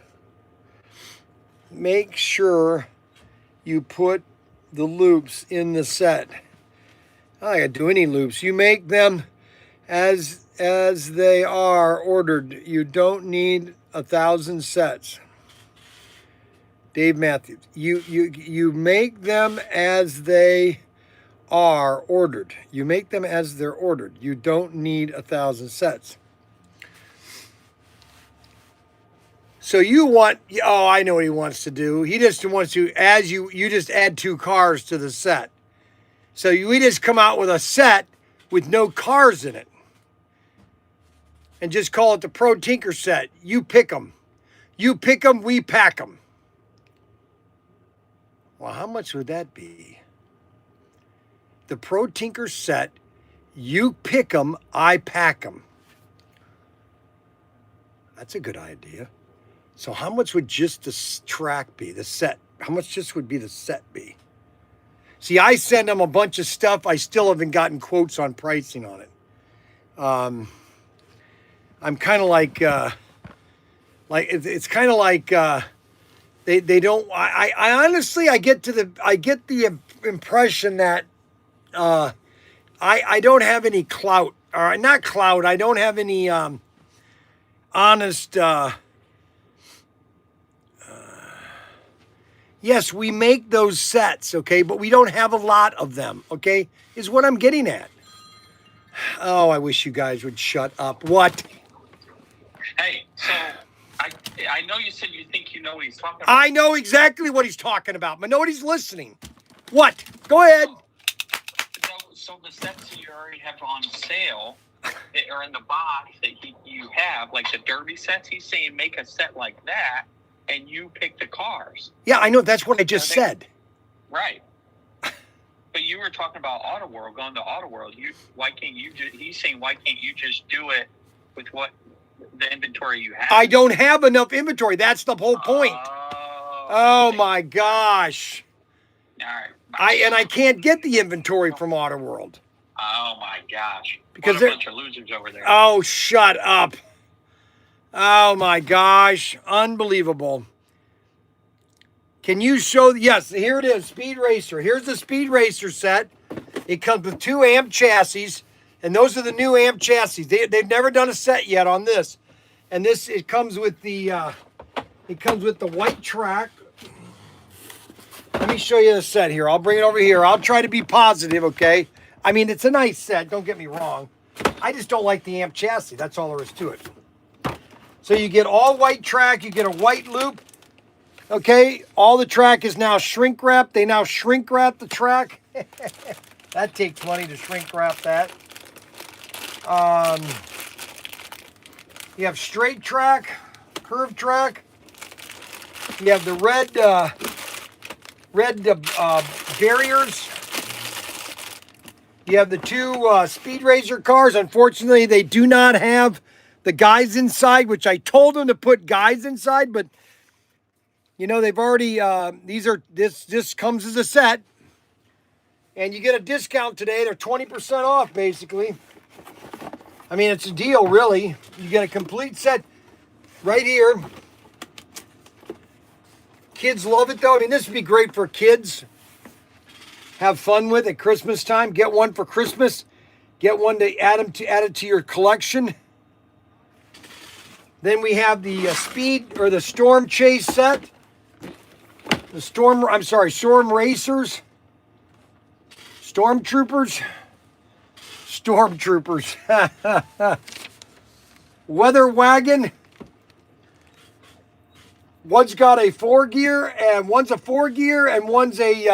Make sure you put the loops in the set. I gotta do any loops. You make them as they are ordered. You don't need 1,000 sets. Dave Matthews. You make them as they are ordered. You make them as they're ordered. You don't need 1,000 sets. So you want, oh, I know what he wants to do. He just wants to, as you just add 2 cars to the set. So we just come out with a set with no cars in it. And just call it the Pro Tinker set. You pick them. You pick them, we pack them. Well, how much would that be? The Pro Tinker set, you pick them, I pack them. That's a good idea. So how much would just the track be, the set? How much just would be the set be? See, I send them a bunch of stuff. I still haven't gotten quotes on pricing on it. I'm kind of like it's kind of like they don't. I honestly I get the impression that I don't have any clout, or not clout. I don't have any honest. Yes, we make those sets, okay, but we don't have a lot of them, okay, is what I'm getting at. Oh, I wish you guys would shut up. What? Hey, so I know you said you think you know what he's talking about. I know exactly what he's talking about, but nobody's listening. What? Go ahead. So the sets you already have on sale that are in the box that you have, like the Derby sets, he's saying make a set like that. And you pick the cars. Yeah, I know. That's what I just said. Right. But you were talking about Auto World, going to Auto World. Why can't you he's saying, why can't you just do it with what the inventory you have? I don't have enough inventory. That's the whole point. Oh my gosh. All right. I can't get the inventory from Auto World. Oh my gosh! Because What a they're- bunch of losers over there. Oh, shut up. Oh my gosh. Unbelievable. Can you show? Yes, here it is. Speed Racer. Here's the Speed Racer set. It comes with 2 amp chassis. And those are the new amp chassis. They've never done a set yet on this. And this, it comes with the white track. Let me show you the set here. I'll bring it over here. I'll try to be positive, okay? I mean, it's a nice set. Don't get me wrong. I just don't like the amp chassis. That's all there is to it. So you get all white track. You get a white loop. Okay, all the track is now shrink wrapped. They now shrink wrap the track. That takes money to shrink wrap that. You have straight track, curved track. You have the red barriers. You have the 2 Speed Racer cars. Unfortunately, they do not have the guys inside, which I told them to put guys inside, but you know, they've already, this comes as a set. And you get a discount today. They're 20% off, basically. I mean, it's a deal, really. You get a complete set right here. Kids love it, though. I mean, this would be great for kids. Have fun with at Christmas time. Get one for Christmas. Get one to add it to your collection. Then we have the the Storm Chase set. Storm Racers. Stormtroopers. Weather Wagon. One's got a 4-gear, and one's a 4-gear, and one's a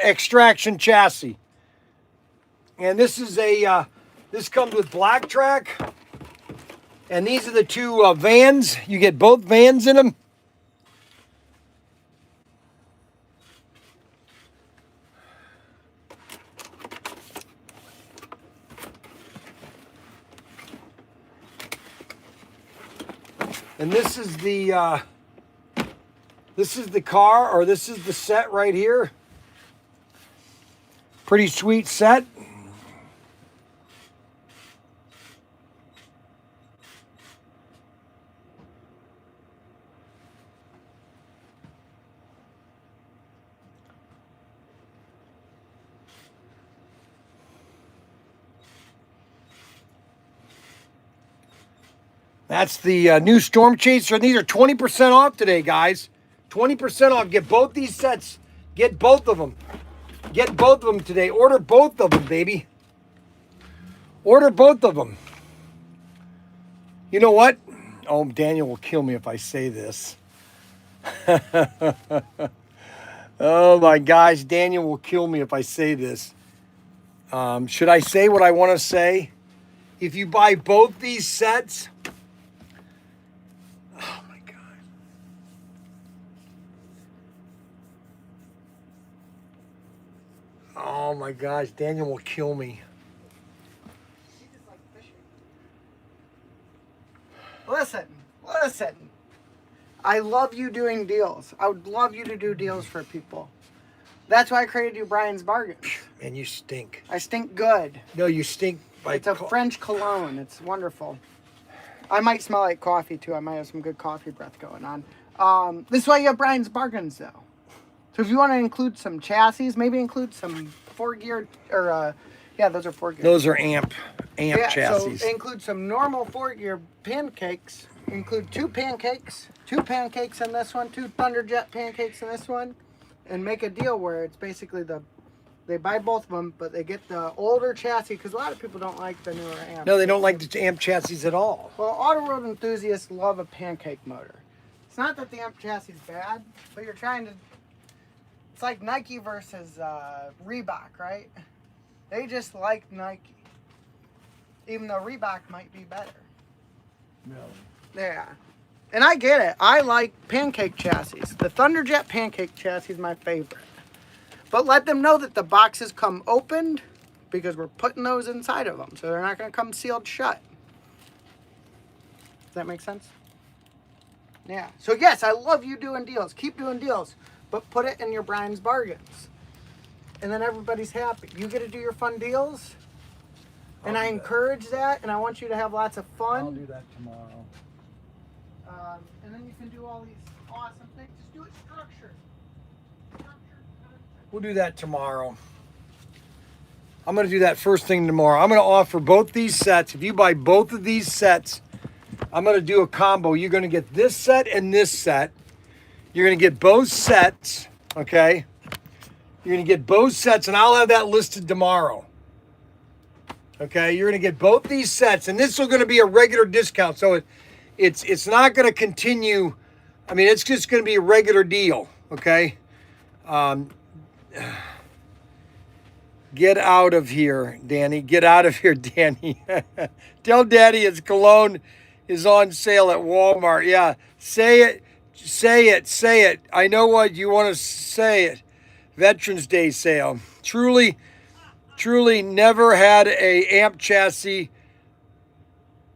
extraction chassis. And this is this comes with black track. And these are the 2 vans. You get both vans in them. And this is the car, or this is the set right here. Pretty sweet set. That's the new Storm Chaser. These are 20% off today, guys. 20% off. Get both these sets. Get both of them. Get both of them today. Order both of them, baby. Order both of them. You know what? Oh, Daniel will kill me if I say this. Oh, my gosh. Daniel will kill me if I say this. Should I say what I want to say? If you buy both these sets... Oh, my God. Oh, my gosh. Daniel will kill me. He just likes fishing. Listen. I love you doing deals. I would love you to do deals for people. That's why I created you Bryan's Bargains. Man, you stink. I stink good. No, you stink like... It's a French cologne. It's wonderful. I might smell like coffee, too. I might have some good coffee breath going on. This is why you have Bryan's Bargains, though. So if you want to include some chassis, maybe include some 4-gear, or, yeah, those are 4-gear. Those are amp chassis. So include some normal 4-gear pancakes. Include 2 pancakes in this one, 2 Thunderjet pancakes in this one, and make a deal where it's basically they buy both of them, but they get the older chassis, because a lot of people don't like the newer amp. No, they don't like the amp chassis at all. Well, auto road enthusiasts love a pancake motor. It's not that the amp chassis is bad, but you're trying to... It's like Nike versus Reebok, right? They just like Nike. Even though Reebok might be better. No. Yeah. And I get it. I like pancake chassis. The Thunderjet pancake chassis is my favorite. But let them know that the boxes come opened, because we're putting those inside of them. So they're not going to come sealed shut. Does that make sense? Yeah. So yes, I love you doing deals. Keep doing deals. But put it in your Bryan's Bargains. And then everybody's happy. You get to do your fun deals, And I encourage that, and I want you to have lots of fun. I'll do that tomorrow. And then you can do all these awesome things. Just do it structured. We'll do that tomorrow. I'm going to do that first thing tomorrow. I'm going to offer both these sets. If you buy both of these sets, I'm going to do a combo. You're going to get this set and this set. You're going to get both sets, okay? You're going to get both sets, and I'll have that listed tomorrow. Okay, you're going to get both these sets, and this is going to be a regular discount. So it's not going to continue. I mean, it's just going to be a regular deal, okay? Get out of here, Danny. Get out of here, Danny. Tell Daddy his cologne is on sale at Walmart. Yeah, say it. Say it. Say it. I know what you want to say it. Veterans Day sale. Truly never had a amp chassis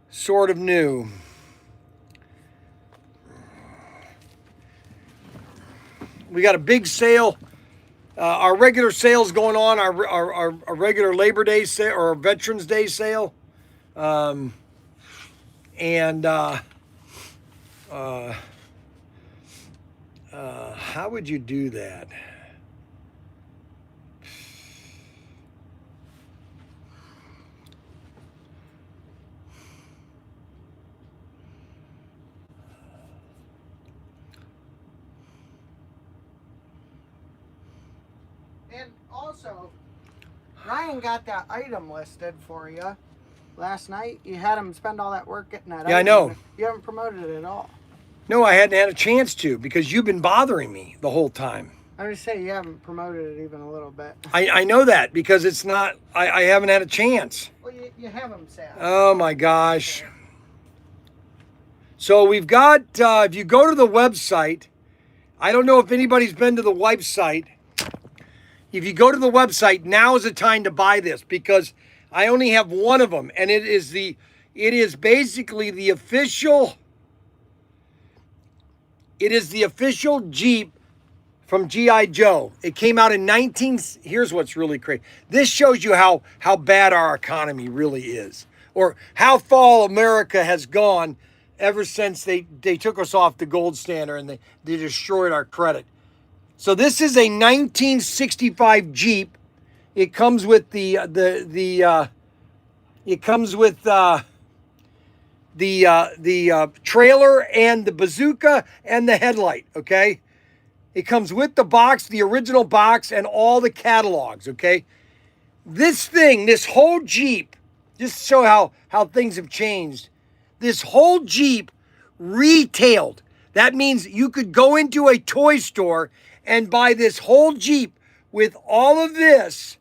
sort of new. We got a big sale. Our regular sales going on, our regular Labor Day sale or Veterans Day sale. How would you do that? And also, Ryan got that item listed for you last night. You had him spend all that work getting that Yeah, I item. know. You haven't promoted it at all. No, I hadn't had a chance to because you've been bothering me the whole time. I would say you haven't promoted it even a little bit. I know that because it's not, I haven't had a chance. Well, you have them set. Oh my gosh. So we've got, if you go to the website, I don't know if anybody's been to the website. If you go to the website, now is the time to buy this because I only have one of them, and it is basically the official. It is the official Jeep from G.I. Joe. It came out in here's what's really crazy. This shows you how bad our economy really is, or how far America has gone ever since they took us off the gold standard and they destroyed our credit. So this is a 1965 Jeep. It comes with the trailer and the bazooka and the headlight, okay? It comes with the box, the original box, and all the catalogs, okay? This whole Jeep, just to show how things have changed, this whole Jeep retailed. That means you could go into a toy store and buy this whole Jeep with all of this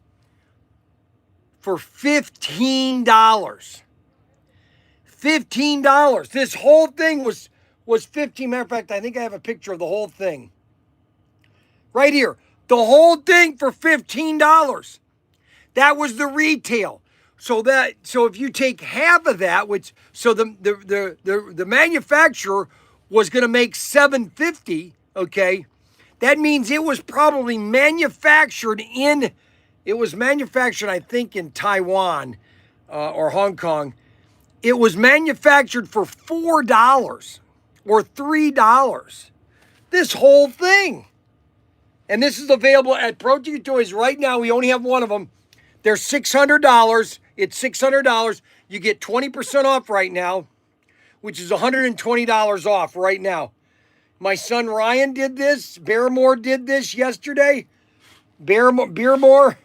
for $15. $15. This whole thing was 15. Matter of fact, I think I have a picture of the whole thing. Right here. The whole thing for $15. That was the retail. So if you take half of that, the manufacturer was going to make $750, okay? That means it was probably manufactured, I think, in Taiwan or Hong Kong. It was manufactured for $4 or $3. This whole thing. And this is available at Protinkertoys right now. We only have one of them. They're $600. It's $600. You get 20% off right now, which is $120 off right now. My son Ryan did this. Barrymore did this yesterday. Beermore.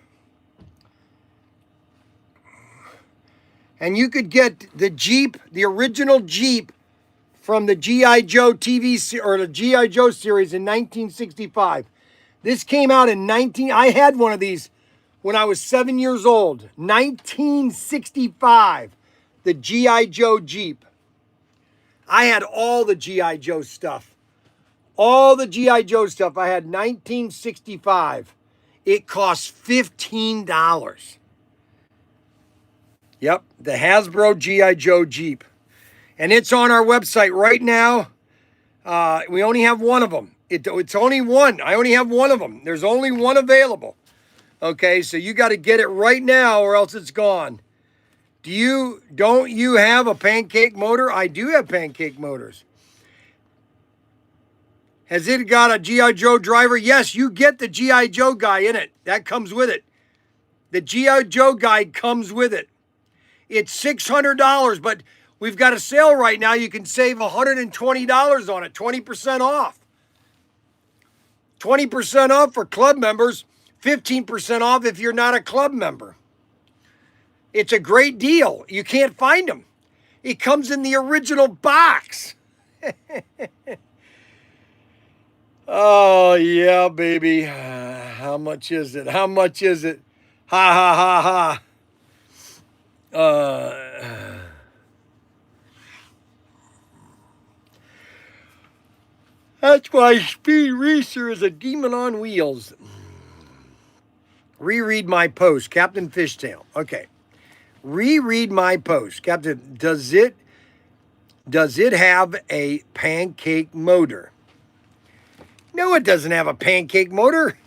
And you could get the Jeep, the original Jeep from the G.I. Joe or the G.I. Joe series in 1965. This came out in I had one of these when I was 7 years old. 1965. The G.I. Joe Jeep. I had all the G.I. Joe stuff. All the G.I. Joe stuff I had 1965. It cost $15. Yep, the Hasbro G.I. Joe Jeep. And it's on our website right now. We only have one of them. It's only one. I only have one of them. There's only one available. Okay, so you got to get it right now or else it's gone. Don't you have a pancake motor? I do have pancake motors. Has it got a G.I. Joe driver? Yes, you get the G.I. Joe guy in it. That comes with it. The G.I. Joe guide comes with it. It's $600, but we've got a sale right now. You can save $120 on it, 20% off. 20% off for club members, 15% off if you're not a club member. It's a great deal. You can't find them. It comes in the original box. Oh, yeah, baby. How much is it? How much is it? Ha, ha, ha, ha. That's why Speed Racer is a demon on wheels. Reread my post, Captain Fishtail. Okay. Reread my post. Captain, does it have a pancake motor? No, it doesn't have a pancake motor.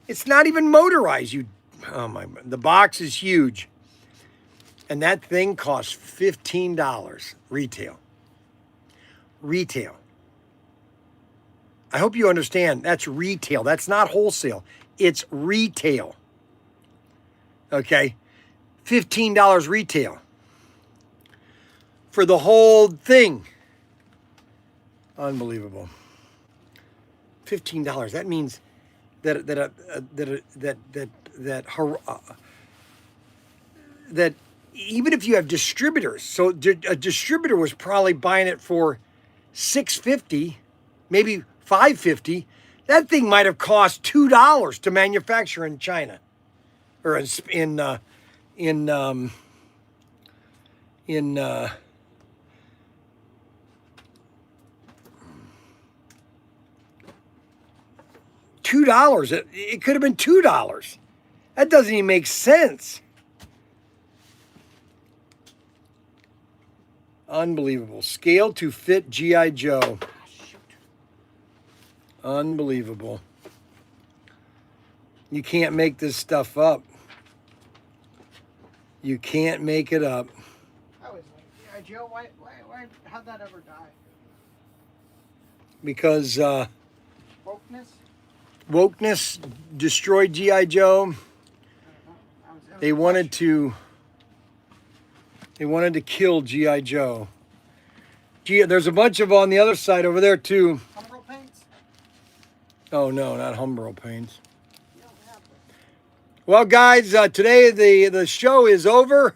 It's not even motorized. The box is huge. And that thing costs $15 retail. Retail. I hope you understand that's retail. That's not wholesale. It's retail. Okay? $15 retail for the whole thing. Unbelievable. $15. That means that even if you have distributors, so a distributor was probably buying it for $6.50, maybe $5.50. That thing might have cost $2 to manufacture in China, or in $2. It could have been $2. That doesn't even make sense. Unbelievable. Scale to fit G.I. Joe. Unbelievable. You can't make this stuff up. You can't make it up. I was like, yeah, Joe, why, how'd that ever die? Because Wokeness? wokeness destroyed G.I. Joe. I don't know. They wanted to kill G.I. Joe. There's a bunch of on the other side over there too. Umbral paints? Oh no, not Humbro paints. You don't have them. Well, guys, today the show is over.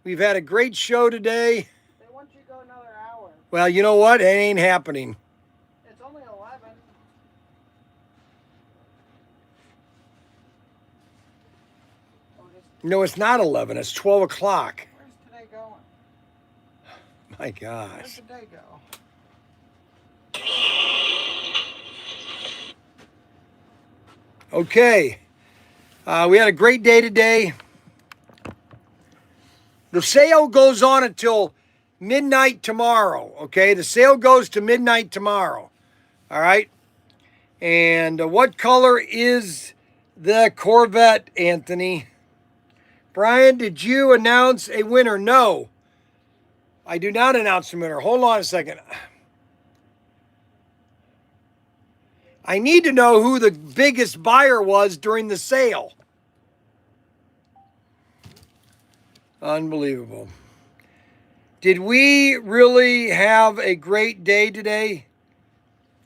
We've had a great show today. They want you to go another hour. Well, you know what? It ain't happening. It's only 11. Oh, No, it's not 11. It's 12 o'clock. where's today going? My Where's gosh. the day go? Okay. We had a great day today. The sale goes on until midnight tomorrow, okay? The sale goes to midnight tomorrow, all right? And what color is the Corvette, Anthony? Brian, did you announce a winner? No, I do not announce a winner. Hold on a second. I need to know who the biggest buyer was during the sale. Unbelievable. Did we really have a great day today?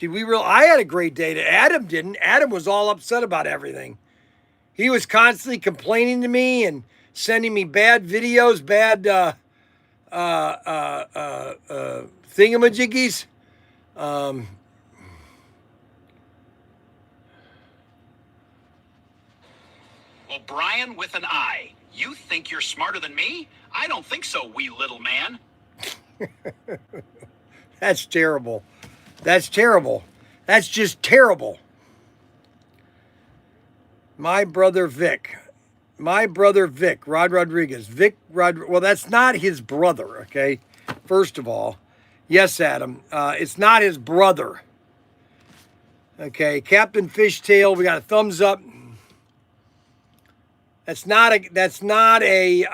I had a great day. Adam didn't. Adam was all upset about everything. He was constantly complaining to me and sending me bad videos, bad thingamajiggies. Well, Bryan with an I. You think you're smarter than me? I don't think so, wee little man. That's terrible. That's terrible. That's just terrible. My brother Vic, Rod Rodriguez. Well, that's not his brother, okay? First of all. Yes, Adam. It's not his brother. Okay, Captain Fishtail, we got a thumbs up. That's not a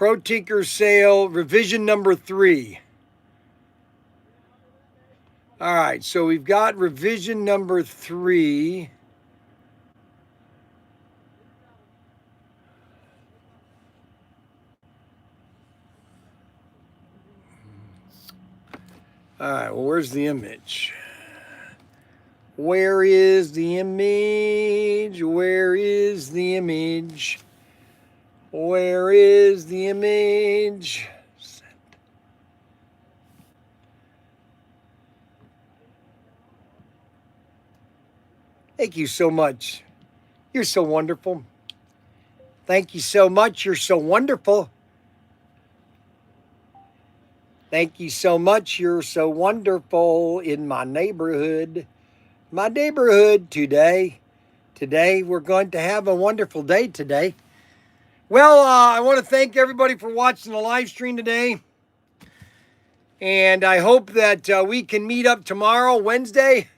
Pro Tinker sale, revision number 3. All right, so we've got revision number 3. All right, well, where's the image? Where is the image? Where is the image? Where is the image? Thank you so much. You're so wonderful. Thank you so much. You're so wonderful. Thank you so much. You're so wonderful in my neighborhood. My neighborhood today. Today, we're going to have a wonderful day today. Well, I want to thank everybody for watching the live stream today. And I hope that we can meet up tomorrow, Wednesday.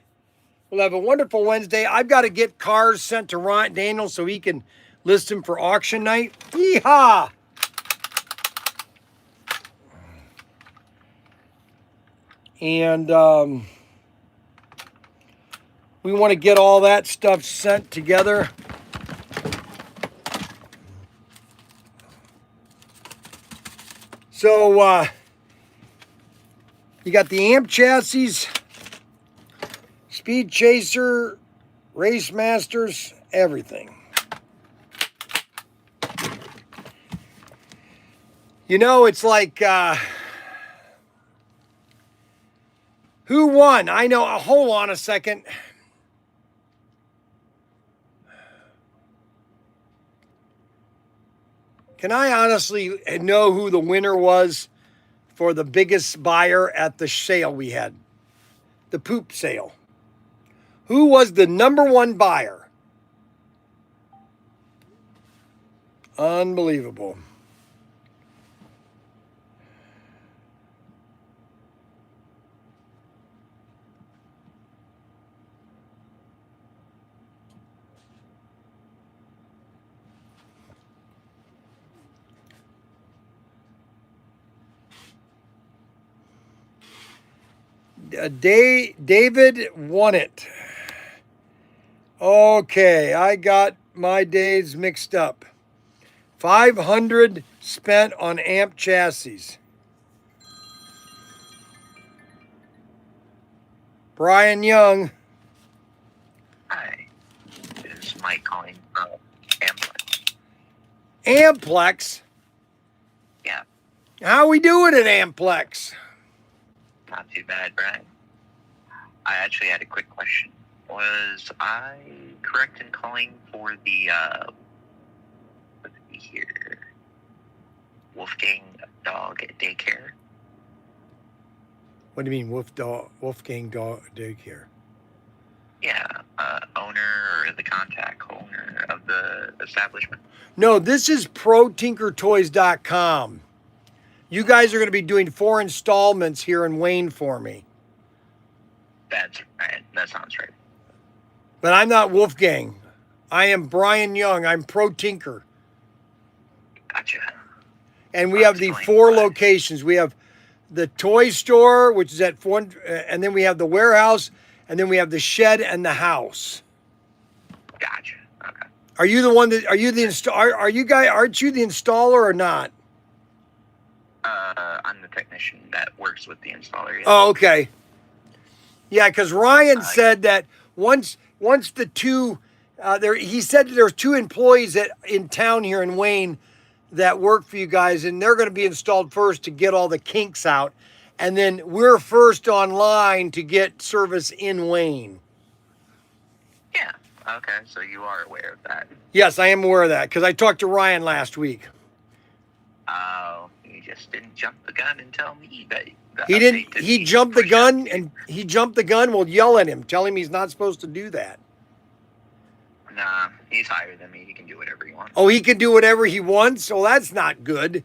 We'll have a wonderful Wednesday. I've got to get cars sent to Ryan Daniel so he can list them for auction night. Yeehaw! And we want to get all that stuff sent together. So you got the Amp chassis, Speed Chaser, Race Masters, everything. You know, it's like, who won? I know, hold on a second. Can I honestly know who the winner was for the biggest buyer at the sale we had? The poop sale. Who was the number 1 buyer? Unbelievable. David won it. Okay, I got my days mixed up. 500 spent on Amp chassis. Brian Young. Hi, this is Mike calling from Amplex. Amplex? Yeah, How we doing at Amplex? not too bad, Bryan. I actually had a quick question. Was I correct in calling for the, let's see here, Wolfgang Dog Daycare? What do you mean, Wolfgang Dog Daycare? Yeah, owner or the contact owner of the establishment. No, this is Protinkertoys.com. You guys are going to be doing 4 installments here in Wayne for me. That's right. That sounds right. But I'm not Wolfgang. I am Brian Young. I'm Pro Tinker. Gotcha. And we have the 4 locations. We have the toy store, which is at 4, and then we have the warehouse, and then we have the shed and the house. Gotcha. Okay. Are you the one that? Are you the Are you guys? Aren't you the installer or not? I'm the technician that works with the installer. Yes. Oh, okay. Yeah, because Ryan said that once the 2, he said that there's 2 employees in town here in Wayne that work for you guys, and they're going to be installed first to get all the kinks out, and then we're first online to get service in Wayne. Yeah. Okay. So you are aware of that. Yes, I am aware of that because I talked to Ryan last week. Oh, you just didn't jump the gun and tell me that. He didn't. He jumped the gun, and he jumped the gun. We'll yell at him, tell him he's not supposed to do that. Nah, he's higher than me. He can do whatever he wants. Oh, he can do whatever he wants. Well, that's not good.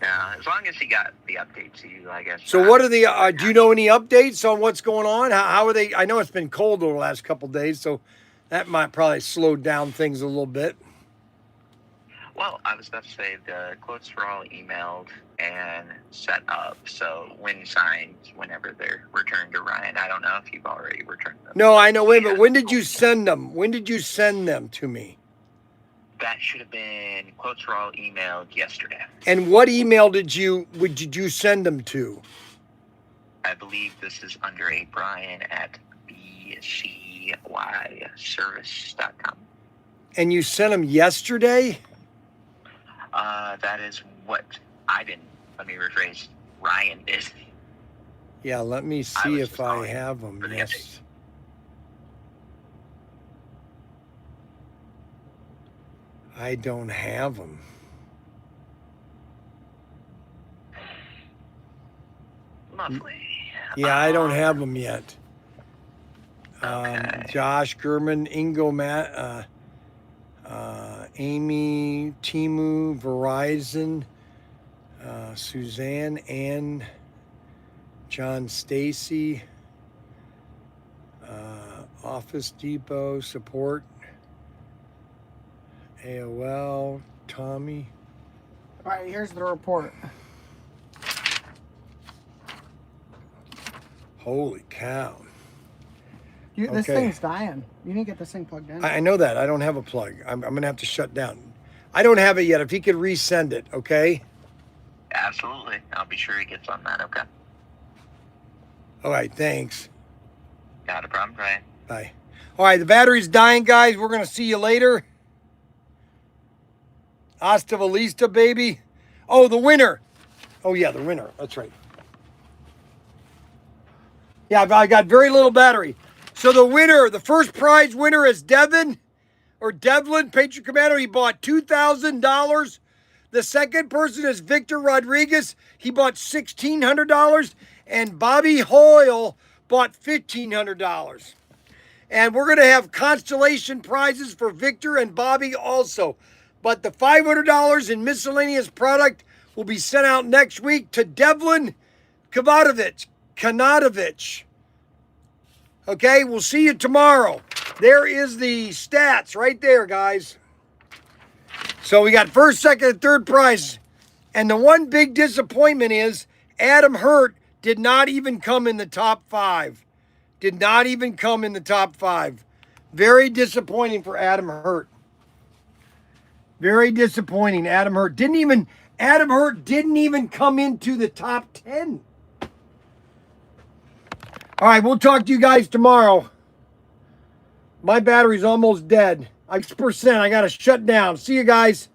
Yeah, as long as he got the updates to you, I guess. So, what are the? Do you know any updates on what's going on? How are they? I know it's been cold over the last couple of days, so that might probably slow down things a little bit. Well, I was about to say the quotes were all emailed and set up. So when signed, whenever they're returned to Ryan, I don't know if you've already returned them. No, I know. Wait, but when did you send them? When did you send them to me? That should have been quotes were all emailed yesterday. And what email did you send them to? I believe this is under a Bryan at bcyservice.com. And you sent them yesterday? That is what I didn't. Let me rephrase. Ryan did. Yeah, let me see if I have them. Yes. I don't have them. Lovely. Yeah, I don't have them yet. Okay. Josh, Gurman, Ingo, Matt, Amy, Timu, Verizon, Suzanne, Ann, John Stacy, Office Depot, Support, AOL, Tommy. All right, here's the report. Holy cow. This Okay. thing's dying. You didn't get this thing plugged in. I know that. I don't have a plug. I'm going to have to shut down. I don't have it yet. If he could resend it, okay? Absolutely. I'll be sure he gets on that, okay? All right, thanks. Not a problem, Brian. Bye. All right, the battery's dying, guys. We're going to see you later. Hasta la vista, baby. Oh, the winner. Oh, yeah, the winner. That's right. Yeah, I got very little battery. So the winner, the first prize winner is Devlin, Patriot Commando. He bought $2,000. The second person is Victor Rodriguez. He bought $1,600. And Bobby Hoyle bought $1,500. And we're going to have constellation prizes for Victor and Bobby also. But the $500 in miscellaneous product will be sent out next week to Devlin Kanadovich. Okay, we'll see you tomorrow. There is the stats right there, guys. So we got first, second, and third prize. And the one big disappointment is Adam Hurt did not even come in the top 5. Did not even come in the top 5. Very disappointing for Adam Hurt. Very disappointing. Adam Hurt didn't even come into the top 10. All right, we'll talk to you guys tomorrow. My battery's almost dead. 6%. I got to shut down. See you guys.